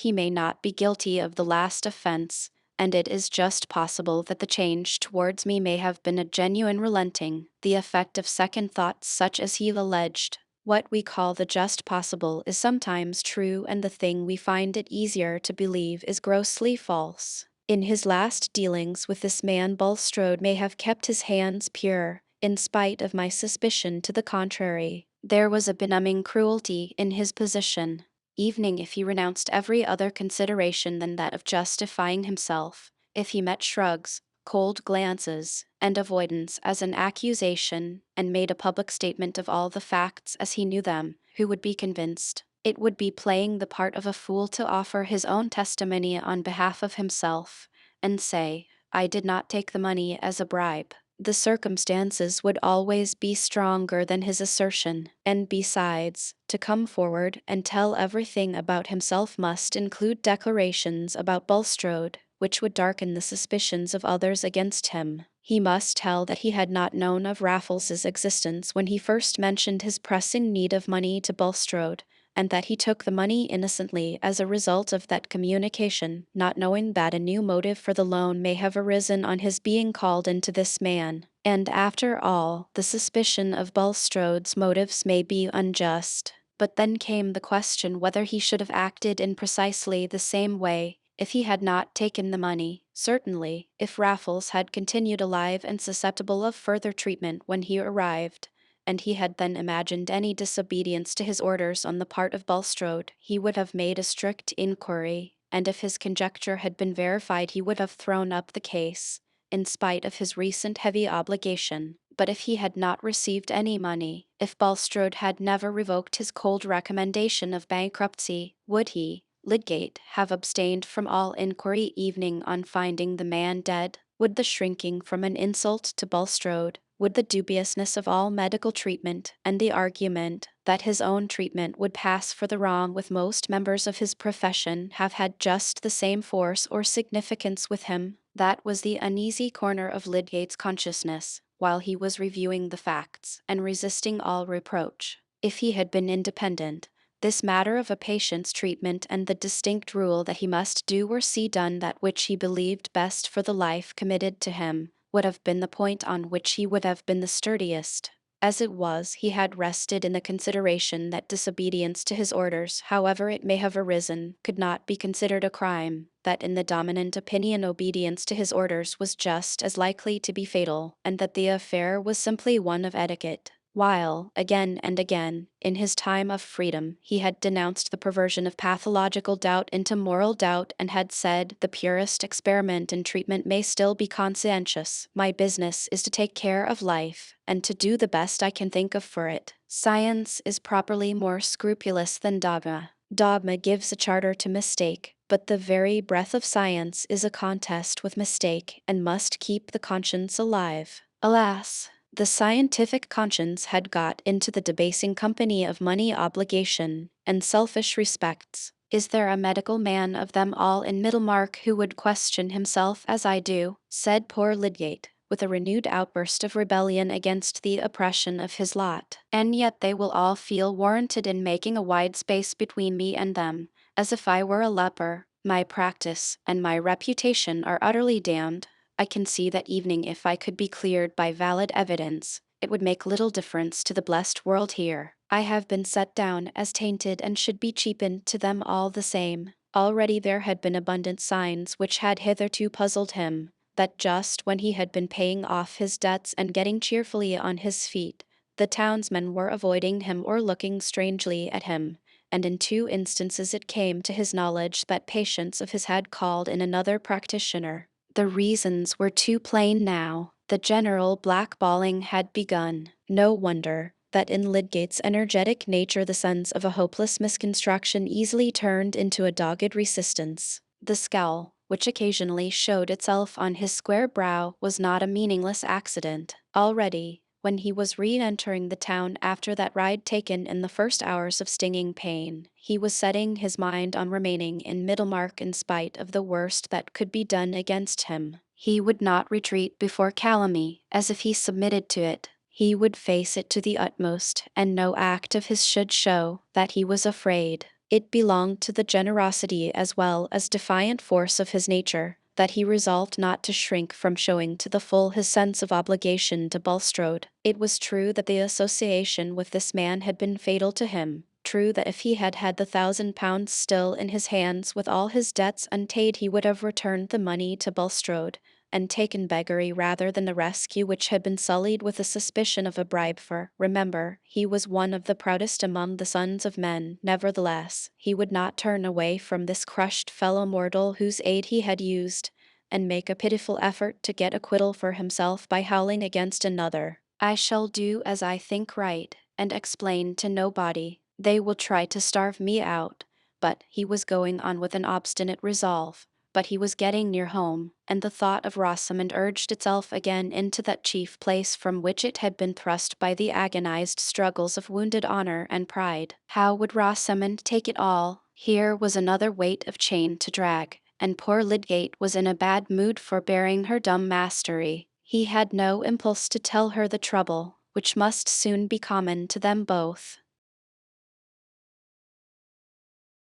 he may not be guilty of the last offense, and it is just possible that the change towards me may have been a genuine relenting, the effect of second thoughts such as he alleged. What we call the just possible is sometimes true, and the thing we find it easier to believe is grossly false. In his last dealings with this man, Bulstrode may have kept his hands pure, in spite of my suspicion to the contrary. There was a benumbing cruelty in his position. Even if he renounced every other consideration than that of justifying himself, if he met shrugs, cold glances, and avoidance as an accusation, and made a public statement of all the facts as he knew them, who would be convinced? It would be playing the part of a fool to offer his own testimony on behalf of himself, and say, "I did not take the money as a bribe." The circumstances would always be stronger than his assertion, and besides, to come forward and tell everything about himself must include declarations about Bulstrode, which would darken the suspicions of others against him. He must tell that he had not known of Raffles's existence when he first mentioned his pressing need of money to Bulstrode, and that he took the money innocently as a result of that communication, not knowing that a new motive for the loan may have arisen on his being called into this man. And after all, the suspicion of Bulstrode's motives may be unjust. But then came the question whether he should have acted in precisely the same way if he had not taken the money. Certainly, if Raffles had continued alive and susceptible of further treatment when he arrived, and he had then imagined any disobedience to his orders on the part of Bulstrode, he would have made a strict inquiry, and if his conjecture had been verified he would have thrown up the case, in spite of his recent heavy obligation. But if he had not received any money, if Bulstrode had never revoked his cold recommendation of bankruptcy, would he, Lydgate, have abstained from all inquiry evening on finding the man dead? Would the shrinking from an insult to Bulstrode, would the dubiousness of all medical treatment, and the argument that his own treatment would pass for the wrong with most members of his profession, have had just the same force or significance with him? That was the uneasy corner of Lydgate's consciousness, while he was reviewing the facts, and resisting all reproach. If he had been independent, this matter of a patient's treatment and the distinct rule that he must do or see done that which he believed best for the life committed to him, would have been the point on which he would have been the sturdiest. As it was, he had rested in the consideration that disobedience to his orders, however it may have arisen, could not be considered a crime, that in the dominant opinion obedience to his orders was just as likely to be fatal, and that the affair was simply one of etiquette. While, again and again, in his time of freedom, he had denounced the perversion of pathological doubt into moral doubt, and had said, "The purest experiment in treatment may still be conscientious. My business is to take care of life, and to do the best I can think of for it. Science is properly more scrupulous than dogma. Dogma gives a charter to mistake, but the very breath of science is a contest with mistake, and must keep the conscience alive." Alas! The scientific conscience had got into the debasing company of money obligation and selfish respects. "Is there a medical man of them all in Middlemarch who would question himself as I do?" said poor Lydgate, with a renewed outburst of rebellion against the oppression of his lot. "And yet they will all feel warranted in making a wide space between me and them, as if I were a leper. My practice and my reputation are utterly damned. I can see that evening if I could be cleared by valid evidence, it would make little difference to the blessed world here. I have been set down as tainted and should be cheapened to them all the same." Already there had been abundant signs which had hitherto puzzled him, that just when he had been paying off his debts and getting cheerfully on his feet, the townsmen were avoiding him or looking strangely at him, and in 2 instances it came to his knowledge that patients of his had called in another practitioner. The reasons were too plain now. The general blackballing had begun. No wonder that in Lydgate's energetic nature the sense of a hopeless misconstruction easily turned into a dogged resistance. The scowl, which occasionally showed itself on his square brow, was not a meaningless accident. Already, when he was re-entering the town after that ride taken in the first hours of stinging pain, he was setting his mind on remaining in Middlemarch in spite of the worst that could be done against him. He would not retreat before calumny, as if he submitted to it. He would face it to the utmost, and no act of his should show that he was afraid. It belonged to the generosity as well as defiant force of his nature, that he resolved not to shrink from showing to the full his sense of obligation to Bulstrode. It was true that the association with this man had been fatal to him. True that if he had had the £1,000 still in his hands with all his debts unpaid, he would have returned the money to Bulstrode, and taken beggary rather than the rescue which had been sullied with the suspicion of a bribe, for, remember, he was one of the proudest among the sons of men. Nevertheless, he would not turn away from this crushed fellow mortal whose aid he had used, and make a pitiful effort to get acquittal for himself by howling against another. "I shall do as I think right, and explain to nobody. They will try to starve me out." But he was going on with an obstinate resolve. But he was getting near home, and the thought of Rosamond urged itself again into that chief place from which it had been thrust by the agonized struggles of wounded honor and pride. How would Rosamond take it all? Here was another weight of chain to drag, and poor Lydgate was in a bad mood for bearing her dumb mastery. He had no impulse to tell her the trouble, which must soon be common to them both.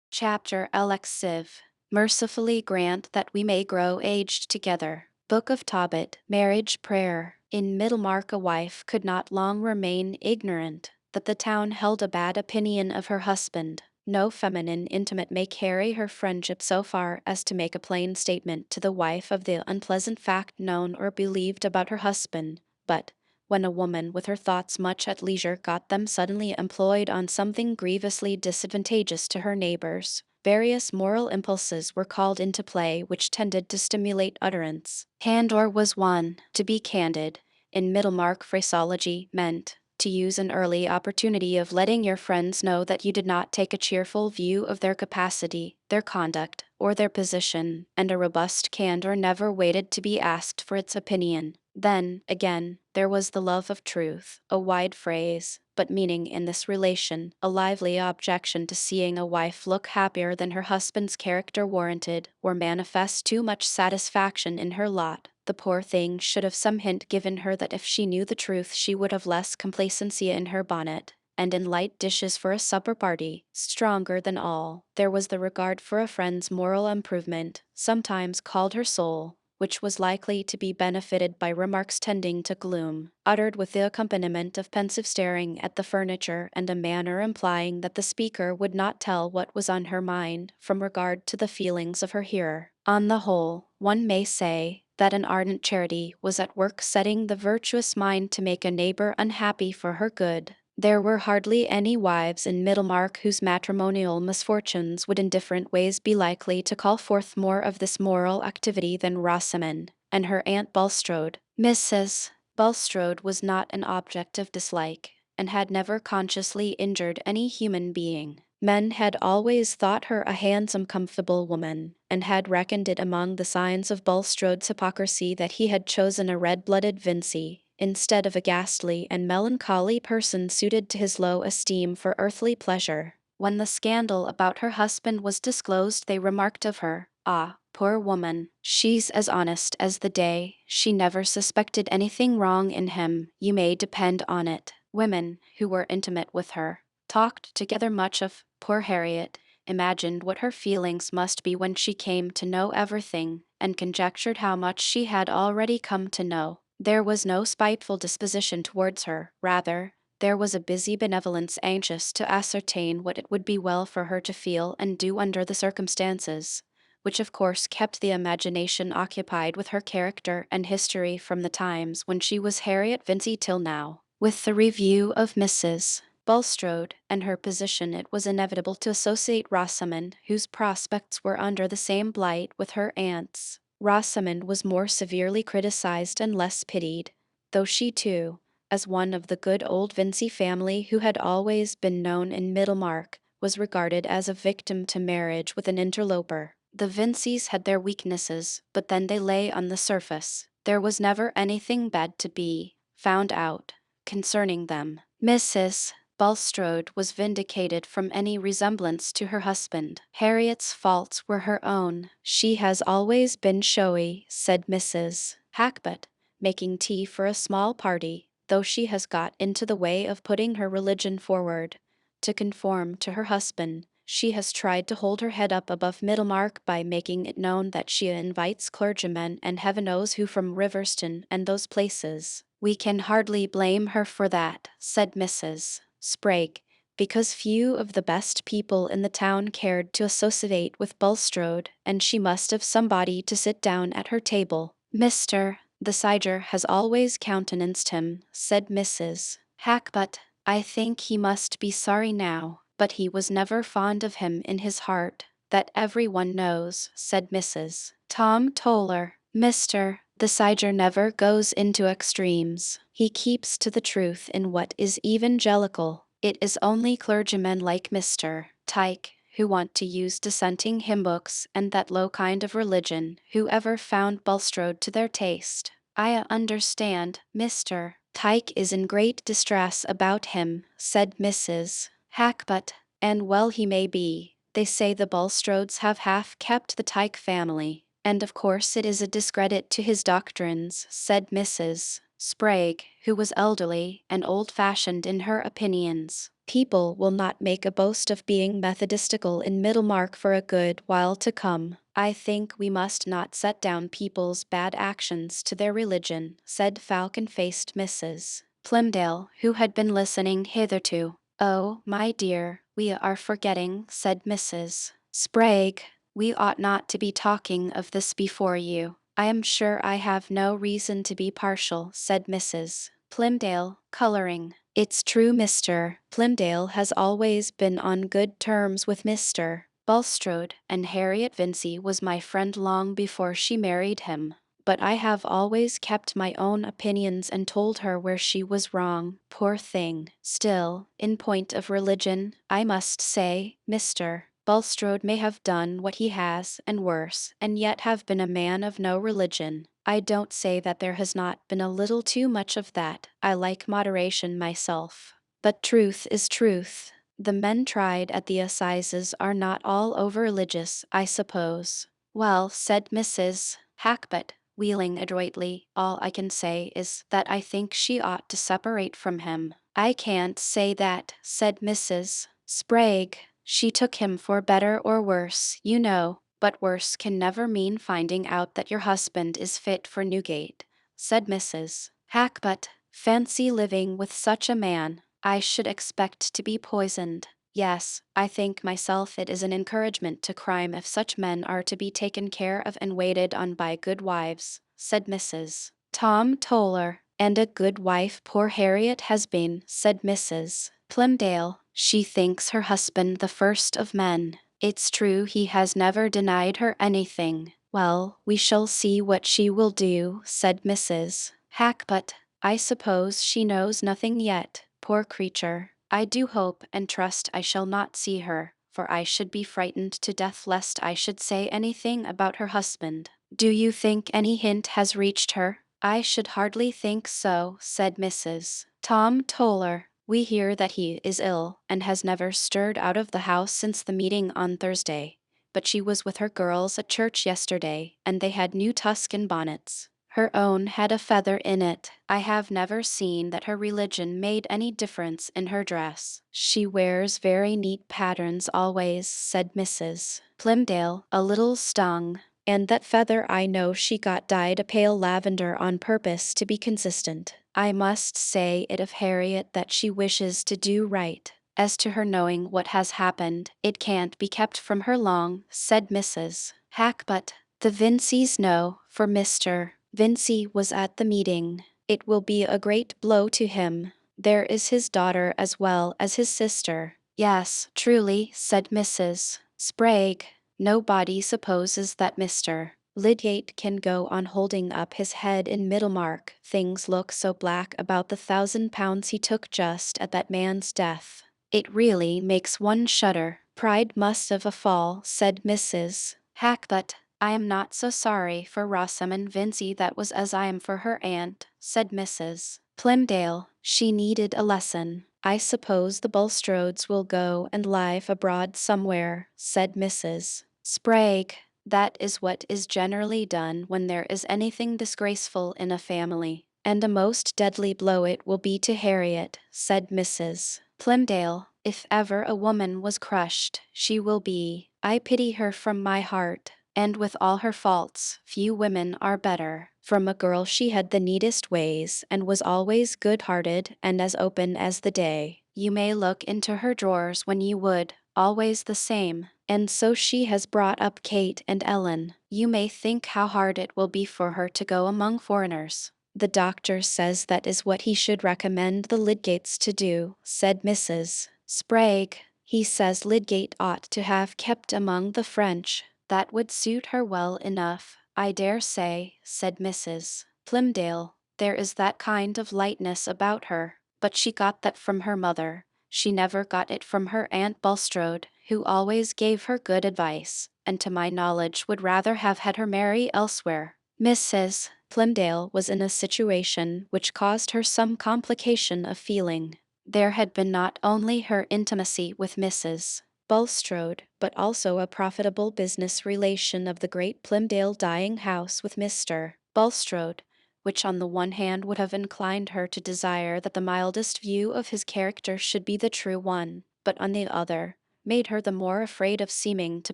Chapter Alexiv. Mercifully grant that we may grow aged together. Book of Tobit, Marriage Prayer. In Middlemarch a wife could not long remain ignorant that the town held a bad opinion of her husband. No feminine intimate may carry her friendship so far as to make a plain statement to the wife of the unpleasant fact known or believed about her husband, but when a woman with her thoughts much at leisure got them suddenly employed on something grievously disadvantageous to her neighbors, various moral impulses were called into play which tended to stimulate utterance. Candor was one. To be candid, in Middlemarch phraseology, meant to use an early opportunity of letting your friends know that you did not take a cheerful view of their capacity, their conduct, or their position, and a robust candor never waited to be asked for its opinion. Then, again, there was the love of truth, a wide phrase, but meaning in this relation a lively objection to seeing a wife look happier than her husband's character warranted, or manifest too much satisfaction in her lot. The poor thing should have some hint given her that if she knew the truth she would have less complacency in her bonnet, and in light dishes for a supper party. Stronger than all, there was the regard for a friend's moral improvement, sometimes called her soul, which was likely to be benefited by remarks tending to gloom, uttered with the accompaniment of pensive staring at the furniture and a manner implying that the speaker would not tell what was on her mind, from regard to the feelings of her hearer. On the whole, one may say that an ardent charity was at work setting the virtuous mind to make a neighbor unhappy for her good. There were hardly any wives in Middlemarch whose matrimonial misfortunes would in different ways be likely to call forth more of this moral activity than Rosamond and her aunt Bulstrode. Mrs. Bulstrode was not an object of dislike, and had never consciously injured any human being. Men had always thought her a handsome, comfortable woman, and had reckoned it among the signs of Bulstrode's hypocrisy that he had chosen a red-blooded Vincey, instead of a ghastly and melancholy person suited to his low esteem for earthly pleasure. When the scandal about her husband was disclosed, they remarked of her, "Ah, poor woman, she's as honest as the day. She never suspected anything wrong in him, you may depend on it." Women, who were intimate with her, talked together much of poor Harriet, imagined what her feelings must be when she came to know everything, and conjectured how much she had already come to know. There was no spiteful disposition towards her, rather, there was a busy benevolence anxious to ascertain what it would be well for her to feel and do under the circumstances, which of course kept the imagination occupied with her character and history from the times when she was Harriet Vincey till now. With the review of Mrs. Bulstrode and her position, it was inevitable to associate Rosamond, whose prospects were under the same blight, with her aunt's. Rosamond was more severely criticized and less pitied, though she too, as one of the good old Vincey family who had always been known in Middlemarch, was regarded as a victim to marriage with an interloper. The Vinceys had their weaknesses, but then they lay on the surface. There was never anything bad to be found out concerning them. Mrs. Bulstrode was vindicated from any resemblance to her husband. Harriet's faults were her own. "She has always been showy," said Mrs. Hackbutt, making tea for a small party, "though she has got into the way of putting her religion forward, to conform to her husband. She has tried to hold her head up above Middlemarch by making it known that she invites clergymen and heaven knows who from Riverston and those places. We can hardly blame her for that, said Mrs. Sprague, because few of the best people in the town cared to associate with Bulstrode, and she must have somebody to sit down at her table. Mr. The Siger has always countenanced him, said Mrs. Hackbutt. I think he must be sorry now, but he was never fond of him in his heart. That every one knows, said Mrs. Tom Toller. Mr. The Siger never goes into extremes. He keeps to the truth in what is evangelical. It is only clergymen like Mr. Tyke who want to use dissenting hymn books and that low kind of religion who ever found Bulstrode to their taste. I understand, Mr. Tyke is in great distress about him, said Mrs. Hackbutt, and well he may be. They say the Bulstrodes have half kept the Tyke family, and of course it is a discredit to his doctrines, said Mrs. Sprague, who was elderly and old-fashioned in her opinions. People will not make a boast of being methodistical in Middlemarch for a good while to come. I think we must not set down people's bad actions to their religion, said falcon-faced Mrs. Plymdale, who had been listening hitherto. Oh, my dear, we are forgetting, said Mrs. Sprague. We ought not to be talking of this before you. I am sure I have no reason to be partial, said Mrs. Plymdale, coloring. It's true Mr. Plymdale has always been on good terms with Mr. Bulstrode, and Harriet Vincey was my friend long before she married him. But I have always kept my own opinions and told her where she was wrong, poor thing. Still, in point of religion, I must say, Mr. Bulstrode may have done what he has, and worse, and yet have been a man of no religion. I don't say that there has not been a little too much of that. I like moderation myself. But truth is truth. The men tried at the assizes are not all over religious, I suppose. Well, said Mrs. Hackbutt, wheeling adroitly, all I can say is that I think she ought to separate from him. I can't say that, said Mrs. Sprague. She took him for better or worse, you know, but worse can never mean finding out that your husband is fit for Newgate, said Mrs. Hackbutt. Fancy living with such a man. I should expect to be poisoned. Yes, I think myself it is an encouragement to crime if such men are to be taken care of and waited on by good wives, said Mrs. Tom Toller. And a good wife poor Harriet has been, said Mrs. Plymdale. She thinks her husband the first of men. It's true he has never denied her anything. Well, we shall see what she will do, said Mrs. Hackbutt. I suppose she knows nothing yet, poor creature. I do hope and trust I shall not see her, for I should be frightened to death lest I should say anything about her husband. Do you think any hint has reached her? I should hardly think so, said Mrs. Tom Toller. We hear that he is ill, and has never stirred out of the house since the meeting on Thursday. But she was with her girls at church yesterday, and they had new Tuscan bonnets. Her own had a feather in it. I have never seen that her religion made any difference in her dress. She wears very neat patterns always, said Mrs. Plymdale, a little stung. And that feather I know she got dyed a pale lavender on purpose to be consistent. I must say it of Harriet that she wishes to do right. As to her knowing what has happened, it can't be kept from her long, said Mrs. Hackbutt. The Vinceys know, for Mr. Vincey was at the meeting. It will be a great blow to him. There is his daughter as well as his sister. Yes, truly, said Mrs. Sprague. Nobody supposes that Mr. Lydgate can go on holding up his head in Middlemarch. Things look so black about the £1,000 he took just at that man's death. It really makes one shudder. Pride must have a fall, said Mrs. Hackbutt. I am not so sorry for Rosamond Vincey that was as I am for her aunt, said Mrs. Plymdale. She needed a lesson. I suppose the Bulstrodes will go and live abroad somewhere, said Mrs. Sprague. That is what is generally done when there is anything disgraceful in a family. And a most deadly blow it will be to Harriet, said Mrs. Plymdale. If ever a woman was crushed, she will be. I pity her from my heart. And with all her faults, few women are better. From a girl she had the neatest ways, and was always good-hearted and as open as the day. You may look into her drawers when you would, always the same. And so she has brought up Kate and Ellen. You may think how hard it will be for her to go among foreigners. The doctor says that is what he should recommend the Lydgates to do, said Mrs. Sprague. He says Lydgate ought to have kept among the French. That would suit her well enough, I dare say, said Mrs. Plymdale. There is that kind of lightness about her, but she got that from her mother. She never got it from her Aunt Bulstrode, who always gave her good advice, and to my knowledge would rather have had her marry elsewhere. Mrs. Plymdale was in a situation which caused her some complication of feeling. There had been not only her intimacy with Mrs. Bulstrode, but also a profitable business relation of the great Plymdale dyeing house with Mr. Bulstrode, which on the one hand would have inclined her to desire that the mildest view of his character should be the true one, but on the other, made her the more afraid of seeming to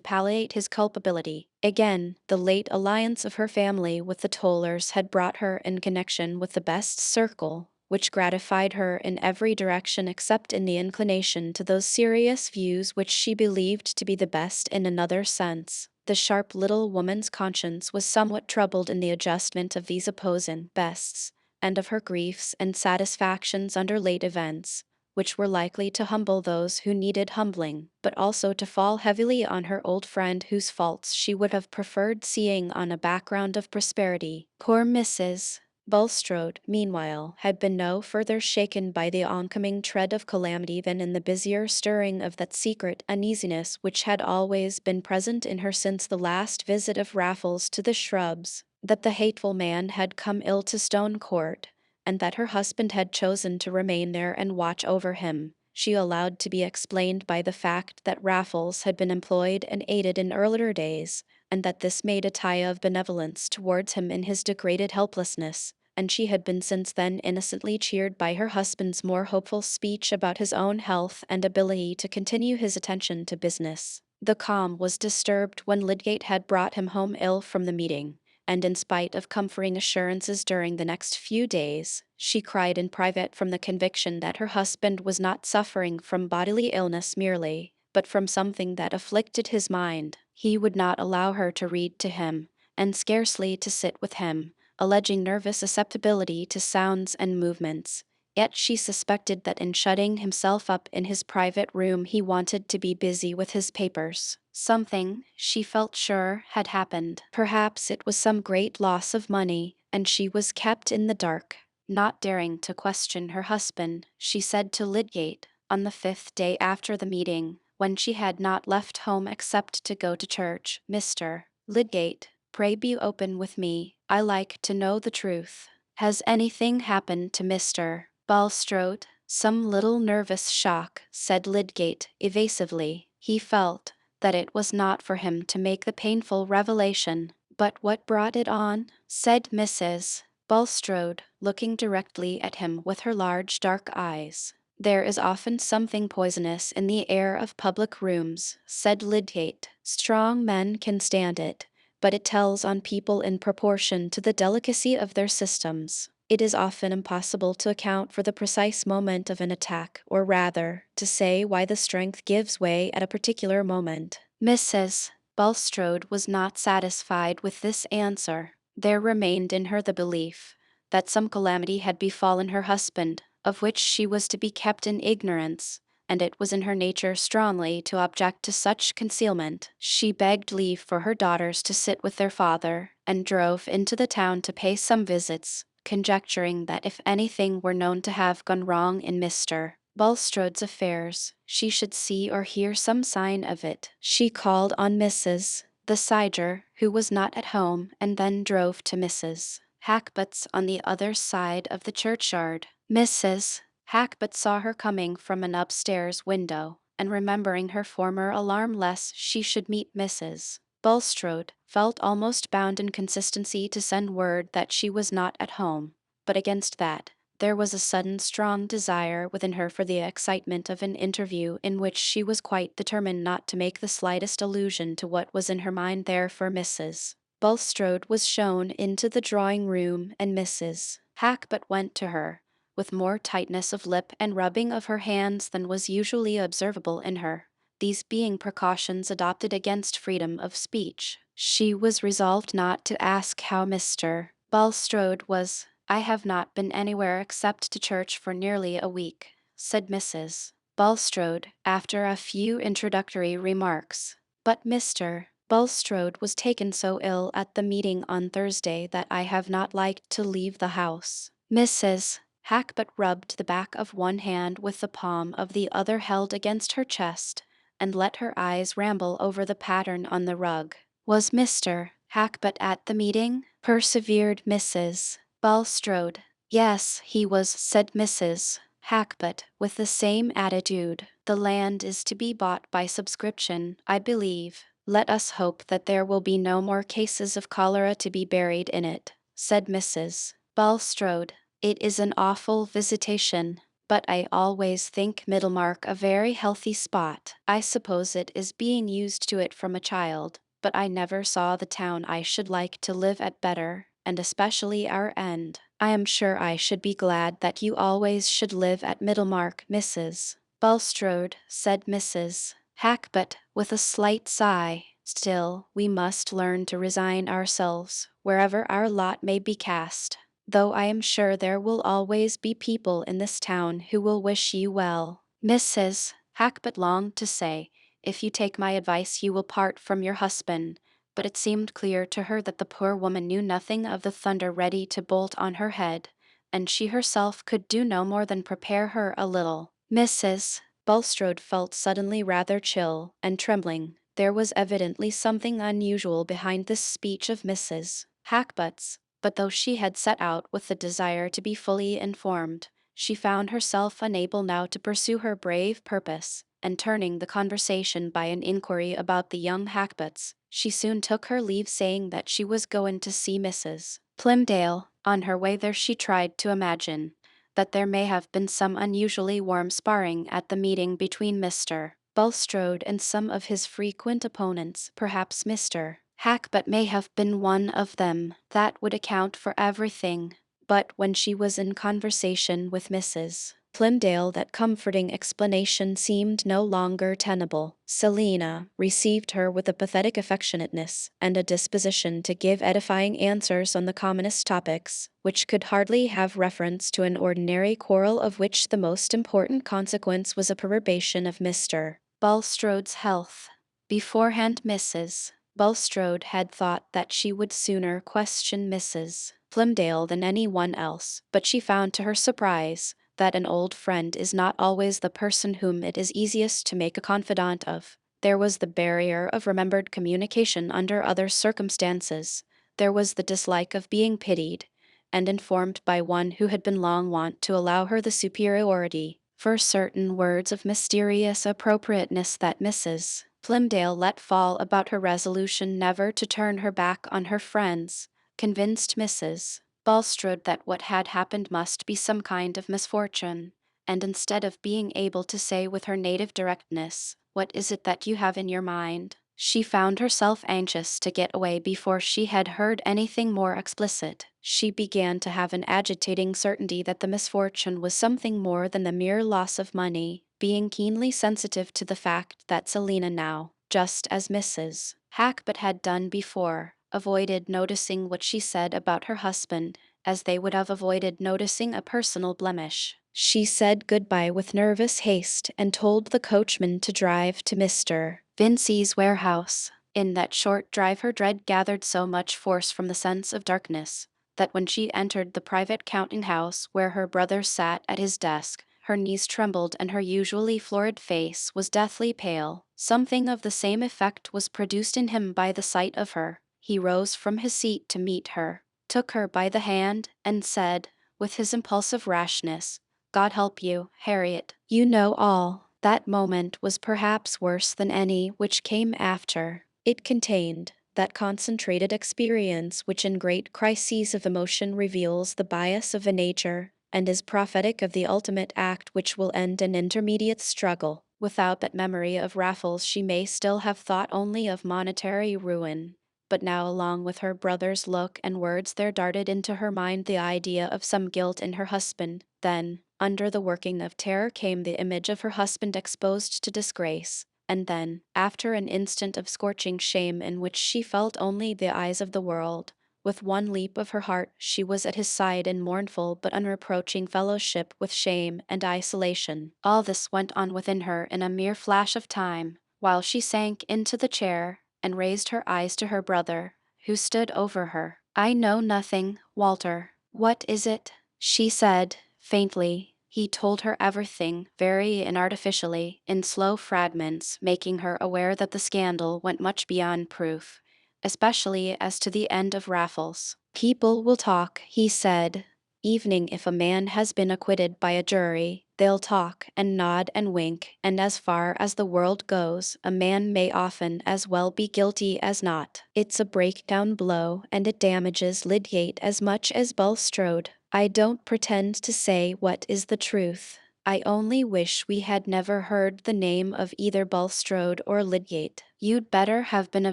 palliate his culpability. Again, the late alliance of her family with the Tollers had brought her in connection with the best circle, which gratified her in every direction except in the inclination to those serious views which she believed to be the best in another sense. The sharp little woman's conscience was somewhat troubled in the adjustment of these opposing bests, and of her griefs and satisfactions under late events, which were likely to humble those who needed humbling, but also to fall heavily on her old friend whose faults she would have preferred seeing on a background of prosperity. Poor Mrs. Bulstrode, meanwhile, had been no further shaken by the oncoming tread of calamity than in the busier stirring of that secret uneasiness which had always been present in her since the last visit of Raffles to the Shrubs, that the hateful man had come ill to Stone Court, and that her husband had chosen to remain there and watch over him. She allowed to be explained by the fact that Raffles had been employed and aided in earlier days, and that this made a tie of benevolence towards him in his degraded helplessness, and she had been since then innocently cheered by her husband's more hopeful speech about his own health and ability to continue his attention to business. The calm was disturbed when Lydgate had brought him home ill from the meeting, and in spite of comforting assurances during the next few days, she cried in private from the conviction that her husband was not suffering from bodily illness merely, but from something that afflicted his mind. He would not allow her to read to him, and scarcely to sit with him, alleging nervous susceptibility to sounds and movements. Yet she suspected that in shutting himself up in his private room he wanted to be busy with his papers. Something, she felt sure, had happened. Perhaps it was some great loss of money, and she was kept in the dark. Not daring to question her husband, she said to Lydgate, on the 5th day after the meeting, when she had not left home except to go to church, "Mr. Lydgate, pray be open with me. I like to know the truth. Has anything happened to Mr. Bulstrode?" "Some little nervous shock," said Lydgate evasively. He felt that it was not for him to make the painful revelation. "But what brought it on?" said Mrs. Bulstrode, looking directly at him with her large dark eyes. "There is often something poisonous in the air of public rooms," said Lydgate. "Strong men can stand it, but it tells on people in proportion to the delicacy of their systems. It is often impossible to account for the precise moment of an attack, or rather, to say why the strength gives way at a particular moment." Mrs. Bulstrode was not satisfied with this answer. There remained in her the belief that some calamity had befallen her husband, of which she was to be kept in ignorance, and it was in her nature strongly to object to such concealment. She begged leave for her daughters to sit with their father, and drove into the town to pay some visits, conjecturing that if anything were known to have gone wrong in Mr. Bulstrode's affairs, she should see or hear some sign of it. She called on Mrs. the Siger, who was not at home, and then drove to Mrs. Hackbutt's on the other side of the churchyard. Mrs. Hackbutt saw her coming from an upstairs window, and remembering her former alarm lest she should meet Mrs. Bulstrode, felt almost bound in consistency to send word that she was not at home, but against that, There was a sudden strong desire within her for the excitement of an interview in which she was quite determined not to make the slightest allusion to what was in her mind. Therefore Mrs. Bulstrode was shown into the drawing-room, and Mrs. Hackbutt went to her, with more tightness of lip and rubbing of her hands than was usually observable in her. These being precautions adopted against freedom of speech, she was resolved not to ask how Mr. Bulstrode was. "I have not been anywhere except to church for nearly a week," said Mrs. Bulstrode, after a few introductory remarks. "But Mr. Bulstrode was taken so ill at the meeting on Thursday that I have not liked to leave the house." Mrs. Hackbutt rubbed the back of one hand with the palm of the other held against her chest, and let her eyes ramble over the pattern on the rug. "Was Mr. Hackbutt at the meeting?" persevered Mrs. Bulstrode. "Yes, he was," said Mrs. Hackbutt, with the same attitude. "The land is to be bought by subscription, I believe. Let us hope that there will be no more cases of cholera to be buried in it," said Mrs. Bulstrode. "It is an awful visitation, but I always think Middlemarch a very healthy spot. I suppose it is being used to it from a child, but I never saw the town I should like to live at better, and especially our end. I am sure I should be glad that you always should live at Middlemarch, Mrs. Bulstrode," said Mrs. Hackbutt, with a slight sigh. "Still, we must learn to resign ourselves, wherever our lot may be cast, though I am sure there will always be people in this town who will wish you well." Mrs. Hackbutt longed to say, "If you take my advice you will part from your husband," but it seemed clear to her that the poor woman knew nothing of the thunder ready to bolt on her head, and she herself could do no more than prepare her a little. Mrs. Bulstrode felt suddenly rather chill and trembling. There was evidently something unusual behind this speech of Mrs. Hackbutt's, but though she had set out with the desire to be fully informed, she found herself unable now to pursue her brave purpose, and turning the conversation by an inquiry about the young Hackbutts, she soon took her leave, saying that she was going to see Mrs. Plymdale. On her way there she tried to imagine that there may have been some unusually warm sparring at the meeting between Mr. Bulstrode and some of his frequent opponents. Perhaps Mr. Hackbutt may have been one of them. That would account for everything. But when she was in conversation with Mrs. Plymdale, that comforting explanation seemed no longer tenable. Selina received her with a pathetic affectionateness and a disposition to give edifying answers on the commonest topics, which could hardly have reference to an ordinary quarrel, of which the most important consequence was a perturbation of Mr. Bulstrode's health. Beforehand Mrs. Bulstrode had thought that she would sooner question Mrs. Plymdale than any one else, but she found to her surprise that an old friend is not always the person whom it is easiest to make a confidant of. There was the barrier of remembered communication under other circumstances. There was the dislike of being pitied and informed by one who had been long wont to allow her the superiority for certain words of mysterious appropriateness that Mrs. Plymdale let fall about her resolution never to turn her back on her friends, convinced Mrs. Bulstrode that what had happened must be some kind of misfortune, and instead of being able to say with her native directness, "What is it that you have in your mind?" she found herself anxious to get away before she had heard anything more explicit. She began to have an agitating certainty that the misfortune was something more than the mere loss of money, being keenly sensitive to the fact that Selina now, just as Mrs. Hackbutt had done before, avoided noticing what she said about her husband, as they would have avoided noticing a personal blemish. She said goodbye with nervous haste and told the coachman to drive to Mr. Vincey's warehouse. In that short drive her dread gathered so much force from the sense of darkness, that when she entered the private counting-house where her brother sat at his desk, her knees trembled and her usually florid face was deathly pale. Something of the same effect was produced in him by the sight of her. He rose from his seat to meet her, took her by the hand, and said, with his impulsive rashness, "God help you, Harriet. You know all." That moment was perhaps worse than any which came after. It contained that concentrated experience which in great crises of emotion reveals the bias of a nature and is prophetic of the ultimate act which will end an intermediate struggle. Without that memory of Raffles, she may still have thought only of monetary ruin. But now, along with her brother's look and words, there darted into her mind the idea of some guilt in her husband. Then, under the working of terror, came the image of her husband exposed to disgrace. And then, after an instant of scorching shame in which she felt only the eyes of the world, with one leap of her heart she was at his side in mournful but unreproaching fellowship with shame and isolation. All this went on within her in a mere flash of time, while she sank into the chair and raised her eyes to her brother, who stood over her. "I know nothing, Walter. What is it?" she said, faintly. He told her everything, very inartificially, in slow fragments, making her aware that the scandal went much beyond proof, especially as to the end of Raffles. "People will talk," he said. "Evening, if a man has been acquitted by a jury, they'll talk and nod and wink, and as far as the world goes, a man may often as well be guilty as not. It's a breakdown blow, and it damages Lydgate as much as Bulstrode. I don't pretend to say what is the truth. I only wish we had never heard the name of either Bulstrode or Lydgate. You'd better have been a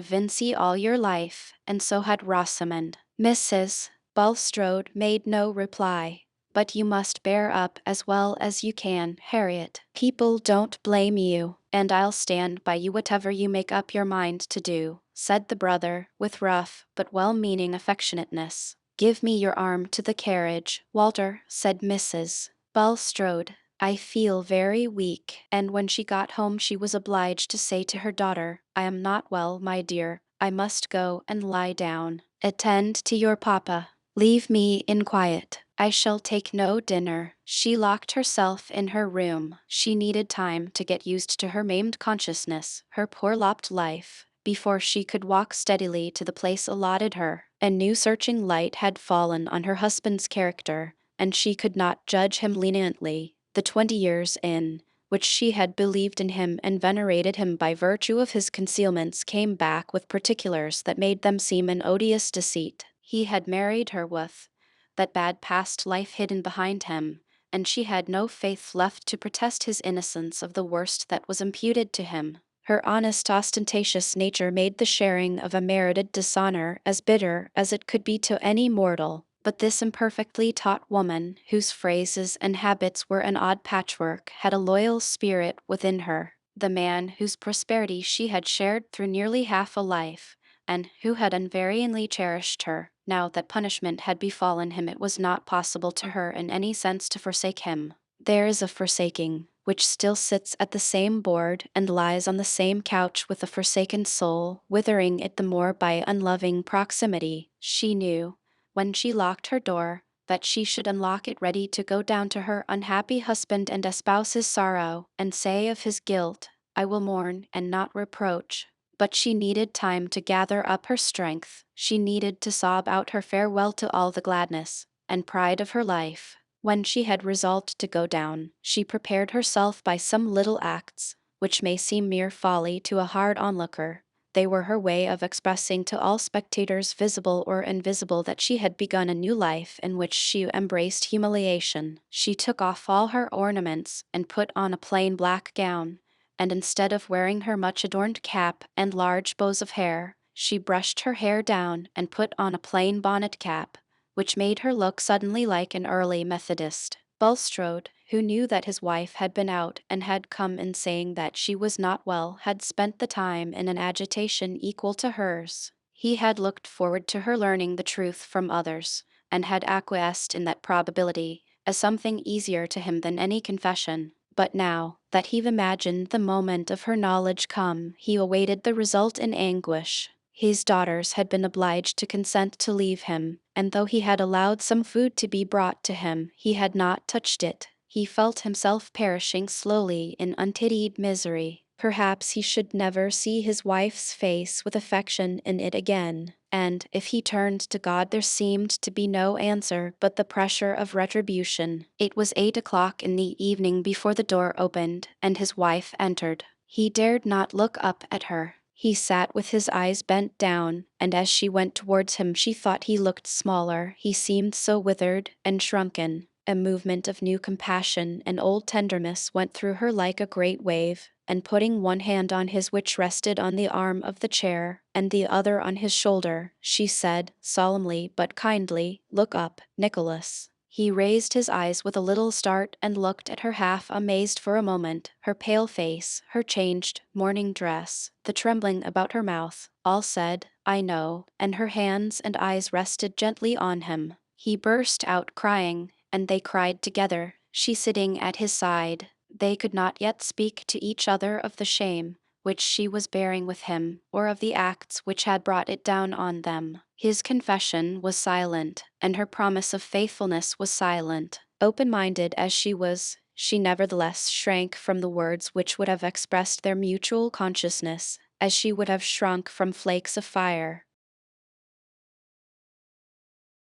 Vincey all your life, and so had Rosamond." Mrs. Bulstrode made no reply. "But you must bear up as well as you can, Harriet. People don't blame you, and I'll stand by you whatever you make up your mind to do," said the brother, with rough but well-meaning affectionateness. "Give me your arm to the carriage, Walter," said Mrs. Bulstrode. "I feel very weak," and when she got home she was obliged to say to her daughter, "I am not well, my dear. I must go and lie down. Attend to your papa. Leave me in quiet. I shall take no dinner." She locked herself in her room. She needed time to get used to her maimed consciousness, her poor lopped life, before she could walk steadily to the place allotted her. A new searching light had fallen on her husband's character, and she could not judge him leniently. The 20 years in which she had believed in him and venerated him by virtue of his concealments came back with particulars that made them seem an odious deceit. He had married her with that bad past life hidden behind him, and she had no faith left to protest his innocence of the worst that was imputed to him. Her honest, ostentatious nature made the sharing of a merited dishonor as bitter as it could be to any mortal. But this imperfectly taught woman, whose phrases and habits were an odd patchwork, had a loyal spirit within her. The man whose prosperity she had shared through nearly half a life, and who had unvaryingly cherished her, now that punishment had befallen him, it was not possible to her in any sense to forsake him. There is a forsaking which still sits at the same board and lies on the same couch with the forsaken soul, withering it the more by unloving proximity. She knew, when she locked her door, that she should unlock it ready to go down to her unhappy husband and espouse his sorrow, and say of his guilt, "I will mourn and not reproach." But she needed time to gather up her strength. She needed to sob out her farewell to all the gladness and pride of her life. When she had resolved to go down, she prepared herself by some little acts, which may seem mere folly to a hard onlooker. They were her way of expressing to all spectators, visible or invisible, that she had begun a new life in which she embraced humiliation. She took off all her ornaments and put on a plain black gown, and instead of wearing her much adorned cap and large bows of hair, she brushed her hair down and put on a plain bonnet cap, which made her look suddenly like an early Methodist. Bulstrode, who knew that his wife had been out and had come in saying that she was not well, had spent the time in an agitation equal to hers. He had looked forward to her learning the truth from others, and had acquiesced in that probability as something easier to him than any confession. But now that he imagined the moment of her knowledge come, he awaited the result in anguish. His daughters had been obliged to consent to leave him, and though he had allowed some food to be brought to him, he had not touched it. He felt himself perishing slowly in unpitied misery. Perhaps he should never see his wife's face with affection in it again, and if he turned to God there seemed to be no answer but the pressure of retribution. It was 8 o'clock in the evening before the door opened, and his wife entered. He dared not look up at her. He sat with his eyes bent down, and as she went towards him she thought he looked smaller, he seemed so withered and shrunken. A movement of new compassion and old tenderness went through her like a great wave, and putting one hand on his which rested on the arm of the chair, and the other on his shoulder, she said, solemnly but kindly, "Look up, Nicholas." He raised his eyes with a little start and looked at her half amazed for a moment, her pale face, her changed morning dress, the trembling about her mouth, all said, "I know," and her hands and eyes rested gently on him. He burst out crying, and they cried together, she sitting at his side. They could not yet speak to each other of the shame which she was bearing with him, or of the acts which had brought it down on them. His confession was silent, and her promise of faithfulness was silent. Open-minded as she was, she nevertheless shrank from the words which would have expressed their mutual consciousness, as she would have shrunk from flakes of fire.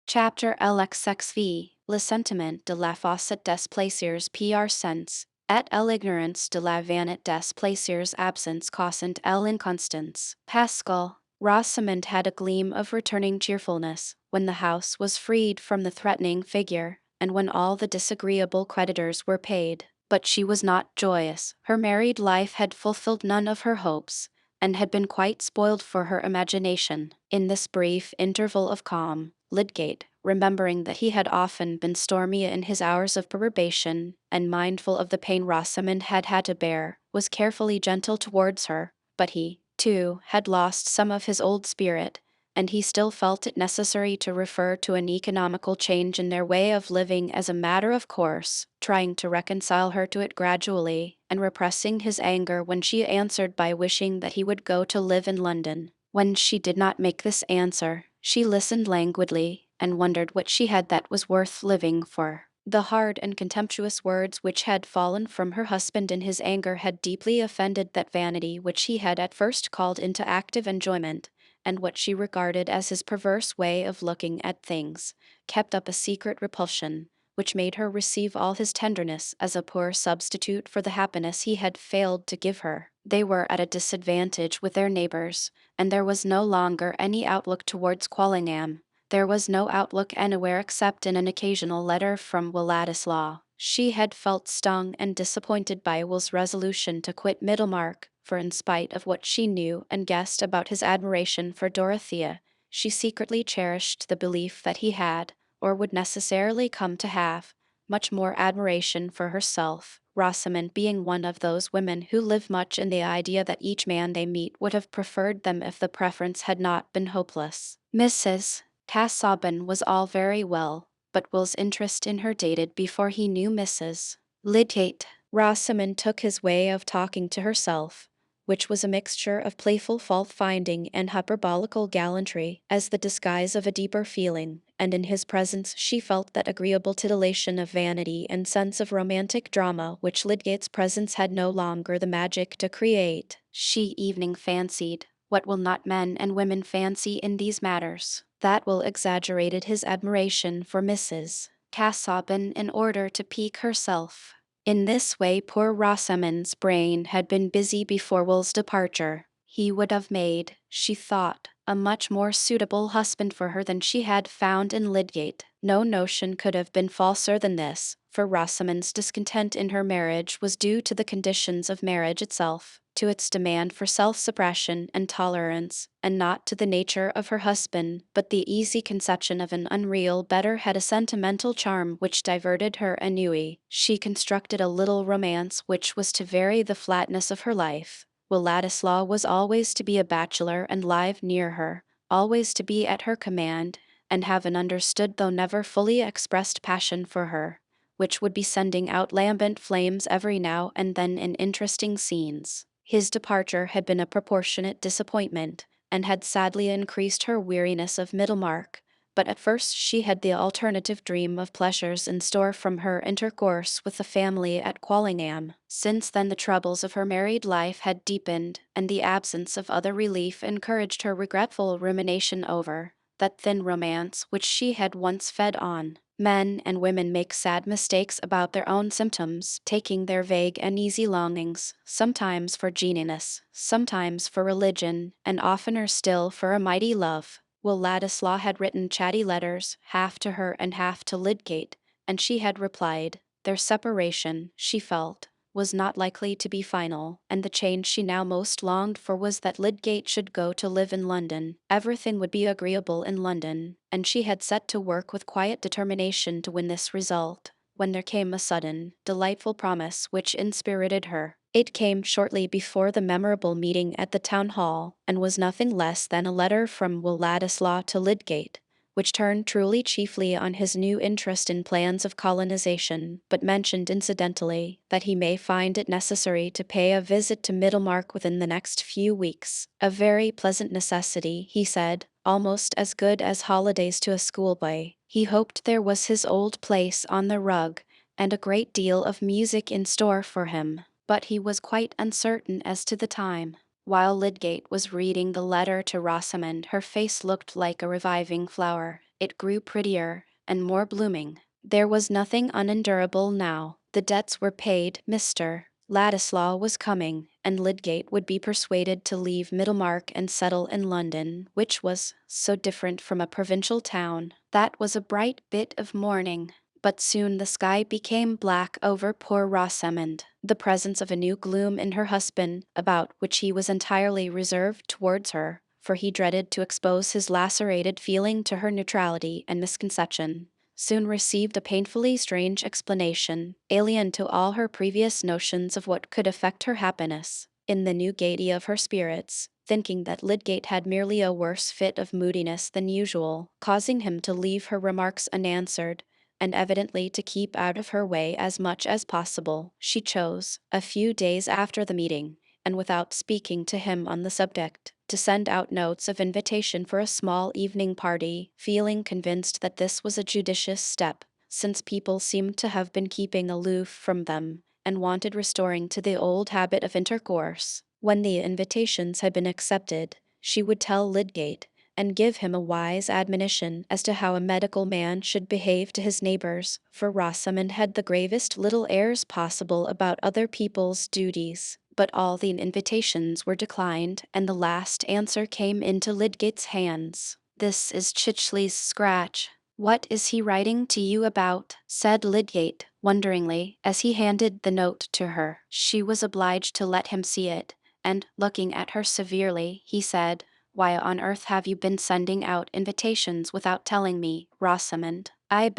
Chapter LXXV, Le sentiment de la fausse des plaisirs pr sens, et l'ignorance de la vanité des plaisirs absents causant l'inconstance. Pascal. Rosamond had a gleam of returning cheerfulness, when the house was freed from the threatening figure, and when all the disagreeable creditors were paid. But she was not joyous. Her married life had fulfilled none of her hopes, and had been quite spoiled for her imagination. In this brief interval of calm, Lydgate, remembering that he had often been stormy in his hours of perturbation, and mindful of the pain Rosamond had had to bear, was carefully gentle towards her, but he, too, had lost some of his old spirit, and he still felt it necessary to refer to an economical change in their way of living as a matter of course, trying to reconcile her to it gradually, and repressing his anger when she answered by wishing that he would go to live in London. When she did not make this answer, she listened languidly, and wondered what she had that was worth living for. The hard and contemptuous words which had fallen from her husband in his anger had deeply offended that vanity which he had at first called into active enjoyment, and what she regarded as his perverse way of looking at things, kept up a secret repulsion, which made her receive all his tenderness as a poor substitute for the happiness he had failed to give her. They were at a disadvantage with their neighbors, and there was no longer any outlook towards Quallingham. There was no outlook anywhere except in an occasional letter from Will Ladislaw. She had felt stung and disappointed by Will's resolution to quit Middlemarch, for in spite of what she knew and guessed about his admiration for Dorothea, she secretly cherished the belief that he had, or would necessarily come to have, much more admiration for herself, Rosamond being one of those women who live much in the idea that each man they meet would have preferred them if the preference had not been hopeless. Mrs. Casaubon was all very well, but Will's interest in her dated before he knew Mrs. Lydgate. Rosamond took his way of talking to herself, which was a mixture of playful fault-finding and hyperbolical gallantry, as the disguise of a deeper feeling, and in his presence she felt that agreeable titillation of vanity and sense of romantic drama which Lydgate's presence had no longer the magic to create. She evening fancied, what will not men and women fancy in these matters, that Will exaggerated his admiration for Mrs. Casaubon in order to pique herself. In this way poor Rosamond's brain had been busy before Will's departure. He would have made, she thought, a much more suitable husband for her than she had found in Lydgate. No notion could have been falser than this, for Rosamond's discontent in her marriage was due to the conditions of marriage itself, to its demand for self-suppression and tolerance, and not to the nature of her husband, but the easy conception of an unreal better had a sentimental charm which diverted her ennui. She constructed a little romance which was to vary the flatness of her life. Will Ladislaw was always to be a bachelor and live near her, always to be at her command, and have an understood though never fully expressed passion for her, which would be sending out lambent flames every now and then in interesting scenes. His departure had been a proportionate disappointment, and had sadly increased her weariness of Middlemarch, but at first she had the alternative dream of pleasures in store from her intercourse with the family at Quallingham. Since then the troubles of her married life had deepened, and the absence of other relief encouraged her regretful rumination over that thin romance which she had once fed on. Men and women make sad mistakes about their own symptoms, taking their vague and easy longings, sometimes for genius, sometimes for religion, and oftener still for a mighty love. Will Ladislaw had written chatty letters, half to her and half to Lydgate, and she had replied. Their separation, she felt, was not likely to be final, and the change she now most longed for was that Lydgate should go to live in London. Everything would be agreeable in London, and she had set to work with quiet determination to win this result, when there came a sudden, delightful promise which inspirited her. It came shortly before the memorable meeting at the town hall, and was nothing less than a letter from Will Ladislaw to Lydgate, which turned truly chiefly on his new interest in plans of colonization, but mentioned incidentally that he may find it necessary to pay a visit to Middlemarch within the next few weeks. A very pleasant necessity, he said, almost as good as holidays to a schoolboy. He hoped there was his old place on the rug, and a great deal of music in store for him, but he was quite uncertain as to the time. While Lydgate was reading the letter to Rosamond, her face looked like a reviving flower. It grew prettier and more blooming. There was nothing unendurable now. The debts were paid, Mr. Ladislaw was coming, and Lydgate would be persuaded to leave Middlemarch and settle in London, which was so different from a provincial town. That was a bright bit of morning. But soon the sky became black over poor Rosamond. The presence of a new gloom in her husband, about which he was entirely reserved towards her, for he dreaded to expose his lacerated feeling to her neutrality and misconception, soon received a painfully strange explanation, alien to all her previous notions of what could affect her happiness, in the new gaiety of her spirits, thinking that Lydgate had merely a worse fit of moodiness than usual, causing him to leave her remarks unanswered, and evidently to keep out of her way as much as possible. She chose, a few days after the meeting, and without speaking to him on the subject, to send out notes of invitation for a small evening party, feeling convinced that this was a judicious step, since people seemed to have been keeping aloof from them, and wanted restoring to the old habit of intercourse. When the invitations had been accepted, she would tell Lydgate, and give him a wise admonition as to how a medical man should behave to his neighbors, for Rosamond had the gravest little airs possible about other people's duties. But all the invitations were declined, and the last answer came into Lydgate's hands. "This is Chichley's scratch. What is he writing to you about?" said Lydgate, wonderingly, as he handed the note to her. She was obliged to let him see it, and, looking at her severely, he said, "Why on earth have you been sending out invitations without telling me, Rosamond? I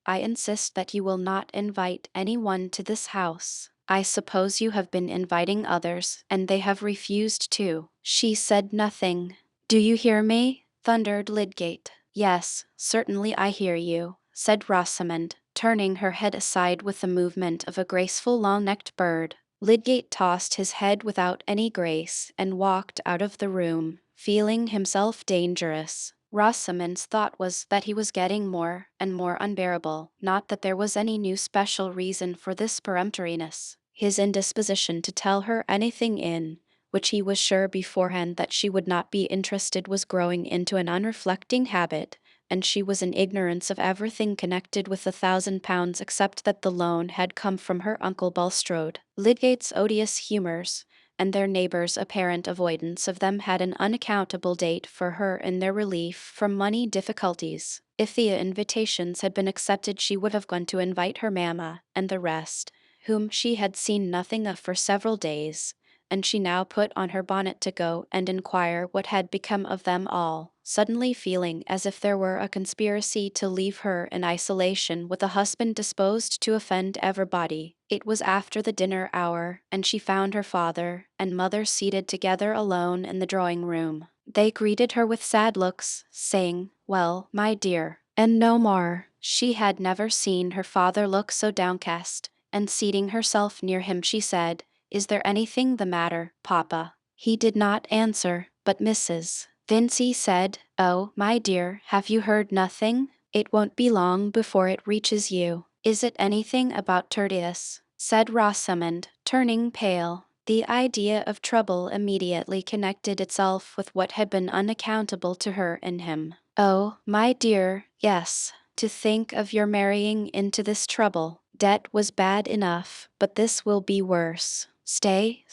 insist that you will not invite anyone to this house. I suppose you have been inviting others, and they have refused too." She said nothing. "Do you hear me?" thundered Lydgate. "Yes, certainly I hear you," said Rosamond, turning her head aside with the movement of a graceful long-necked bird. Lydgate tossed his head without any grace, and walked out of the room, feeling himself dangerous. Rosamond's thought was that he was getting more and more unbearable, not that there was any new special reason for this peremptoriness. His indisposition to tell her anything in which he was sure beforehand that she would not be interested was growing into an unreflecting habit, and she was in ignorance of everything connected with the £1,000 except that the loan had come from her uncle Bulstrode. Lydgate's odious humours, and their neighbours' apparent avoidance of them had an unaccountable date for her in their relief from money difficulties. If the invitations had been accepted, she would have gone to invite her mamma, and the rest, whom she had seen nothing of for several days, and she now put on her bonnet to go and inquire what had become of them all, suddenly feeling as if there were a conspiracy to leave her in isolation with a husband disposed to offend everybody. It was after the dinner hour, and she found her father and mother seated together alone in the drawing-room. They greeted her with sad looks, saying, "Well, my dear," and no more. She had never seen her father look so downcast, and seating herself near him she said, "Is there anything the matter, Papa?" He did not answer, but Mrs. Vincey said, "Oh, my dear, have you heard nothing? It won't be long before it reaches you." "Is it anything about Tertius?" said Rosamond, turning pale. The idea of trouble immediately connected itself with what had been unaccountable to her in him. "Oh, my dear, yes. To think of your marrying into this trouble. Debt was bad enough, but this will be worse." Stay,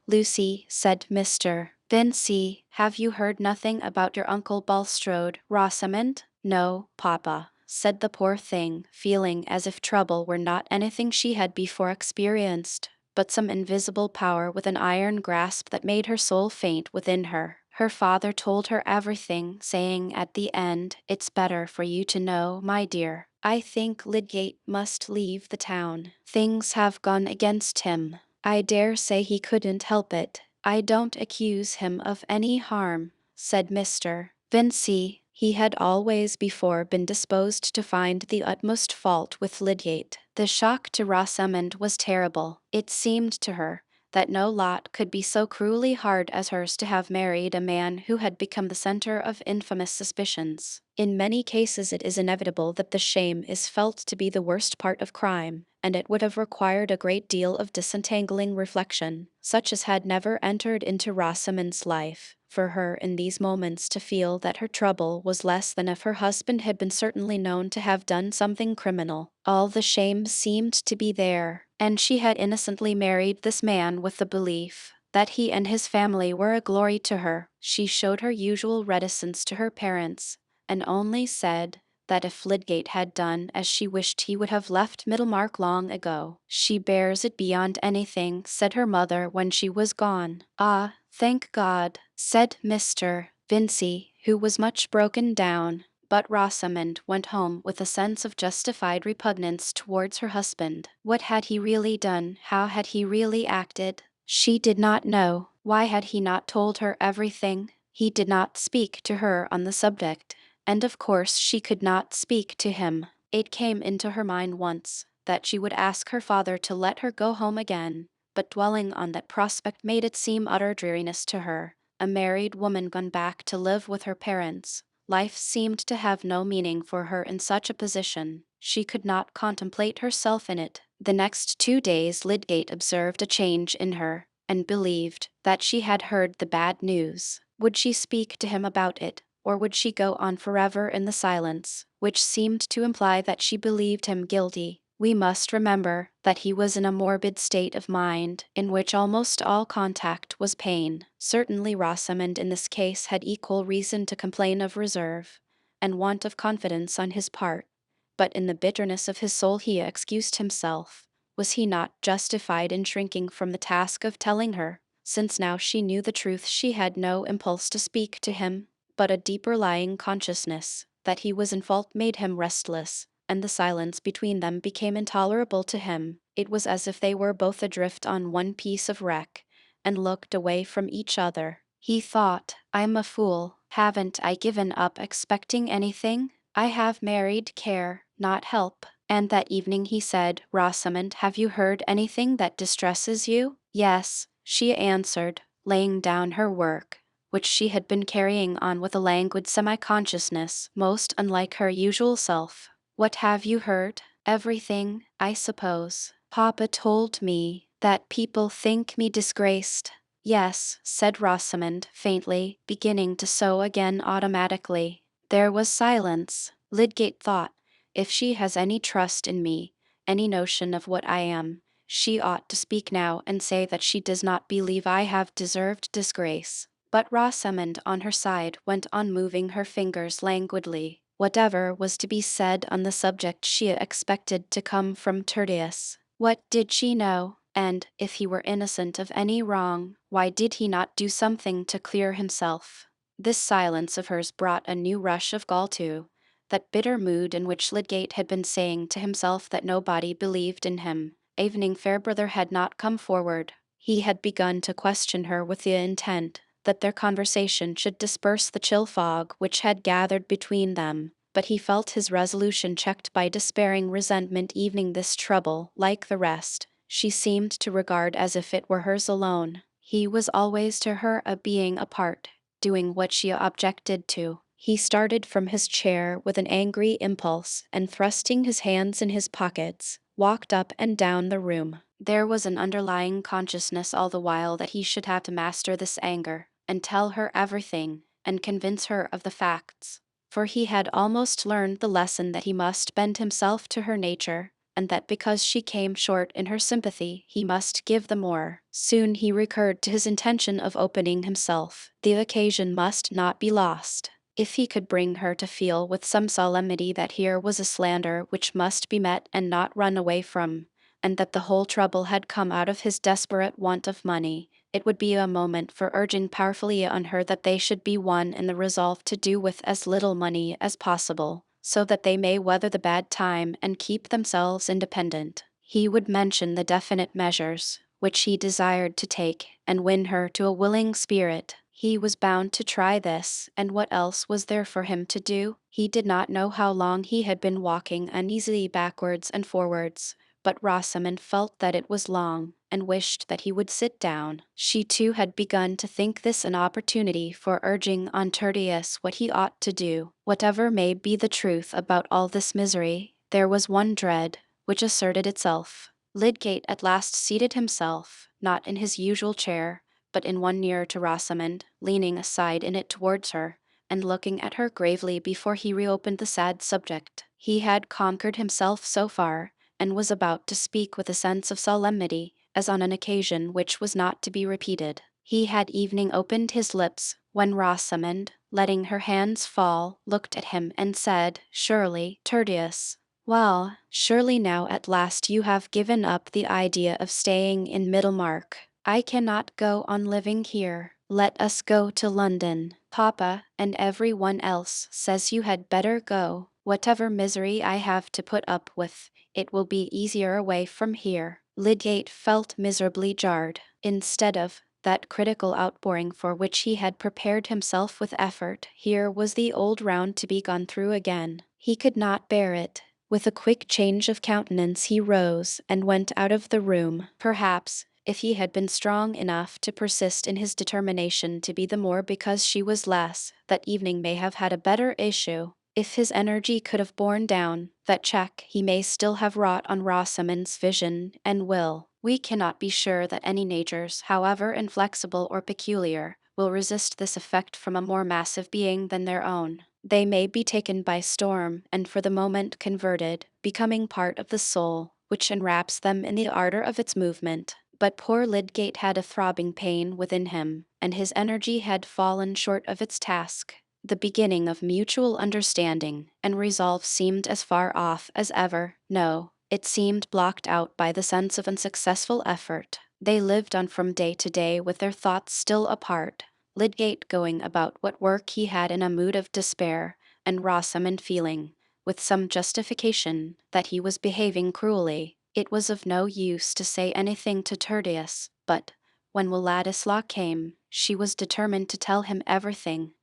Lucy," said Mr. Vincey. "Have you heard nothing about your uncle Bulstrode, Rosamond?" "No, Papa," said the poor thing, feeling as if trouble were not anything she had before experienced, but some invisible power with an iron grasp that made her soul faint within her. Her father told her everything, saying at the end, "It's better for you to know, my dear. I think Lydgate must leave the town. Things have gone against him. I dare say he couldn't help it. I don't accuse him of any harm," said Mr. Vincey. He had always before been disposed to find the utmost fault with Lydgate. The shock to Rosamond was terrible. It seemed to her that no lot could be so cruelly hard as hers to have married a man who had become the center of infamous suspicions. In many cases it is inevitable that the shame is felt to be the worst part of crime, and it would have required a great deal of disentangling reflection, such as had never entered into Rosamond's life, for her in these moments to feel that her trouble was less than if her husband had been certainly known to have done something criminal. All the shame seemed to be there, and she had innocently married this man with the belief that he and his family were a glory to her. She showed her usual reticence to her parents, and only said that if Lydgate had done as she wished he would have left Middlemarch long ago. "She bears it beyond anything," said her mother when she was gone. "Ah, thank God," said Mr. Vincey, who was much broken down. But Rosamond went home with a sense of justified repugnance towards her husband. What had he really done? How had he really acted? She did not know. Why had he not told her everything? He did not speak to her on the subject, and of course she could not speak to him. It came into her mind once that she would ask her father to let her go home again, but dwelling on that prospect made it seem utter dreariness to her. A married woman gone back to live with her parents. Life seemed to have no meaning for her in such a position. She could not contemplate herself in it. The next 2 days Lydgate observed a change in her, and believed that she had heard the bad news. Would she speak to him about it, or would she go on forever in the silence, which seemed to imply that she believed him guilty? We must remember that he was in a morbid state of mind, in which almost all contact was pain. Certainly Rosamond in this case had equal reason to complain of reserve and want of confidence on his part, but in the bitterness of his soul he excused himself. Was he not justified in shrinking from the task of telling her, since now she knew the truth she had no impulse to speak to him? But a deeper lying consciousness that he was in fault made him restless, and the silence between them became intolerable to him. It was as if they were both adrift on one piece of wreck, and looked away from each other. He thought, "I'm a fool. Haven't I given up expecting anything? I have married care, not help." And that evening he said, "Rosamond, have you heard anything that distresses you?" "Yes," she answered, laying down her work, which she had been carrying on with a languid semi-consciousness most unlike her usual self. "What have you heard?" "Everything, I suppose. Papa told me that people think me disgraced." "Yes," said Rosamond, faintly, beginning to sew again automatically. There was silence. Lydgate thought, if she has any trust in me, any notion of what I am, she ought to speak now and say that she does not believe I have deserved disgrace. But Rosamond, on her side, went on moving her fingers languidly. Whatever was to be said on the subject she expected to come from Tertius. What did she know? And, if he were innocent of any wrong, why did he not do something to clear himself? This silence of hers brought a new rush of gall to that bitter mood in which Lydgate had been saying to himself that nobody believed in him. Evening Fairbrother had not come forward. He had begun to question her with the intent that their conversation should disperse the chill fog which had gathered between them, but he felt his resolution checked by despairing resentment. Evening this trouble, like the rest, she seemed to regard as if it were hers alone. He was always to her a being apart, doing what she objected to. He started from his chair with an angry impulse, and thrusting his hands in his pockets, walked up and down the room. There was an underlying consciousness all the while that he should have to master this anger, and tell her everything, and convince her of the facts. For he had almost learned the lesson that he must bend himself to her nature, and that because she came short in her sympathy he must give the more. Soon he recurred to his intention of opening himself. The occasion must not be lost. If he could bring her to feel with some solemnity that here was a slander which must be met and not run away from, and that the whole trouble had come out of his desperate want of money, it would be a moment for urging powerfully on her that they should be one in the resolve to do with as little money as possible, so that they may weather the bad time and keep themselves independent. He would mention the definite measures which he desired to take, and win her to a willing spirit. He was bound to try this, and what else was there for him to do? He did not know how long he had been walking uneasily backwards and forwards, but Rosamond felt that it was long, and wished that he would sit down. She too had begun to think this an opportunity for urging on Tertius what he ought to do. Whatever may be the truth about all this misery, there was one dread which asserted itself. Lydgate at last seated himself, not in his usual chair, but in one nearer to Rosamond, leaning aside in it towards her, and looking at her gravely before he reopened the sad subject. He had conquered himself so far, and was about to speak with a sense of solemnity, as on an occasion which was not to be repeated. He had evening opened his lips, when Rosamond, letting her hands fall, looked at him and said, "Surely, Tertius, well, surely now at last you have given up the idea of staying in Middlemarch. I cannot go on living here. Let us go to London. Papa and every one else says you had better go. Whatever misery I have to put up with, it will be easier away from here." Lydgate felt miserably jarred. Instead of that critical outpouring for which he had prepared himself with effort, here was the old round to be gone through again. He could not bear it. With a quick change of countenance he rose and went out of the room. Perhaps, if he had been strong enough to persist in his determination to be the more because she was less, that evening may have had a better issue. If his energy could have borne down that check, he may still have wrought on Rosamond's vision and will. We cannot be sure that any natures, however inflexible or peculiar, will resist this effect from a more massive being than their own. They may be taken by storm, and for the moment converted, becoming part of the soul, which enwraps them in the ardor of its movement. But poor Lydgate had a throbbing pain within him, and his energy had fallen short of its task. The beginning of mutual understanding and resolve seemed as far off as ever. No, it seemed blocked out by the sense of unsuccessful effort. They lived on from day to day with their thoughts still apart, Lydgate going about what work he had in a mood of despair, and Rosamond feeling, with some justification, that he was behaving cruelly. It was of no use to say anything to Tertius, but, when Wladislaw came, she was determined to tell him everything.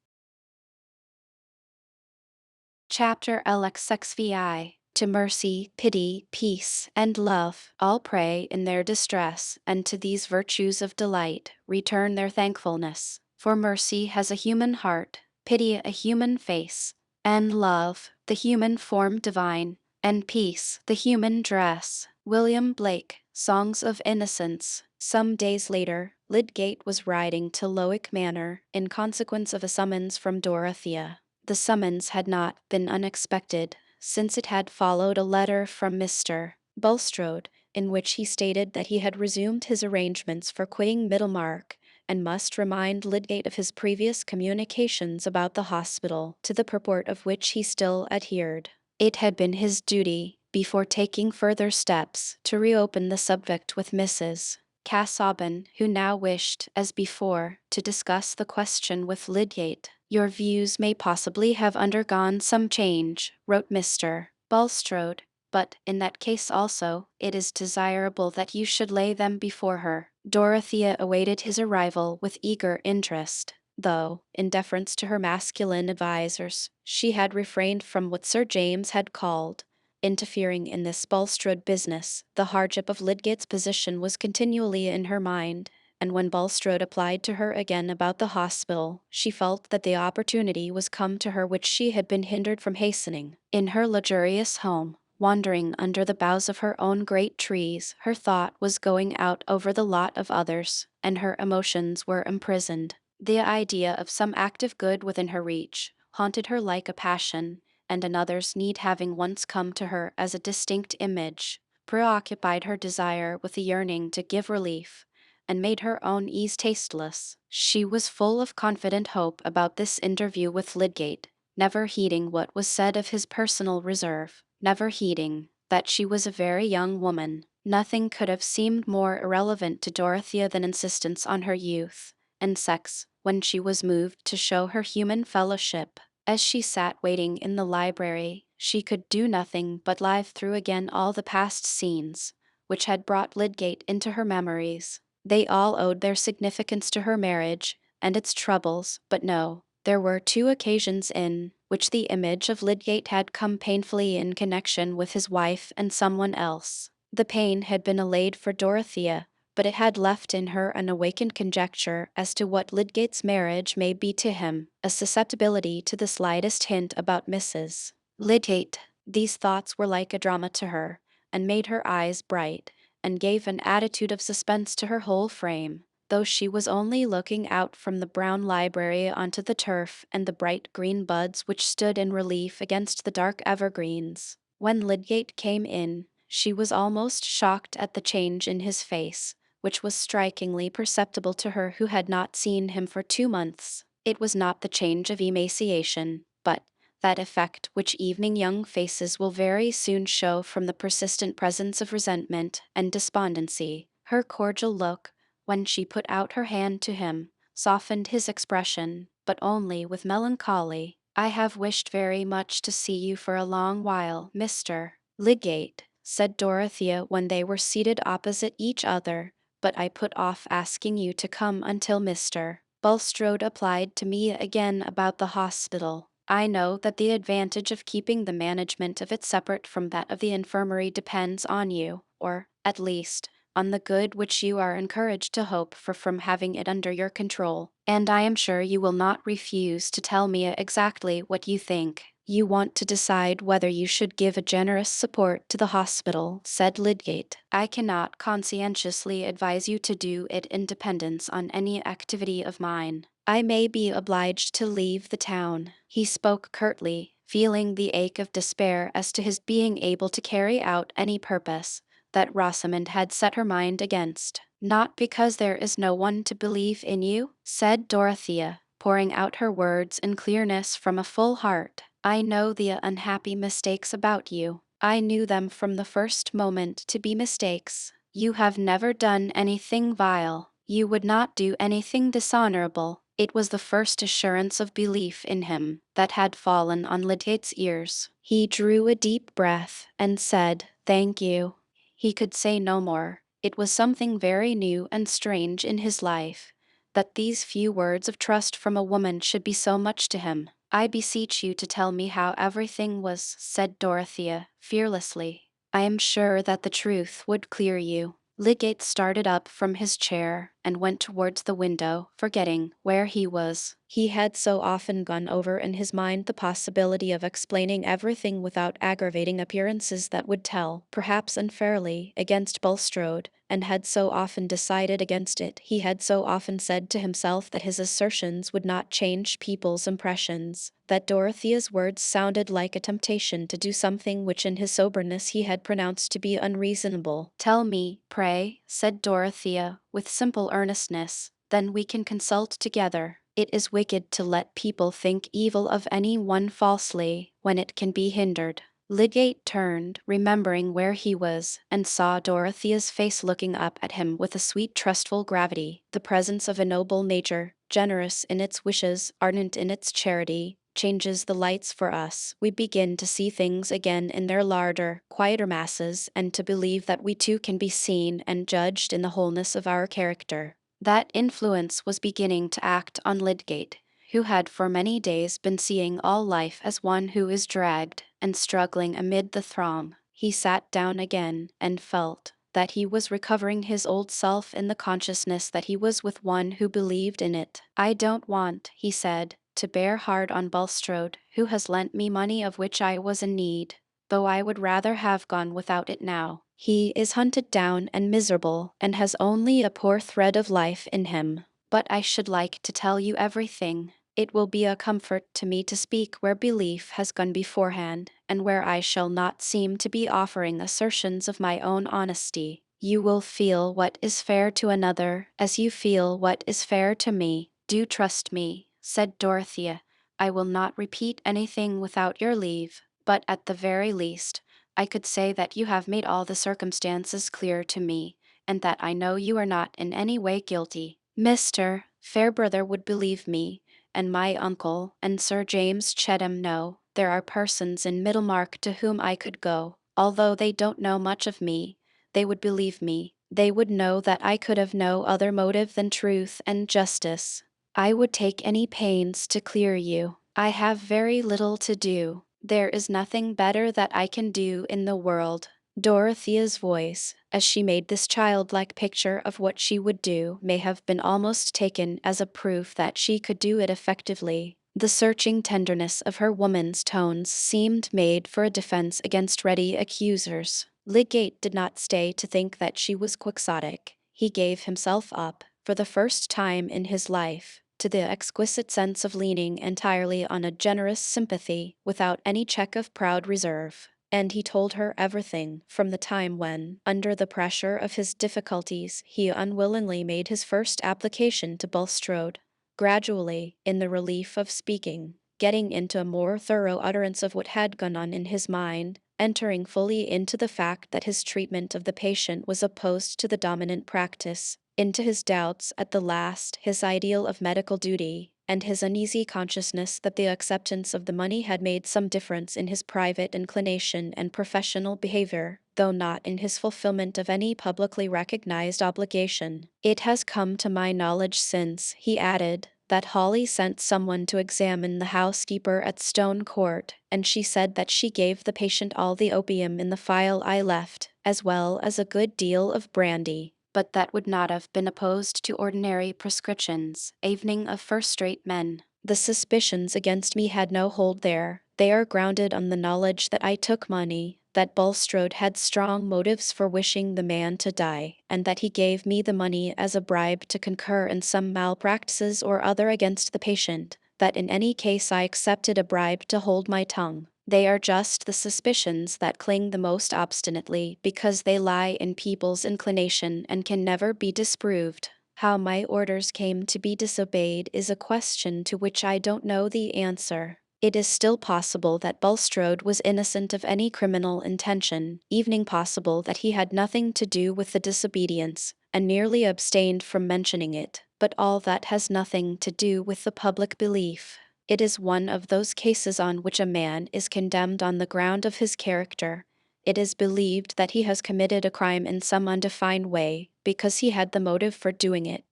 Chapter LXXVI. To mercy, pity, peace, and love, all pray in their distress, and to these virtues of delight return their thankfulness. For mercy has a human heart, pity a human face, and love, the human form divine, and peace, the human dress. William Blake, Songs of Innocence. Some days later, Lydgate was riding to Lowick Manor in consequence of a summons from Dorothea. The summons had not been unexpected, since it had followed a letter from Mr. Bulstrode, in which he stated that he had resumed his arrangements for quitting Middlemarch, and must remind Lydgate of his previous communications about the hospital, to the purport of which he still adhered. It had been his duty, before taking further steps, to reopen the subject with Mrs. Casaubon, who now wished, as before, to discuss the question with Lydgate. "Your views may possibly have undergone some change," wrote Mr. Bulstrode, "but, in that case also, it is desirable that you should lay them before her." Dorothea awaited his arrival with eager interest, though, in deference to her masculine advisers, she had refrained from what Sir James had called interfering in this Bulstrode business. The hardship of Lydgate's position was continually in her mind, and when Bulstrode applied to her again about the hospital, she felt that the opportunity was come to her which she had been hindered from hastening. In her luxurious home, wandering under the boughs of her own great trees, her thought was going out over the lot of others, and her emotions were imprisoned. The idea of some active good within her reach haunted her like a passion, and another's need having once come to her as a distinct image, preoccupied her desire with a yearning to give relief, and made her own ease tasteless. She was full of confident hope about this interview with Lydgate, never heeding what was said of his personal reserve, never heeding that she was a very young woman. Nothing could have seemed more irrelevant to Dorothea than insistence on her youth and sex when she was moved to show her human fellowship. As she sat waiting in the library, she could do nothing but live through again all the past scenes which had brought Lydgate into her memories. They all owed their significance to her marriage and its troubles, but no, there were two occasions in which the image of Lydgate had come painfully in connection with his wife and someone else. The pain had been allayed for Dorothea, but it had left in her an awakened conjecture as to what Lydgate's marriage may be to him, a susceptibility to the slightest hint about Mrs. Lydgate. These thoughts were like a drama to her, and made her eyes bright, and gave an attitude of suspense to her whole frame, though she was only looking out from the brown library onto the turf and the bright green buds which stood in relief against the dark evergreens. When Lydgate came in, she was almost shocked at the change in his face, which was strikingly perceptible to her who had not seen him for 2 months. It was not the change of emaciation, but that effect which evening young faces will very soon show from the persistent presence of resentment and despondency. Her cordial look, when she put out her hand to him, softened his expression, but only with melancholy. "I have wished very much to see you for a long while, Mr. Lydgate," said Dorothea when they were seated opposite each other, "but I put off asking you to come until Mr. Bulstrode applied to me again about the hospital. I know that the advantage of keeping the management of it separate from that of the infirmary depends on you, or, at least, on the good which you are encouraged to hope for from having it under your control, and I am sure you will not refuse to tell me exactly what you think. You want to decide whether you should give a generous support to the hospital," said Lydgate. "I cannot conscientiously advise you to do it in dependence on any activity of mine. I may be obliged to leave the town." He spoke curtly, feeling the ache of despair as to his being able to carry out any purpose that Rosamond had set her mind against. "Not because there is no one to believe in you?" said Dorothea, pouring out her words in clearness from a full heart. "I know the unhappy mistakes about you. I knew them from the first moment to be mistakes. You have never done anything vile. You would not do anything dishonorable." It was the first assurance of belief in him that had fallen on Lydgate's ears. He drew a deep breath and said, "Thank you." He could say no more. It was something very new and strange in his life, that these few words of trust from a woman should be so much to him. "I beseech you to tell me how everything was," said Dorothea, fearlessly. "I am sure that the truth would clear you." Lydgate started up from his chair and went towards the window, forgetting where he was. He had so often gone over in his mind the possibility of explaining everything without aggravating appearances that would tell, perhaps unfairly, against Bulstrode, and had so often decided against it. He had so often said to himself that his assertions would not change people's impressions, that Dorothea's words sounded like a temptation to do something which in his soberness he had pronounced to be unreasonable. "Tell me, pray," said Dorothea, with simple earnestness, "then we can consult together. It is wicked to let people think evil of any one falsely, when it can be hindered." Lydgate turned, remembering where he was, and saw Dorothea's face looking up at him with a sweet trustful gravity. The presence of a noble nature, generous in its wishes, ardent in its charity, changes the lights for us. We begin to see things again in their larger, quieter masses, and to believe that we too can be seen and judged in the wholeness of our character. That influence was beginning to act on Lydgate, who had for many days been seeing all life as one who is dragged and struggling amid the throng. He sat down again and felt that he was recovering his old self in the consciousness that he was with one who believed in it. "I don't want," he said, "to bear hard on Bulstrode, who has lent me money of which I was in need, though I would rather have gone without it now. He is hunted down and miserable, and has only a poor thread of life in him. But I should like to tell you everything. It will be a comfort to me to speak where belief has gone beforehand, and where I shall not seem to be offering assertions of my own honesty. You will feel what is fair to another, as you feel what is fair to me. Do trust me, said Dorothea. I will not repeat anything without your leave, but at the very least, I could say that you have made all the circumstances clear to me, and that I know you are not in any way guilty. Mr. Fairbrother would believe me, and my uncle and Sir James Chetham know. There are persons in Middlemarch to whom I could go. Although they don't know much of me, they would believe me. They would know that I could have no other motive than truth and justice. I would take any pains to clear you. I have very little to do. There is nothing better that I can do in the world. Dorothea's voice, as she made this childlike picture of what she would do, may have been almost taken as a proof that she could do it effectively. The searching tenderness of her woman's tones seemed made for a defense against ready accusers. Lydgate did not stay to think that she was quixotic. He gave himself up, for the first time in his life, to the exquisite sense of leaning entirely on a generous sympathy, without any check of proud reserve. And he told her everything, from the time when, under the pressure of his difficulties, he unwillingly made his first application to Bulstrode. Gradually, in the relief of speaking, getting into a more thorough utterance of what had gone on in his mind, entering fully into the fact that his treatment of the patient was opposed to the dominant practice, into his doubts at the last, his ideal of medical duty, and his uneasy consciousness that the acceptance of the money had made some difference in his private inclination and professional behavior, though not in his fulfillment of any publicly recognized obligation. It has come to my knowledge since, he added, that Hawley sent someone to examine the housekeeper at Stone Court, and she said that she gave the patient all the opium in the phial I left, as well as a good deal of brandy. But that would not have been opposed to ordinary prescriptions, evening of first-rate men. The suspicions against me had no hold there. They are grounded on the knowledge that I took money, that Bulstrode had strong motives for wishing the man to die, and that he gave me the money as a bribe to concur in some malpractices or other against the patient, that in any case I accepted a bribe to hold my tongue. They are just the suspicions that cling the most obstinately, because they lie in people's inclination and can never be disproved. How my orders came to be disobeyed is a question to which I don't know the answer. It is still possible that Bulstrode was innocent of any criminal intention, even possible that he had nothing to do with the disobedience, and merely abstained from mentioning it, but all that has nothing to do with the public belief. It is one of those cases on which a man is condemned on the ground of his character. It is believed that he has committed a crime in some undefined way, because he had the motive for doing it,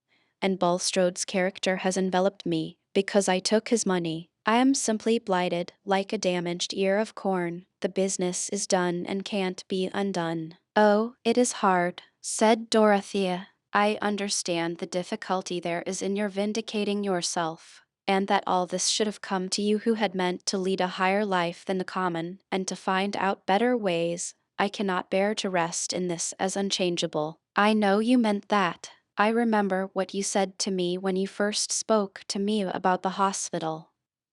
and Bulstrode's character has enveloped me, because I took his money. I am simply blighted, like a damaged ear of corn. The business is done and can't be undone. Oh, it is hard, said Dorothea. I understand the difficulty there is in your vindicating yourself, and that all this should have come to you who had meant to lead a higher life than the common, and to find out better ways. I cannot bear to rest in this as unchangeable. I know you meant that. I remember what you said to me when you first spoke to me about the hospital.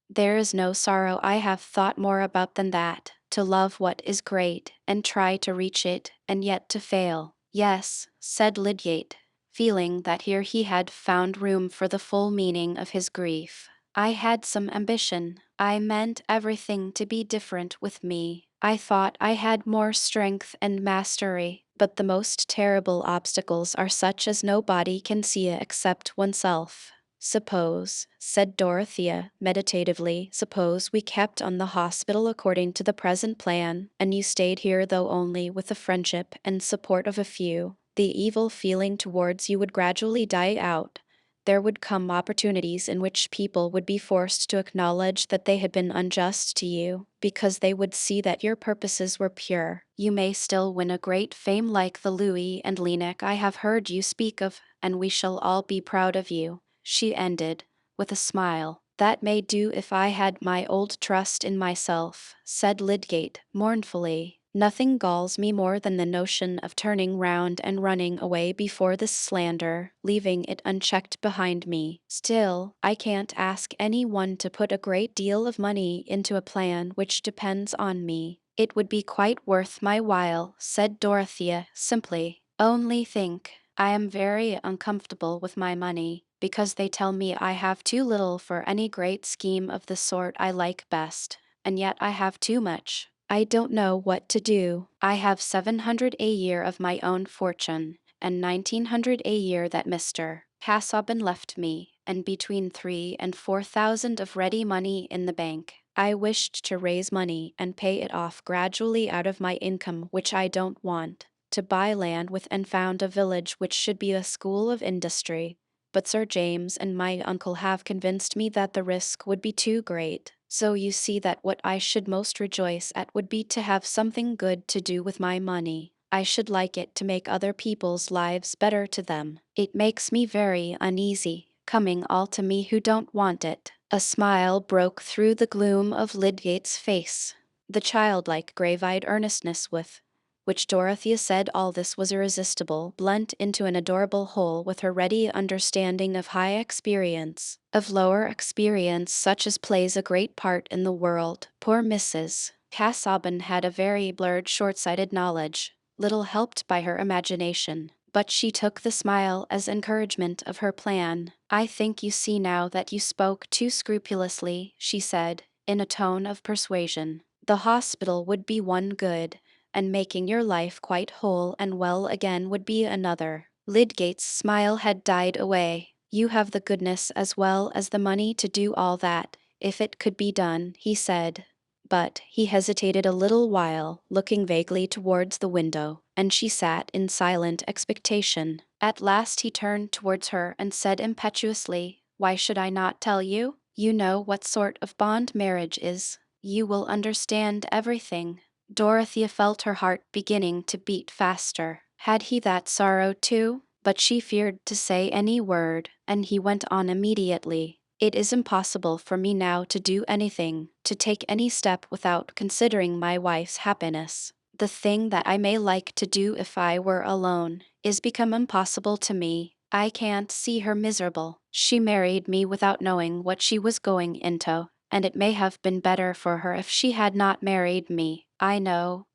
There is no sorrow I have thought more about than that, to love what is great, and try to reach it, and yet to fail. Yes, said Lydgate, feeling that here he had found room for the full meaning of his grief. I had some ambition. I meant everything to be different with me. I thought I had more strength and mastery, but the most terrible obstacles are such as nobody can see except oneself. Suppose, said Dorothea, meditatively, suppose we kept on the hospital according to the present plan, and you stayed here though only with the friendship and support of a few. The evil feeling towards you would gradually die out. There would come opportunities in which people would be forced to acknowledge that they had been unjust to you, because they would see that your purposes were pure. You may still win a great fame like the Louis and Lenac I have heard you speak of, and we shall all be proud of you, she ended, with a smile. That may do if I had my old trust in myself, said Lydgate, mournfully. Nothing galls me more than the notion of turning round and running away before this slander, leaving it unchecked behind me. Still, I can't ask any one to put a great deal of money into a plan which depends on me. It would be quite worth my while, said Dorothea, simply. Only think, I am very uncomfortable with my money, because they tell me I have too little for any great scheme of the sort I like best, and yet I have too much. I don't know what to do. I have 700 a year of my own fortune, and 1900 a year that Mr. Casaubon left me, and between 3 and 4 thousand of ready money in the bank. I wished to raise money and pay it off gradually out of my income, which I don't want, to buy land with and found a village which should be a school of industry. But Sir James and my uncle have convinced me that the risk would be too great. So you see that what I should most rejoice at would be to have something good to do with my money. I should like it to make other people's lives better to them. It makes me very uneasy, coming all to me who don't want it. A smile broke through the gloom of Lydgate's face. The childlike grave-eyed earnestness with which Dorothea said all this was irresistible, blent into an adorable whole with her ready understanding of high experience, of lower experience such as plays a great part in the world. Poor Mrs. Casaubon had a very blurred, short-sighted knowledge, little helped by her imagination, but she took the smile as encouragement of her plan. I think you see now that you spoke too scrupulously, she said, in a tone of persuasion. The hospital would be one good, and making your life quite whole and well again would be another. Lydgate's smile had died away. You have the goodness as well as the money to do all that, if it could be done, he said. But he hesitated a little while, looking vaguely towards the window, and she sat in silent expectation. At last he turned towards her and said impetuously, "Why should I not tell you? You know what sort of bond marriage is. You will understand everything." Dorothea felt her heart beginning to beat faster. Had he that sorrow too? But she feared to say any word, and he went on immediately. "It is impossible for me now to do anything, to take any step without considering my wife's happiness. The thing that I may like to do if I were alone is become impossible to me. I can't see her miserable. She married me without knowing what she was going into, and it may have been better for her if she had not married me. I know,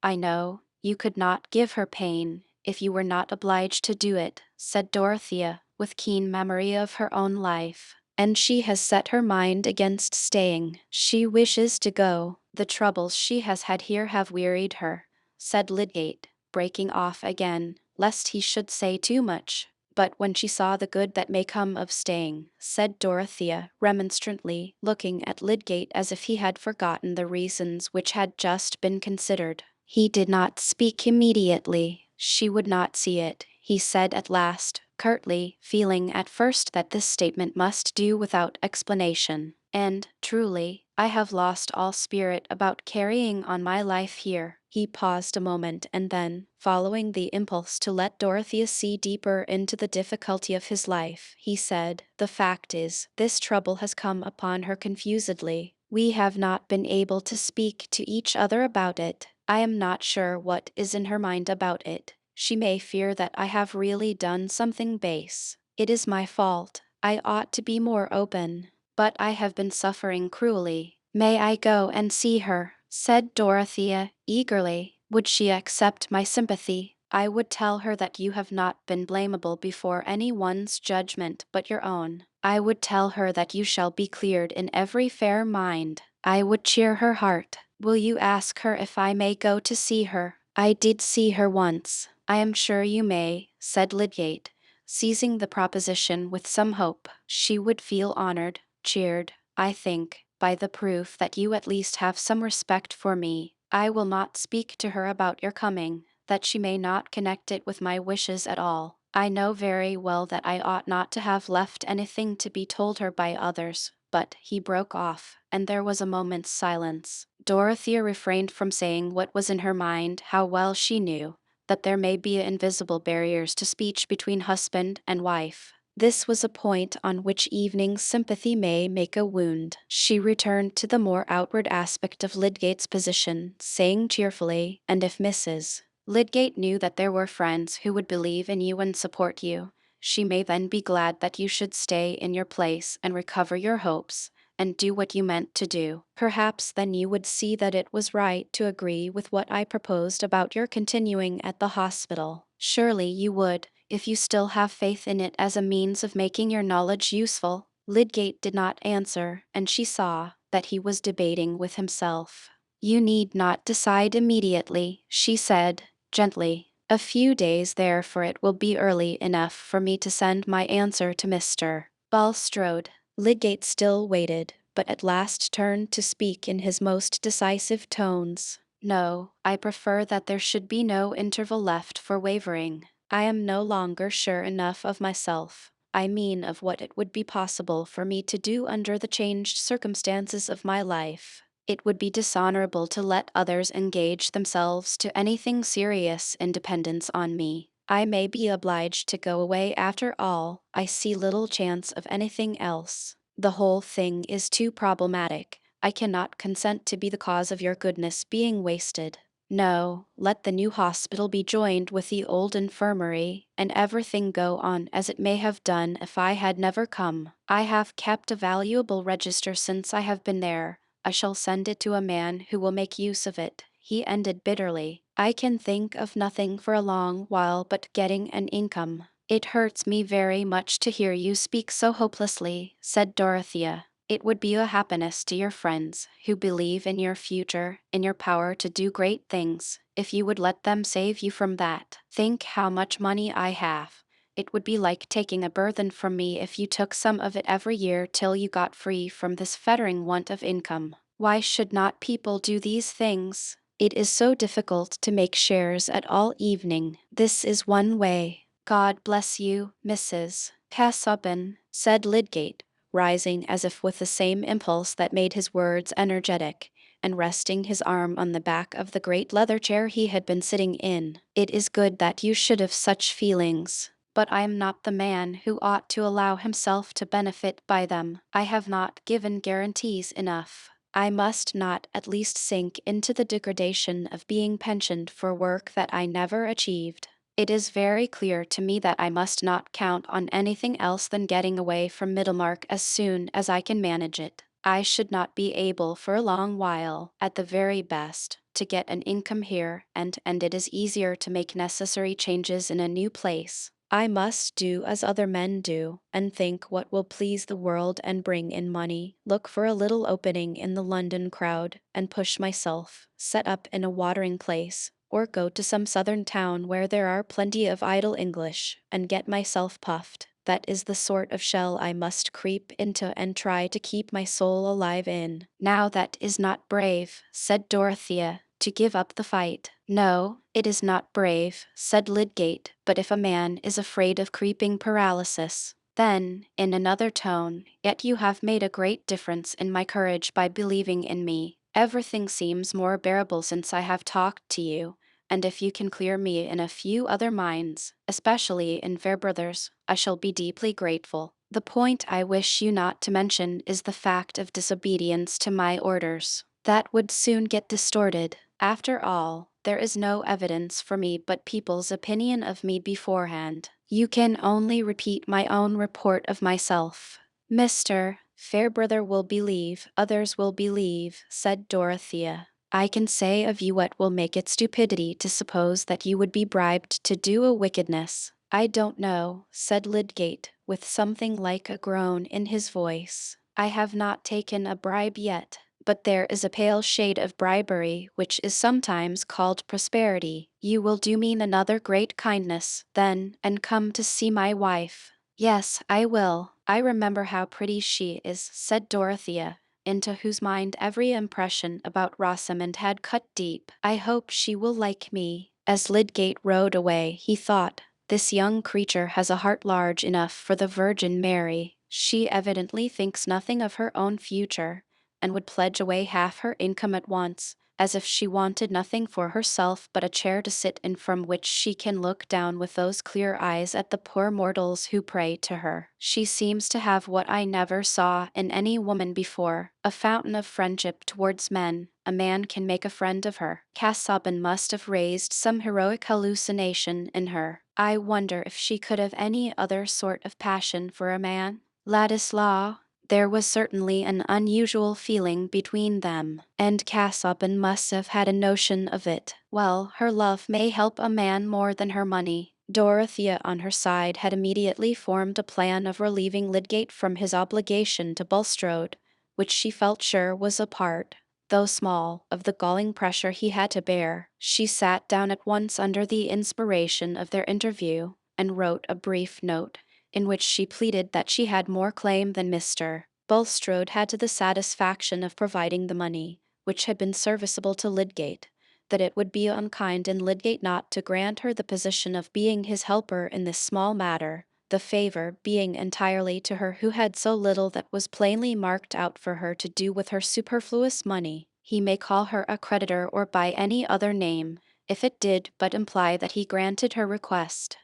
you could not give her pain if you were not obliged to do it," said Dorothea, with keen memory of her own life. "And she has set her mind against staying. She wishes to go. The troubles she has had here have wearied her," said Lydgate, breaking off again, lest he should say too much. "But when she saw the good that may come of staying," said Dorothea, remonstrantly, looking at Lydgate as if he had forgotten the reasons which had just been considered. He did not speak immediately. "She would not see it," he said at last, curtly, feeling at first that this statement must do without explanation. "And, truly, I have lost all spirit about carrying on my life here." He paused a moment and then, following the impulse to let Dorothea see deeper into the difficulty of his life, he said, "The fact is, this trouble has come upon her confusedly. We have not been able to speak to each other about it. I am not sure what is in her mind about it. She may fear that I have really done something base. It is my fault. I ought to be more open. But I have been suffering cruelly. May I go and see her?" said Dorothea, eagerly. "Would she accept my sympathy? I would tell her that you have not been blamable before any one's judgment but your own. I would tell her that you shall be cleared in every fair mind. I would cheer her heart. Will you ask her if I may go to see her? I did see her once." "I am sure you may," said Lydgate, seizing the proposition with some hope. "She would feel honored, cheered, I think, by the proof that you at least have some respect for me. I will not speak to her about your coming, that she may not connect it with my wishes at all. I know very well that I ought not to have left anything to be told her by others." But he broke off, and there was a moment's silence. Dorothea refrained from saying what was in her mind. How well she knew that there may be invisible barriers to speech between husband and wife. This was a point on which evening sympathy may make a wound. She returned to the more outward aspect of Lydgate's position, saying cheerfully, "And if Mrs. Lydgate knew that there were friends who would believe in you and support you, she may then be glad that you should stay in your place and recover your hopes, and do what you meant to do. Perhaps then you would see that it was right to agree with what I proposed about your continuing at the hospital." Surely you would, if you still have faith in it as a means of making your knowledge useful. Lydgate did not answer, and she saw that he was debating with himself. You need not decide immediately, she said, gently. A few days therefore it will be early enough for me to send my answer to Mr. Bulstrode. Lydgate still waited, but at last turned to speak in his most decisive tones. No, I prefer that there should be no interval left for wavering. I am no longer sure enough of myself. I mean of what it would be possible for me to do under the changed circumstances of my life. It would be dishonorable to let others engage themselves to anything serious in dependence on me. I may be obliged to go away after all. I see little chance of anything else. The whole thing is too problematic. I cannot consent to be the cause of your goodness being wasted. No, let the new hospital be joined with the old infirmary, and everything go on as it may have done if I had never come. I have kept a valuable register since I have been there. I shall send it to a man who will make use of it. He ended bitterly. I can think of nothing for a long while but getting an income. It hurts me very much to hear you speak so hopelessly, said Dorothea. It would be a happiness to your friends, who believe in your future, in your power to do great things, if you would let them save you from that. Think how much money I have. It would be like taking a burthen from me if you took some of it every year till you got free from this fettering want of income. Why should not people do these things? It is so difficult to make shares at all evening. This is one way. God bless you, Mrs. Casaubon, said Lydgate, rising as if with the same impulse that made his words energetic, and resting his arm on the back of the great leather chair he had been sitting in. It is good that you should have such feelings, but I am not the man who ought to allow himself to benefit by them. I have not given guarantees enough. I must not at least sink into the degradation of being pensioned for work that I never achieved. It is very clear to me that I must not count on anything else than getting away from Middlemarch as soon as I can manage it. I should not be able for a long while, at the very best, to get an income here, and it is easier to make necessary changes in a new place. I must do as other men do, and think what will please the world and bring in money, look for a little opening in the London crowd, and push myself, set up in a watering place, or go to some southern town where there are plenty of idle English, and get myself puffed. That is the sort of shell I must creep into and try to keep my soul alive in. Now that is not brave, said Dorothea, to give up the fight. No, it is not brave, said Lydgate, but if a man is afraid of creeping paralysis, then, in another tone, yet you have made a great difference in my courage by believing in me. Everything seems more bearable since I have talked to you, and if you can clear me in a few other minds, especially in Fairbrother's, I shall be deeply grateful. The point I wish you not to mention is the fact of disobedience to my orders. That would soon get distorted. After all, there is no evidence for me but people's opinion of me beforehand. You can only repeat my own report of myself. Mr. Fairbrother will believe, others will believe, said Dorothea. I can say of you what will make it stupidity to suppose that you would be bribed to do a wickedness. I don't know, said Lydgate, with something like a groan in his voice. I have not taken a bribe yet, but there is a pale shade of bribery which is sometimes called prosperity. You will do me another great kindness, then, and come to see my wife. Yes, I will. I remember how pretty she is, said Dorothea, into whose mind every impression about Rosamond had cut deep. I hope she will like me. As Lydgate rode away, he thought, this young creature has a heart large enough for the Virgin Mary. She evidently thinks nothing of her own future, and would pledge away half her income at once, as if she wanted nothing for herself but a chair to sit in from which she can look down with those clear eyes at the poor mortals who pray to her. She seems to have what I never saw in any woman before, a fountain of friendship towards men. A man can make a friend of her. Casaubon must have raised some heroic hallucination in her. I wonder if she could have any other sort of passion for a man? Ladislaw, there was certainly an unusual feeling between them, and Casaubon must have had a notion of it. Well, her love may help a man more than her money. Dorothea, on her side, had immediately formed a plan of relieving Lydgate from his obligation to Bulstrode, which she felt sure was a part, though small, of the galling pressure he had to bear. She sat down at once under the inspiration of their interview, and wrote a brief note, in which she pleaded that she had more claim than Mr. Bulstrode had to the satisfaction of providing the money, which had been serviceable to Lydgate, that it would be unkind in Lydgate not to grant her the position of being his helper in this small matter, the favor being entirely to her who had so little that was plainly marked out for her to do with her superfluous money. He may call her a creditor or by any other name, if it did but imply that he granted her request.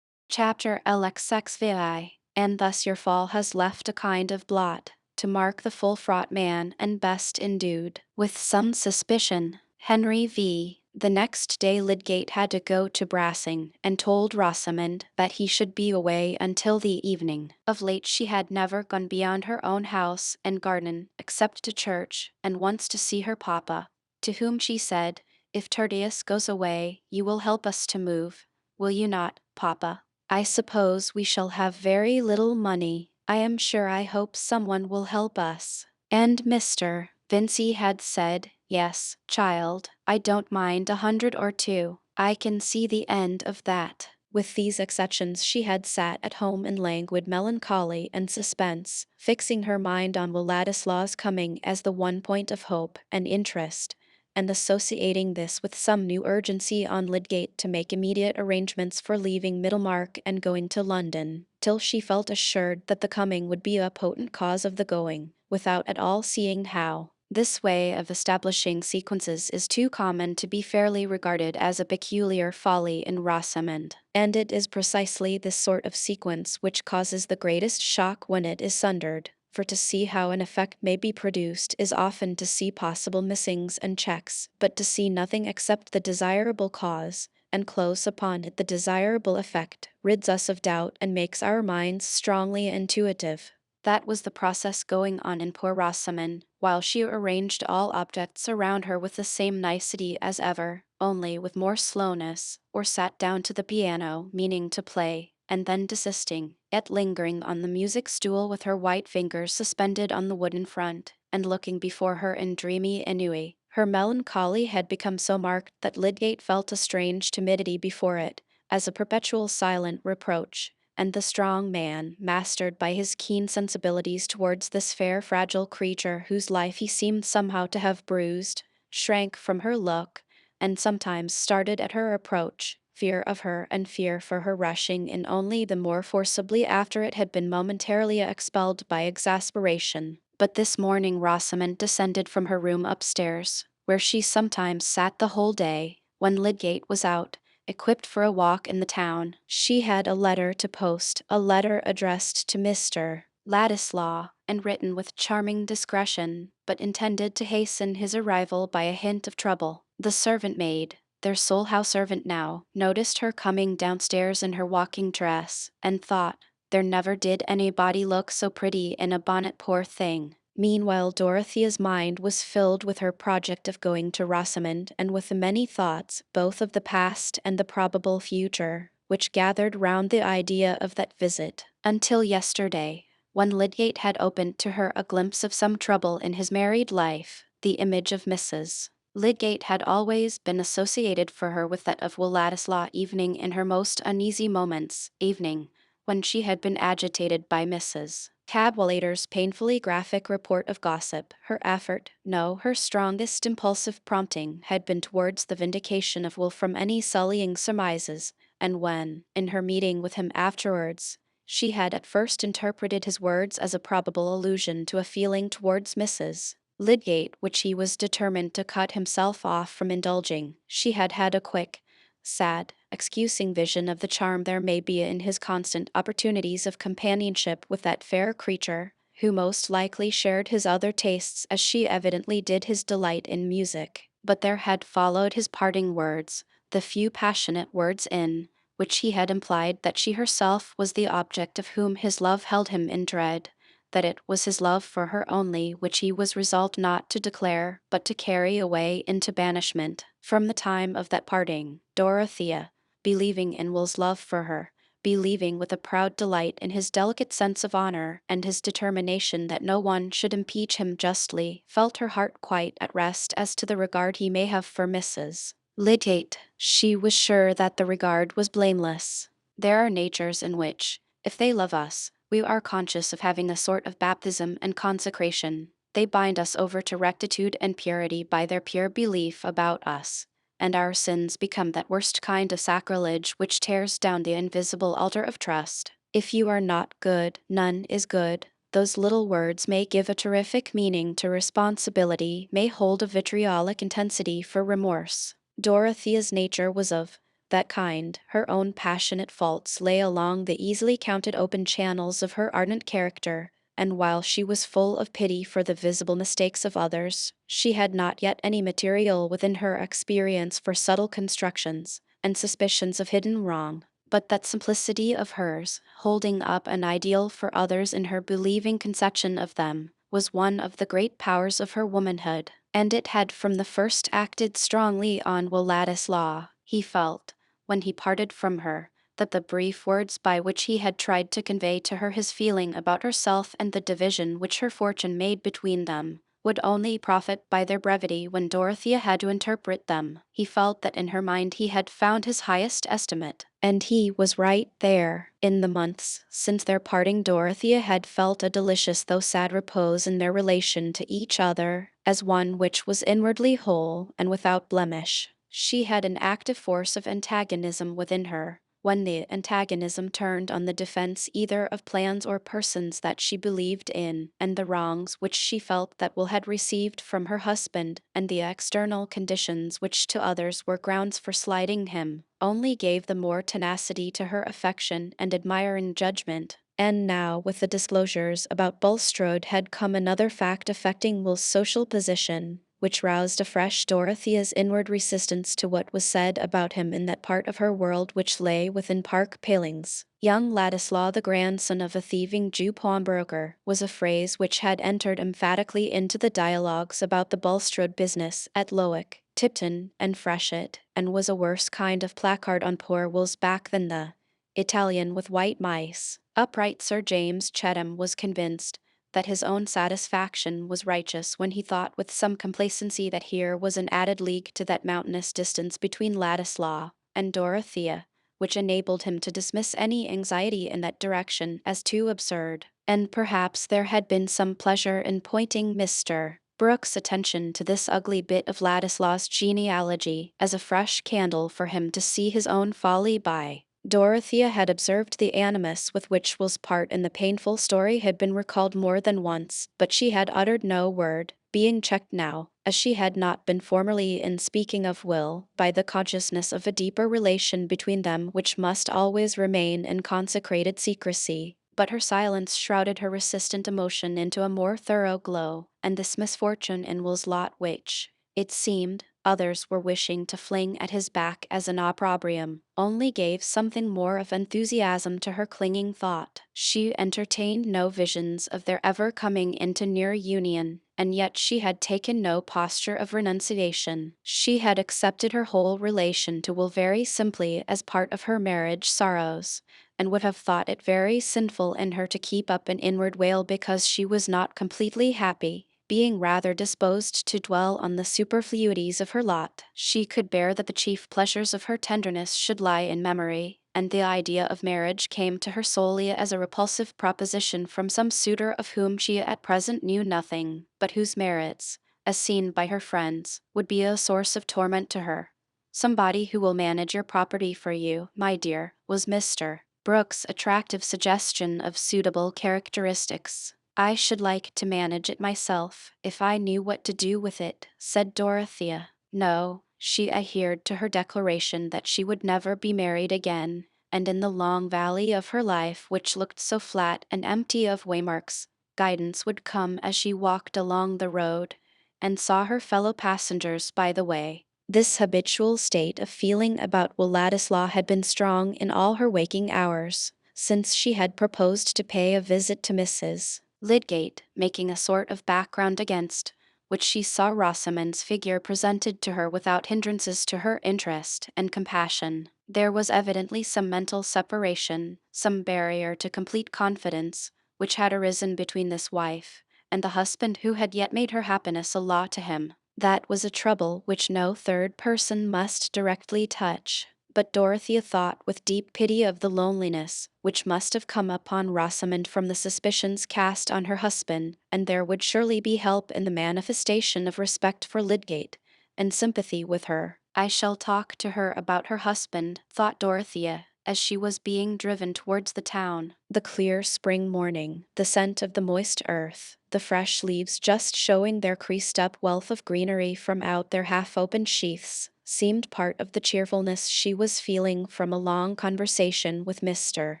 Chapter LXXVI. And thus your fall has left a kind of blot, to mark the full-fraught man and best endued with some suspicion. Henry v. The next day Lydgate had to go to Brassing, and told Rosamond that he should be away until the evening. Of late she had never gone beyond her own house and garden, except to church, and once to see her papa, to whom she said, "If Tertius goes away, you will help us to move, will you not, papa? I suppose we shall have very little money. I hope someone will help us." And Mr. Vincey had said, "Yes, child, I don't mind 100 or 2. I can see the end of that." With these exceptions she had sat at home in languid melancholy and suspense, fixing her mind on Will Ladislaw's coming as the one point of hope and interest, and associating this with some new urgency on Lydgate to make immediate arrangements for leaving Middlemarch and going to London, till she felt assured that the coming would be a potent cause of the going, without at all seeing how. This way of establishing sequences is too common to be fairly regarded as a peculiar folly in Rosamond, and it is precisely this sort of sequence which causes the greatest shock when it is sundered, for to see how an effect may be produced is often to see possible missings and checks, but to see nothing except the desirable cause, and close upon it the desirable effect, rids us of doubt and makes our minds strongly intuitive. That was the process going on in poor Rosamond, while she arranged all objects around her with the same nicety as ever, only with more slowness, or sat down to the piano, meaning to play, and then desisting, yet lingering on the music stool with her white fingers suspended on the wooden front, and looking before her in dreamy ennui. Her melancholy had become so marked that Lydgate felt a strange timidity before it, as a perpetual silent reproach, and the strong man, mastered by his keen sensibilities towards this fair fragile creature whose life he seemed somehow to have bruised, shrank from her look, and sometimes started at her approach, fear of her and fear for her rushing in only the more forcibly after it had been momentarily expelled by exasperation. But this morning Rosamond descended from her room upstairs, where she sometimes sat the whole day, when Lydgate was out, equipped for a walk in the town. She had a letter to post, a letter addressed to Mr. Ladislaw, and written with charming discretion, but intended to hasten his arrival by a hint of trouble. The servant maid, their sole house servant now, noticed her coming downstairs in her walking dress, and thought, "There never did anybody look so pretty in a bonnet, poor thing." Meanwhile Dorothea's mind was filled with her project of going to Rosamond, and with the many thoughts, both of the past and the probable future, which gathered round the idea of that visit, until yesterday, when Lydgate had opened to her a glimpse of some trouble in his married life, the image of Mrs. Lydgate had always been associated for her with that of Will Ladislaw evening in her most uneasy moments, evening, when she had been agitated by Mrs. Cadwallader's painfully graphic report of gossip. Her effort, no, her strongest impulsive prompting, had been towards the vindication of Will from any sullying surmises, and when, in her meeting with him afterwards, she had at first interpreted his words as a probable allusion to a feeling towards Mrs. Lydgate which he was determined to cut himself off from indulging, she had had a quick, sad, excusing vision of the charm there may be in his constant opportunities of companionship with that fair creature, who most likely shared his other tastes as she evidently did his delight in music. But there had followed his parting words, the few passionate words in which he had implied that she herself was the object of whom his love held him in dread, that it was his love for her only which he was resolved not to declare, but to carry away into banishment. From the time of that parting, Dorothea, believing in Will's love for her, believing with a proud delight in his delicate sense of honor and his determination that no one should impeach him justly, felt her heart quite at rest as to the regard he may have for Mrs. Lydgate. She was sure that the regard was blameless. There are natures in which, if they love us, we are conscious of having a sort of baptism and consecration. They bind us over to rectitude and purity by their pure belief about us, and our sins become that worst kind of sacrilege which tears down the invisible altar of trust. If you are not good, none is good. Those little words may give a terrific meaning to responsibility, may hold a vitriolic intensity for remorse. Dorothea's nature was of that kind. Her own passionate faults lay along the easily counted open channels of her ardent character, and while she was full of pity for the visible mistakes of others, she had not yet any material within her experience for subtle constructions and suspicions of hidden wrong. But that simplicity of hers, holding up an ideal for others in her believing conception of them, was one of the great powers of her womanhood, and it had from the first acted strongly on Will Ladislaw. He felt, when he parted from her, that the brief words by which he had tried to convey to her his feeling about herself and the division which her fortune made between them, would only profit by their brevity when Dorothea had to interpret them. He felt that in her mind he had found his highest estimate, and he was right there. In the months since their parting, Dorothea had felt a delicious though sad repose in their relation to each other, as one which was inwardly whole and without blemish. She had an active force of antagonism within her, when the antagonism turned on the defense either of plans or persons that she believed in, and the wrongs which she felt that Will had received from her husband, and the external conditions which to others were grounds for slighting him, only gave the more tenacity to her affection and admiring judgment. And now, with the disclosures about Bulstrode, had come another fact affecting Will's social position, which roused afresh Dorothea's inward resistance to what was said about him in that part of her world which lay within park palings. Young Ladislaw, the grandson of a thieving Jew pawnbroker, was a phrase which had entered emphatically into the dialogues about the Bulstrode business at Lowick, Tipton, and Freshitt, and was a worse kind of placard on poor Will's back than the Italian with white mice. Upright Sir James Chatham was convinced that his own satisfaction was righteous when he thought with some complacency that here was an added league to that mountainous distance between Ladislaw and Dorothea, which enabled him to dismiss any anxiety in that direction as too absurd. And perhaps there had been some pleasure in pointing Mr. Brooke's attention to this ugly bit of Ladislaw's genealogy as a fresh candle for him to see his own folly by. Dorothea had observed the animus with which Will's part in the painful story had been recalled more than once, but she had uttered no word, being checked now, as she had not been formerly in speaking of Will, by the consciousness of a deeper relation between them which must always remain in consecrated secrecy. But her silence shrouded her resistant emotion into a more thorough glow, and this misfortune in Will's lot which, it seemed, others were wishing to fling at his back as an opprobrium, only gave something more of enthusiasm to her clinging thought. She entertained no visions of their ever coming into near union, and yet she had taken no posture of renunciation. She had accepted her whole relation to Will very simply as part of her marriage sorrows, and would have thought it very sinful in her to keep up an inward wail because she was not completely happy. Being rather disposed to dwell on the superfluities of her lot, she could bear that the chief pleasures of her tenderness should lie in memory, and the idea of marriage came to her solely as a repulsive proposition from some suitor of whom she at present knew nothing, but whose merits, as seen by her friends, would be a source of torment to her. "Somebody who will manage your property for you, my dear," was Mr. Brooke's attractive suggestion of suitable characteristics. "I should like to manage it myself, if I knew what to do with it," said Dorothea. No, she adhered to her declaration that she would never be married again, and in the long valley of her life, which looked so flat and empty of waymarks, guidance would come as she walked along the road, and saw her fellow passengers by the way. This habitual state of feeling about Will Ladislaw had been strong in all her waking hours, since she had proposed to pay a visit to Mrs. Lydgate, making a sort of background against which she saw Rosamond's figure presented to her without hindrances to her interest and compassion. There was evidently some mental separation, some barrier to complete confidence, which had arisen between this wife and the husband who had yet made her happiness a law to him. That was a trouble which no third person must directly touch. But Dorothea thought with deep pity of the loneliness which must have come upon Rosamond from the suspicions cast on her husband, and there would surely be help in the manifestation of respect for Lydgate, and sympathy with her. I shall talk to her about her husband, thought Dorothea, as she was being driven towards the town. The clear spring morning, the scent of the moist earth, the fresh leaves just showing their creased-up wealth of greenery from out their half-opened sheaths, seemed part of the cheerfulness she was feeling from a long conversation with Mr.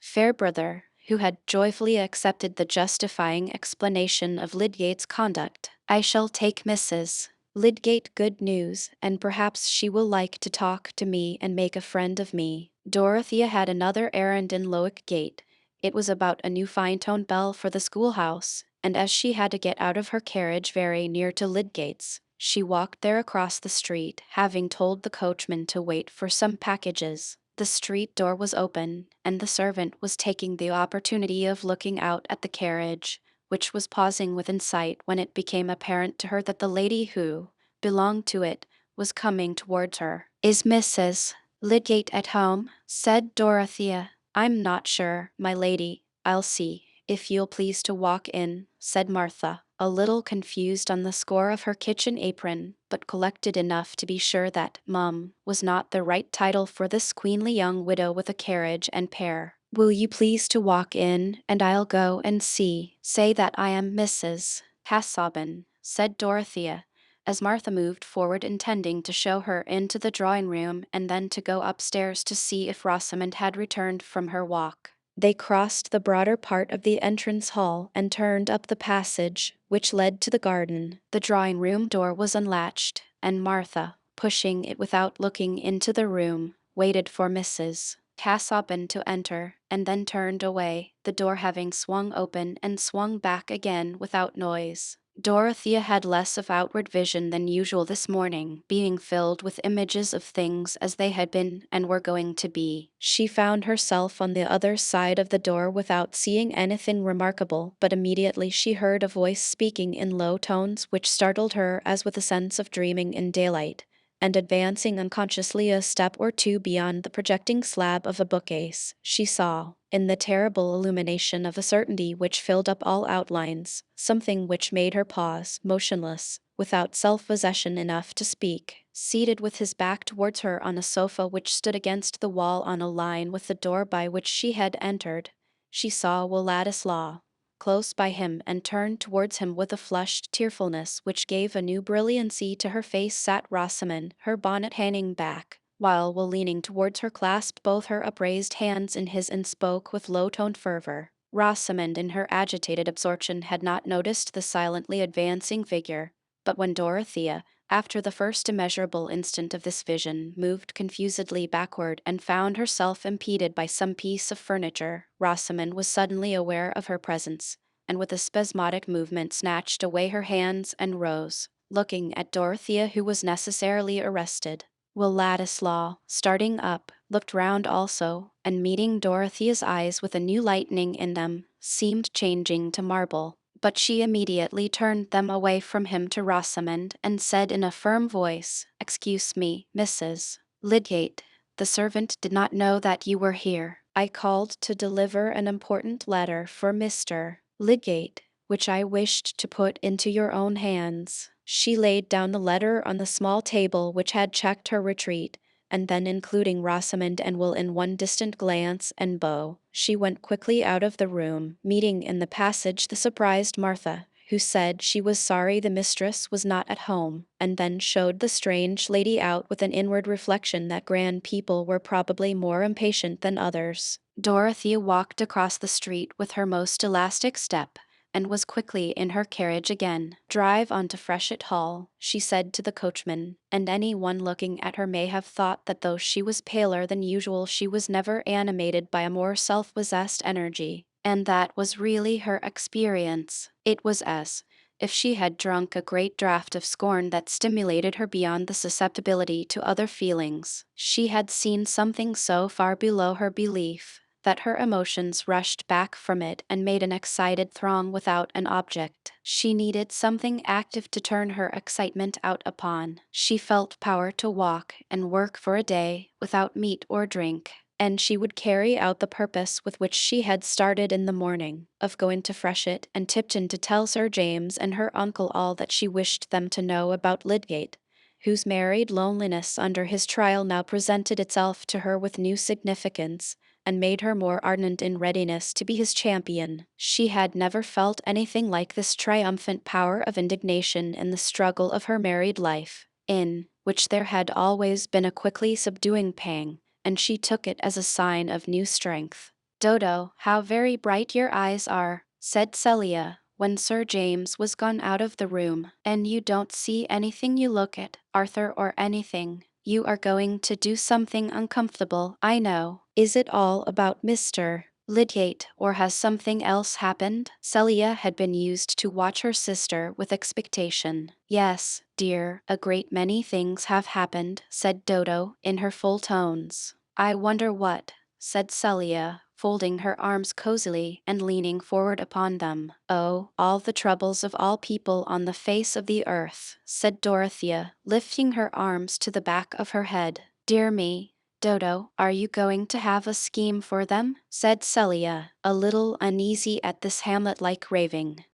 Fairbrother, who had joyfully accepted the justifying explanation of Lydgate's conduct. I shall take Mrs. Lydgate good news, and perhaps she will like to talk to me and make a friend of me. Dorothea had another errand in Lowick Gate. It was about a new fine-toned bell for the schoolhouse, and as she had to get out of her carriage very near to Lydgate's, she walked there across the street, having told the coachman to wait for some packages. The street door was open, and the servant was taking the opportunity of looking out at the carriage, which was pausing within sight when it became apparent to her that the lady who belonged to it was coming towards her. "Is Mrs. Lydgate at home?" said Dorothea. "I'm not sure, my lady. I'll see. If you'll please to walk in," said Martha, a little confused on the score of her kitchen apron, but collected enough to be sure that "mum" was not the right title for this queenly young widow with a carriage and pair. "Will you please to walk in, and I'll go and see. Say that I am Mrs. Casaubon," said Dorothea, as Martha moved forward intending to show her into the drawing-room and then to go upstairs to see if Rosamond had returned from her walk. They crossed the broader part of the entrance hall and turned up the passage which led to the garden. The drawing-room door was unlatched, and Martha, pushing it without looking into the room, waited for Mrs. Casaubon to enter, and then turned away, the door having swung open and swung back again without noise. Dorothea had less of outward vision than usual this morning, being filled with images of things as they had been and were going to be. She found herself on the other side of the door without seeing anything remarkable, but immediately she heard a voice speaking in low tones which startled her as with a sense of dreaming in daylight, and advancing unconsciously a step or two beyond the projecting slab of a bookcase, she saw, in the terrible illumination of a certainty which filled up all outlines, something which made her pause, motionless, without self-possession enough to speak. Seated with his back towards her on a sofa which stood against the wall on a line with the door by which she had entered, she saw Will Ladislaw close by him, and turned towards him with a flushed tearfulness which gave a new brilliancy to her face sat Rosamond, her bonnet hanging back, while Will, leaning towards her, clasped both her upraised hands in his and spoke with low-toned fervor. Rosamond in her agitated absorption had not noticed the silently advancing figure, but when Dorothea, after the first immeasurable instant of this vision, moved confusedly backward and found herself impeded by some piece of furniture, Rosamond was suddenly aware of her presence, and with a spasmodic movement snatched away her hands and rose, looking at Dorothea, who was necessarily arrested. Will Ladislaw, starting up, looked round also, and meeting Dorothea's eyes with a new lightning in them, seemed changing to marble. But she immediately turned them away from him to Rosamond, and said in a firm voice, "Excuse me, Mrs. Lydgate. The servant did not know that you were here. I called to deliver an important letter for Mr. Lydgate, which I wished to put into your own hands." She laid down the letter on the small table which had checked her retreat, and then, including Rosamond and Will in one distant glance and bow, she went quickly out of the room, meeting in the passage the surprised Martha, who said she was sorry the mistress was not at home, and then showed the strange lady out with an inward reflection that grand people were probably more impatient than others. Dorothea walked across the street with her most elastic step, and was quickly in her carriage again. "Drive on to Freshitt Hall," she said to the coachman, and any one looking at her may have thought that though she was paler than usual she was never animated by a more self-possessed energy, and that was really her experience. It was as if she had drunk a great draught of scorn that stimulated her beyond the susceptibility to other feelings. She had seen something so far below her belief that her emotions rushed back from it and made an excited throng without an object. She needed something active to turn her excitement out upon. She felt power to walk and work for a day without meat or drink, and she would carry out the purpose with which she had started in the morning, of going to Freshet and Tipton to tell Sir James and her uncle all that she wished them to know about Lydgate, whose married loneliness under his trial now presented itself to her with new significance, and made her more ardent in readiness to be his champion. She had never felt anything like this triumphant power of indignation in the struggle of her married life, in which there had always been a quickly subduing pang, and she took it as a sign of new strength. "Dodo, how very bright your eyes are," said Celia, when Sir James was gone out of the room, "and you don't see anything you look at, Arthur, or anything. You are going to do something uncomfortable, I know. Is it all about Mr. Lydgate, or has something else happened?" Celia had been used to watch her sister with expectation. "Yes, dear, a great many things have happened," said Dodo, in her full tones. "I wonder what," said Celia, folding her arms cozily and leaning forward upon them. "Oh, all the troubles of all people on the face of the earth," said Dorothea, lifting her arms to the back of her head. "Dear me, Dodo, are you going to have a scheme for them?" said Celia, a little uneasy at this Hamlet-like raving.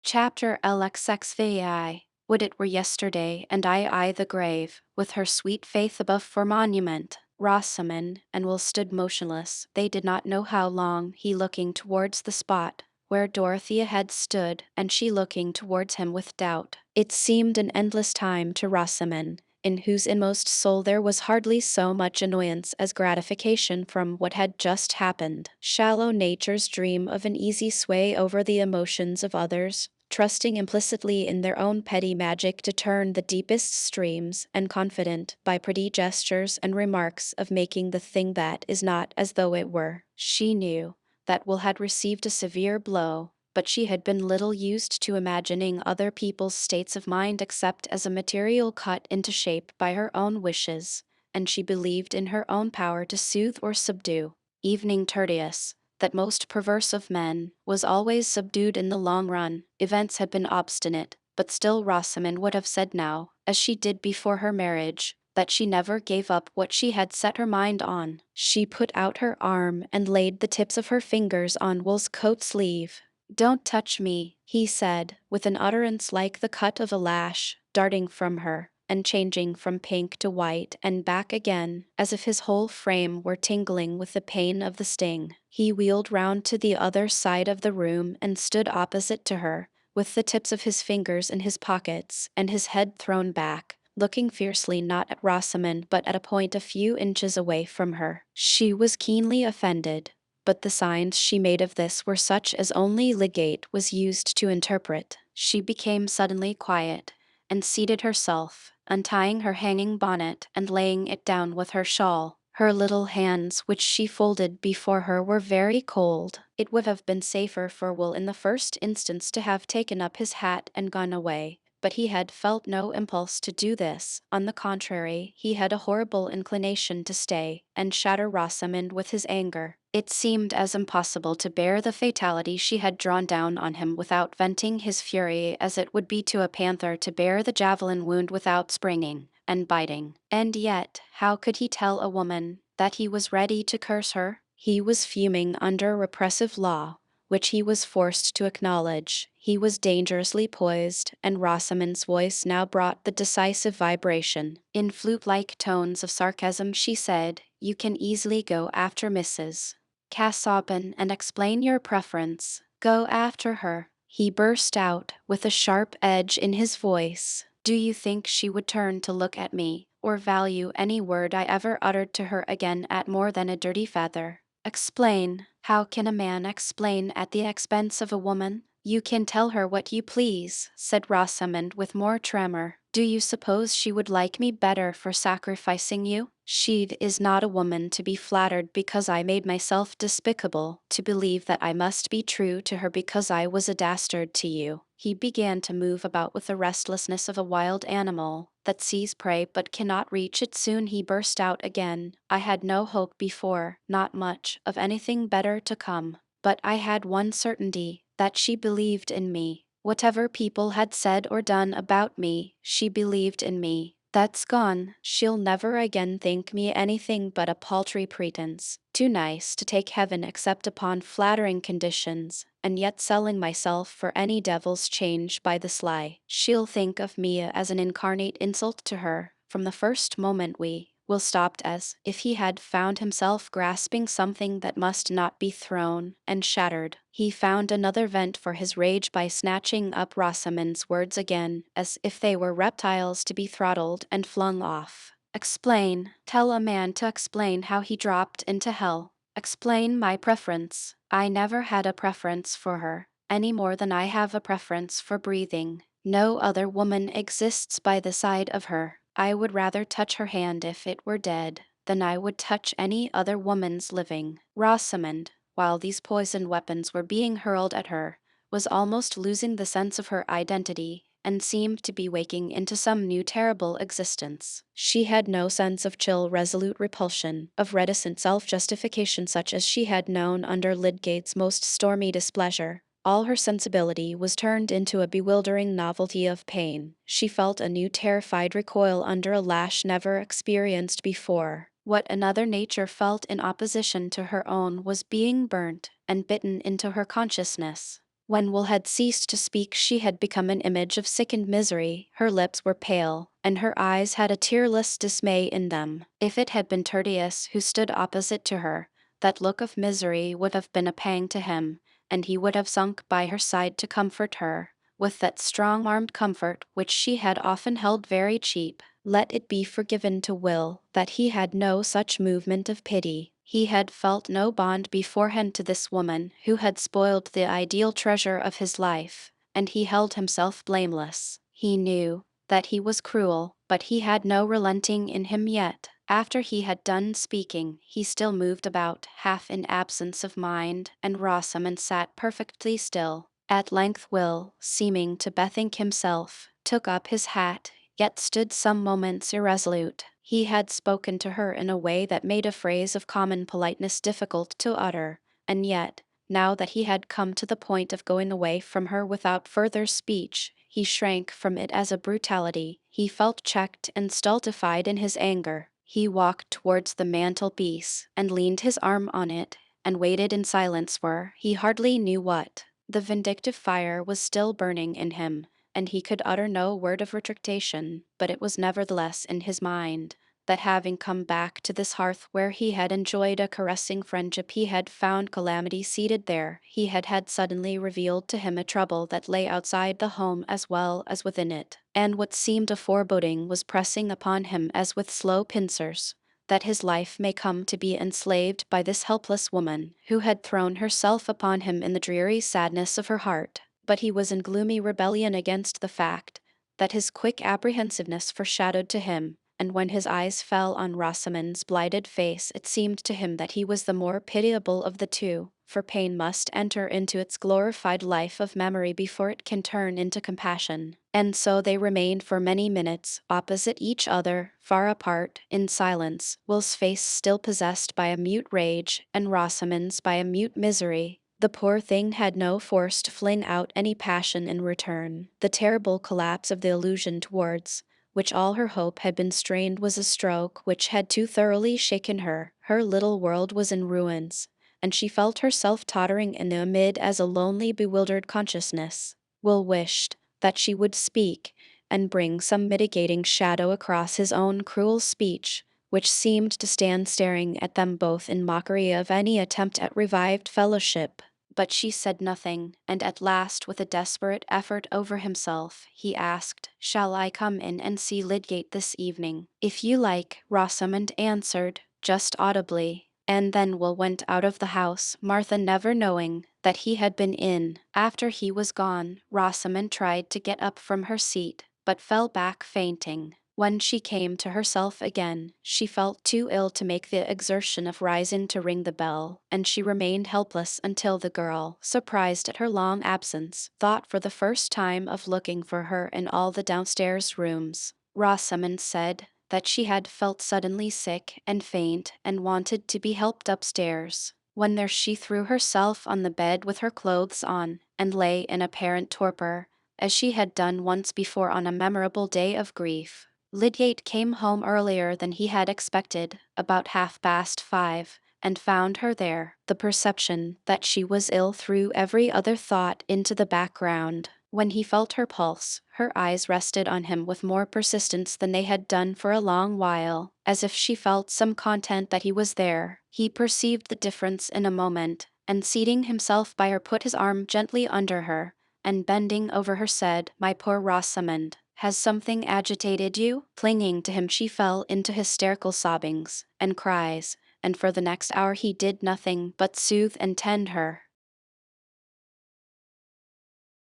Chapter LXXVI. Would it were yesterday, and I the grave, with her sweet faith above for monument. Rosamond and Will stood motionless. They did not know how long, he looking towards the spot where Dorothea had stood, and she looking towards him with doubt. It seemed an endless time to Rosamond, in whose inmost soul there was hardly so much annoyance as gratification from what had just happened. Shallow natures dream of an easy sway over the emotions of others, trusting implicitly in their own petty magic to turn the deepest streams, and confident, by pretty gestures and remarks, of making the thing that is not as though it were. She knew that Will had received a severe blow, but she had been little used to imagining other people's states of mind except as a material cut into shape by her own wishes, and she believed in her own power to soothe or subdue. Evening Tertius, that most perverse of men, was always subdued in the long run. Events had been obstinate, but still Rosamond would have said now, as she did before her marriage, that she never gave up what she had set her mind on. She put out her arm and laid the tips of her fingers on Will's coat sleeve. "Don't touch me," he said, with an utterance like the cut of a lash, darting from her, and changing from pink to white and back again, as if his whole frame were tingling with the pain of the sting. He wheeled round to the other side of the room and stood opposite to her, with the tips of his fingers in his pockets and his head thrown back, looking fiercely not at Rosamond but at a point a few inches away from her. She was keenly offended, but the signs she made of this were such as only Lydgate was used to interpret. She became suddenly quiet, and seated herself, untying her hanging bonnet and laying it down with her shawl. Her little hands, which she folded before her, were very cold. It would have been safer for Will in the first instance to have taken up his hat and gone away, but he had felt no impulse to do this. On the contrary, he had a horrible inclination to stay and shatter Rosamond with his anger. It seemed as impossible to bear the fatality she had drawn down on him without venting his fury as it would be to a panther to bear the javelin wound without springing and biting. And yet, how could he tell a woman that he was ready to curse her? He was fuming under repressive law, which he was forced to acknowledge. He was dangerously poised, and Rosamond's voice now brought the decisive vibration. In flute-like tones of sarcasm she said, "You can easily go after Mrs. Casaubon and explain your preference. Go after her," he burst out, with a sharp edge in his voice. "Do you think she would turn to look at me, or value any word I ever uttered to her again at more than a dirty feather? Explain. How can a man explain at the expense of a woman?" "You can tell her what you please," said Rosamond with more tremor. "Do you suppose she would like me better for sacrificing you? She is not a woman to be flattered because I made myself despicable, to believe that I must be true to her because I was a dastard to you. He began to move about with the restlessness of a wild animal that sees prey but cannot reach it. Soon he burst out again. I had no hope before, not much, of anything better to come. But I had one certainty, that she believed in me. Whatever people had said or done about me, she believed in me. That's gone. She'll never again think me anything but a paltry pretense, too nice to take heaven except upon flattering conditions, and yet selling myself for any devil's change by the sly. She'll think of me as an incarnate insult to her, from the first moment we Will stopped as if he had found himself grasping something that must not be thrown, and shattered. He found another vent for his rage by snatching up Rosamond's words again, as if they were reptiles to be throttled and flung off. Explain. Tell a man to explain how he dropped into hell. Explain my preference. I never had a preference for her, any more than I have a preference for breathing. No other woman exists by the side of her. I would rather touch her hand if it were dead, than I would touch any other woman's living. Rosamond, while these poisoned weapons were being hurled at her, was almost losing the sense of her identity, and seemed to be waking into some new terrible existence. She had no sense of chill, resolute repulsion, of reticent self-justification such as she had known under Lydgate's most stormy displeasure. All her sensibility was turned into a bewildering novelty of pain. She felt a new terrified recoil under a lash never experienced before. What another nature felt in opposition to her own was being burnt and bitten into her consciousness. When Will had ceased to speak, she had become an image of sickened misery. Her lips were pale, and her eyes had a tearless dismay in them. If it had been Tertius who stood opposite to her, that look of misery would have been a pang to him, and he would have sunk by her side to comfort her, with that strong-armed comfort which she had often held very cheap. Let it be forgiven to Will that he had no such movement of pity. He had felt no bond beforehand to this woman who had spoiled the ideal treasure of his life, and he held himself blameless. He knew that he was cruel, but he had no relenting in him yet. After he had done speaking, he still moved about, half in absence of mind, and Rosamond sat perfectly still. At length Will, seeming to bethink himself, took up his hat, yet stood some moments irresolute. He had spoken to her in a way that made a phrase of common politeness difficult to utter, and yet, now that he had come to the point of going away from her without further speech, he shrank from it as a brutality. He felt checked and stultified in his anger. He walked towards the mantelpiece, and leaned his arm on it, and waited in silence for he hardly knew what. The vindictive fire was still burning in him, and he could utter no word of retractation, but it was nevertheless in his mind that having come back to this hearth where he had enjoyed a caressing friendship, he had found calamity seated there. He had suddenly revealed to him a trouble that lay outside the home as well as within it, and what seemed a foreboding was pressing upon him as with slow pincers, that his life may come to be enslaved by this helpless woman, who had thrown herself upon him in the dreary sadness of her heart. But he was in gloomy rebellion against the fact that his quick apprehensiveness foreshadowed to him, and when his eyes fell on Rosamond's blighted face, it seemed to him that he was the more pitiable of the two, for pain must enter into its glorified life of memory before it can turn into compassion. And so they remained for many minutes, opposite each other, far apart, in silence, Will's face still possessed by a mute rage, and Rosamond's by a mute misery. The poor thing had no force to fling out any passion in return. The terrible collapse of the illusion towards which all her hope had been strained was a stroke which had too thoroughly shaken her. Her little world was in ruins, and she felt herself tottering in the amid as a lonely, bewildered consciousness. Will wished that she would speak, and bring some mitigating shadow across his own cruel speech, which seemed to stand staring at them both in mockery of any attempt at revived fellowship. But she said nothing, and at last, with a desperate effort over himself, he asked, "Shall I come in and see Lydgate this evening?" "If you like," Rosamond answered, just audibly, and then Will went out of the house, Martha never knowing that he had been in. After he was gone, Rosamond tried to get up from her seat, but fell back fainting. When she came to herself again, she felt too ill to make the exertion of rising to ring the bell, and she remained helpless until the girl, surprised at her long absence, thought for the first time of looking for her in all the downstairs rooms. Rosamond said that she had felt suddenly sick and faint and wanted to be helped upstairs. When there she threw herself on the bed with her clothes on, and lay in apparent torpor, as she had done once before on a memorable day of grief. Lydgate came home earlier than he had expected, about 5:30, and found her there. The perception that she was ill threw every other thought into the background. When he felt her pulse, her eyes rested on him with more persistence than they had done for a long while, as if she felt some content that he was there. He perceived the difference in a moment, and seating himself by her put his arm gently under her, and bending over her said, "My poor Rosamond, has something agitated you?" Clinging to him she fell into hysterical sobbings and cries, and for the next hour he did nothing but soothe and tend her.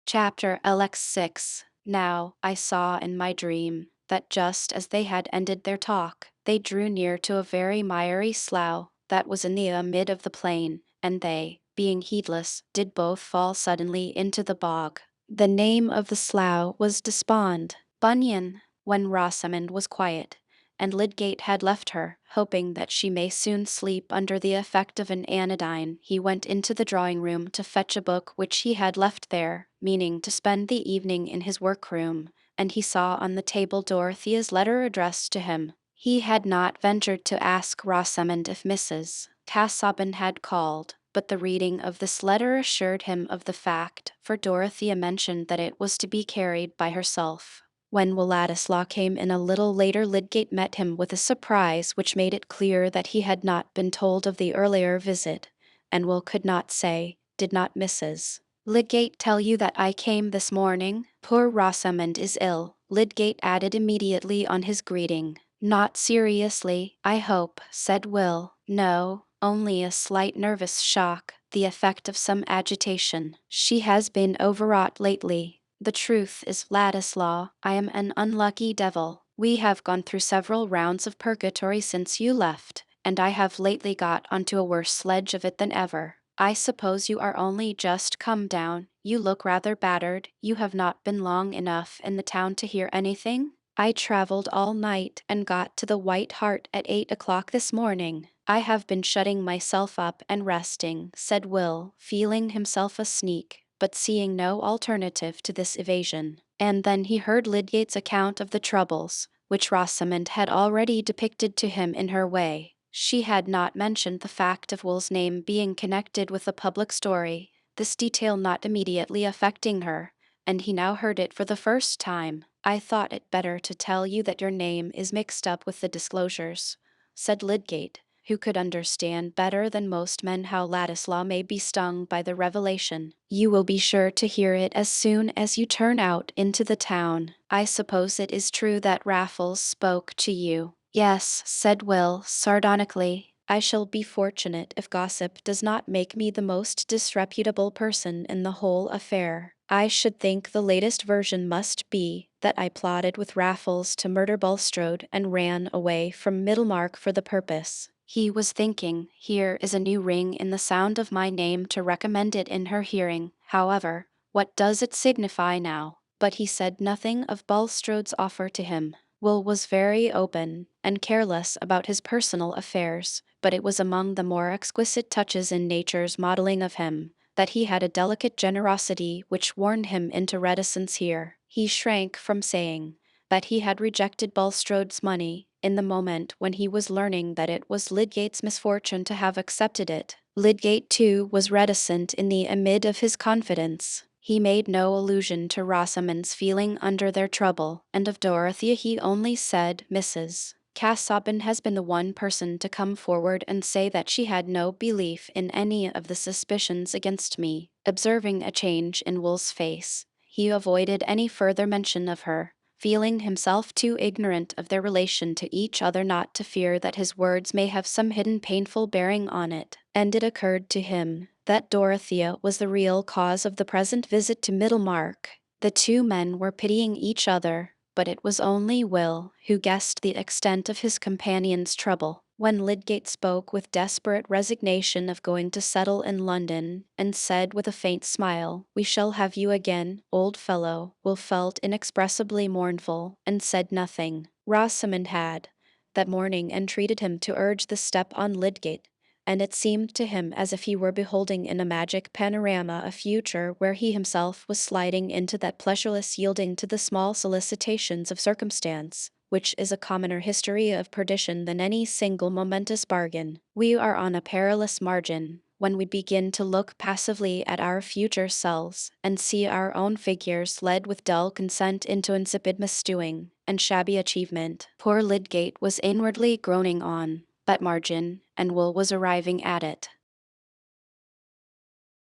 Chapter LX6. Now I saw in my dream that just as they had ended their talk, they drew near to a very miry slough that was in the mid of the plain, and they, being heedless, did both fall suddenly into the bog. The name of the slough was Despond. Bunyan. When Rosamond was quiet, and Lydgate had left her, hoping that she may soon sleep under the effect of an anodyne, he went into the drawing-room to fetch a book which he had left there, meaning to spend the evening in his work-room, and he saw on the table Dorothea's letter addressed to him. He had not ventured to ask Rosamond if Mrs. Casaubon had called, but the reading of this letter assured him of the fact, for Dorothea mentioned that it was to be carried by herself. When Wladislaw came in a little later, Lydgate met him with a surprise which made it clear that he had not been told of the earlier visit, and Will could not say, "Did not Mrs. Lydgate tell you that I came this morning? Poor Rosamond is ill," Lydgate added immediately on his greeting. "Not seriously, I hope," said Will. "No, only a slight nervous shock, the effect of some agitation. She has been overwrought lately. The truth is, Ladislaw, I am an unlucky devil. We have gone through several rounds of purgatory since you left, and I have lately got onto a worse sledge of it than ever. I suppose you are only just come down. You look rather battered. You have not been long enough in the town to hear anything? I travelled all night and got to the White Hart at 8 o'clock this morning. I have been shutting myself up and resting," said Will, feeling himself a sneak, but seeing no alternative to this evasion. And then he heard Lydgate's account of the troubles, which Rosamond had already depicted to him in her way. She had not mentioned the fact of Will's name being connected with the public story, this detail not immediately affecting her, and he now heard it for the first time. "I thought it better to tell you that your name is mixed up with the disclosures," said Lydgate, who could understand better than most men how Ladislaw may be stung by the revelation. "You will be sure to hear it as soon as you turn out into the town. I suppose it is true that Raffles spoke to you." "Yes," said Will, sardonically. "I shall be fortunate if gossip does not make me the most disreputable person in the whole affair. I should think the latest version must be that I plotted with Raffles to murder Bulstrode and ran away from Middlemarch for the purpose." He was thinking, "Here is a new ring in the sound of my name to recommend it in her hearing. However, what does it signify now?" But he said nothing of Bulstrode's offer to him. Will was very open and careless about his personal affairs, but it was among the more exquisite touches in nature's modeling of him that he had a delicate generosity which warned him into reticence here. He shrank from saying that he had rejected Bulstrode's money in the moment when he was learning that it was Lydgate's misfortune to have accepted it. Lydgate, too, was reticent in the amid of his confidence. He made no allusion to Rosamond's feeling under their trouble, and of Dorothea he only said, "Mrs. Casaubon has been the one person to come forward and say that she had no belief in any of the suspicions against me." Observing a change in Will's face, he avoided any further mention of her, feeling himself too ignorant of their relation to each other not to fear that his words may have some hidden painful bearing on it. And it occurred to him that Dorothea was the real cause of the present visit to Middlemarch. The two men were pitying each other. But it was only Will who guessed the extent of his companion's trouble. When Lydgate spoke with desperate resignation of going to settle in London, and said with a faint smile, "We shall have you again, old fellow," Will felt inexpressibly mournful, and said nothing. Rosamond had, that morning, entreated him to urge the step on Lydgate, and it seemed to him as if he were beholding in a magic panorama a future where he himself was sliding into that pleasureless yielding to the small solicitations of circumstance, which is a commoner history of perdition than any single momentous bargain. We are on a perilous margin when we begin to look passively at our future selves, and see our own figures led with dull consent into insipid misdoing and shabby achievement. Poor Lydgate was inwardly groaning on that margin, and Will was arriving at it.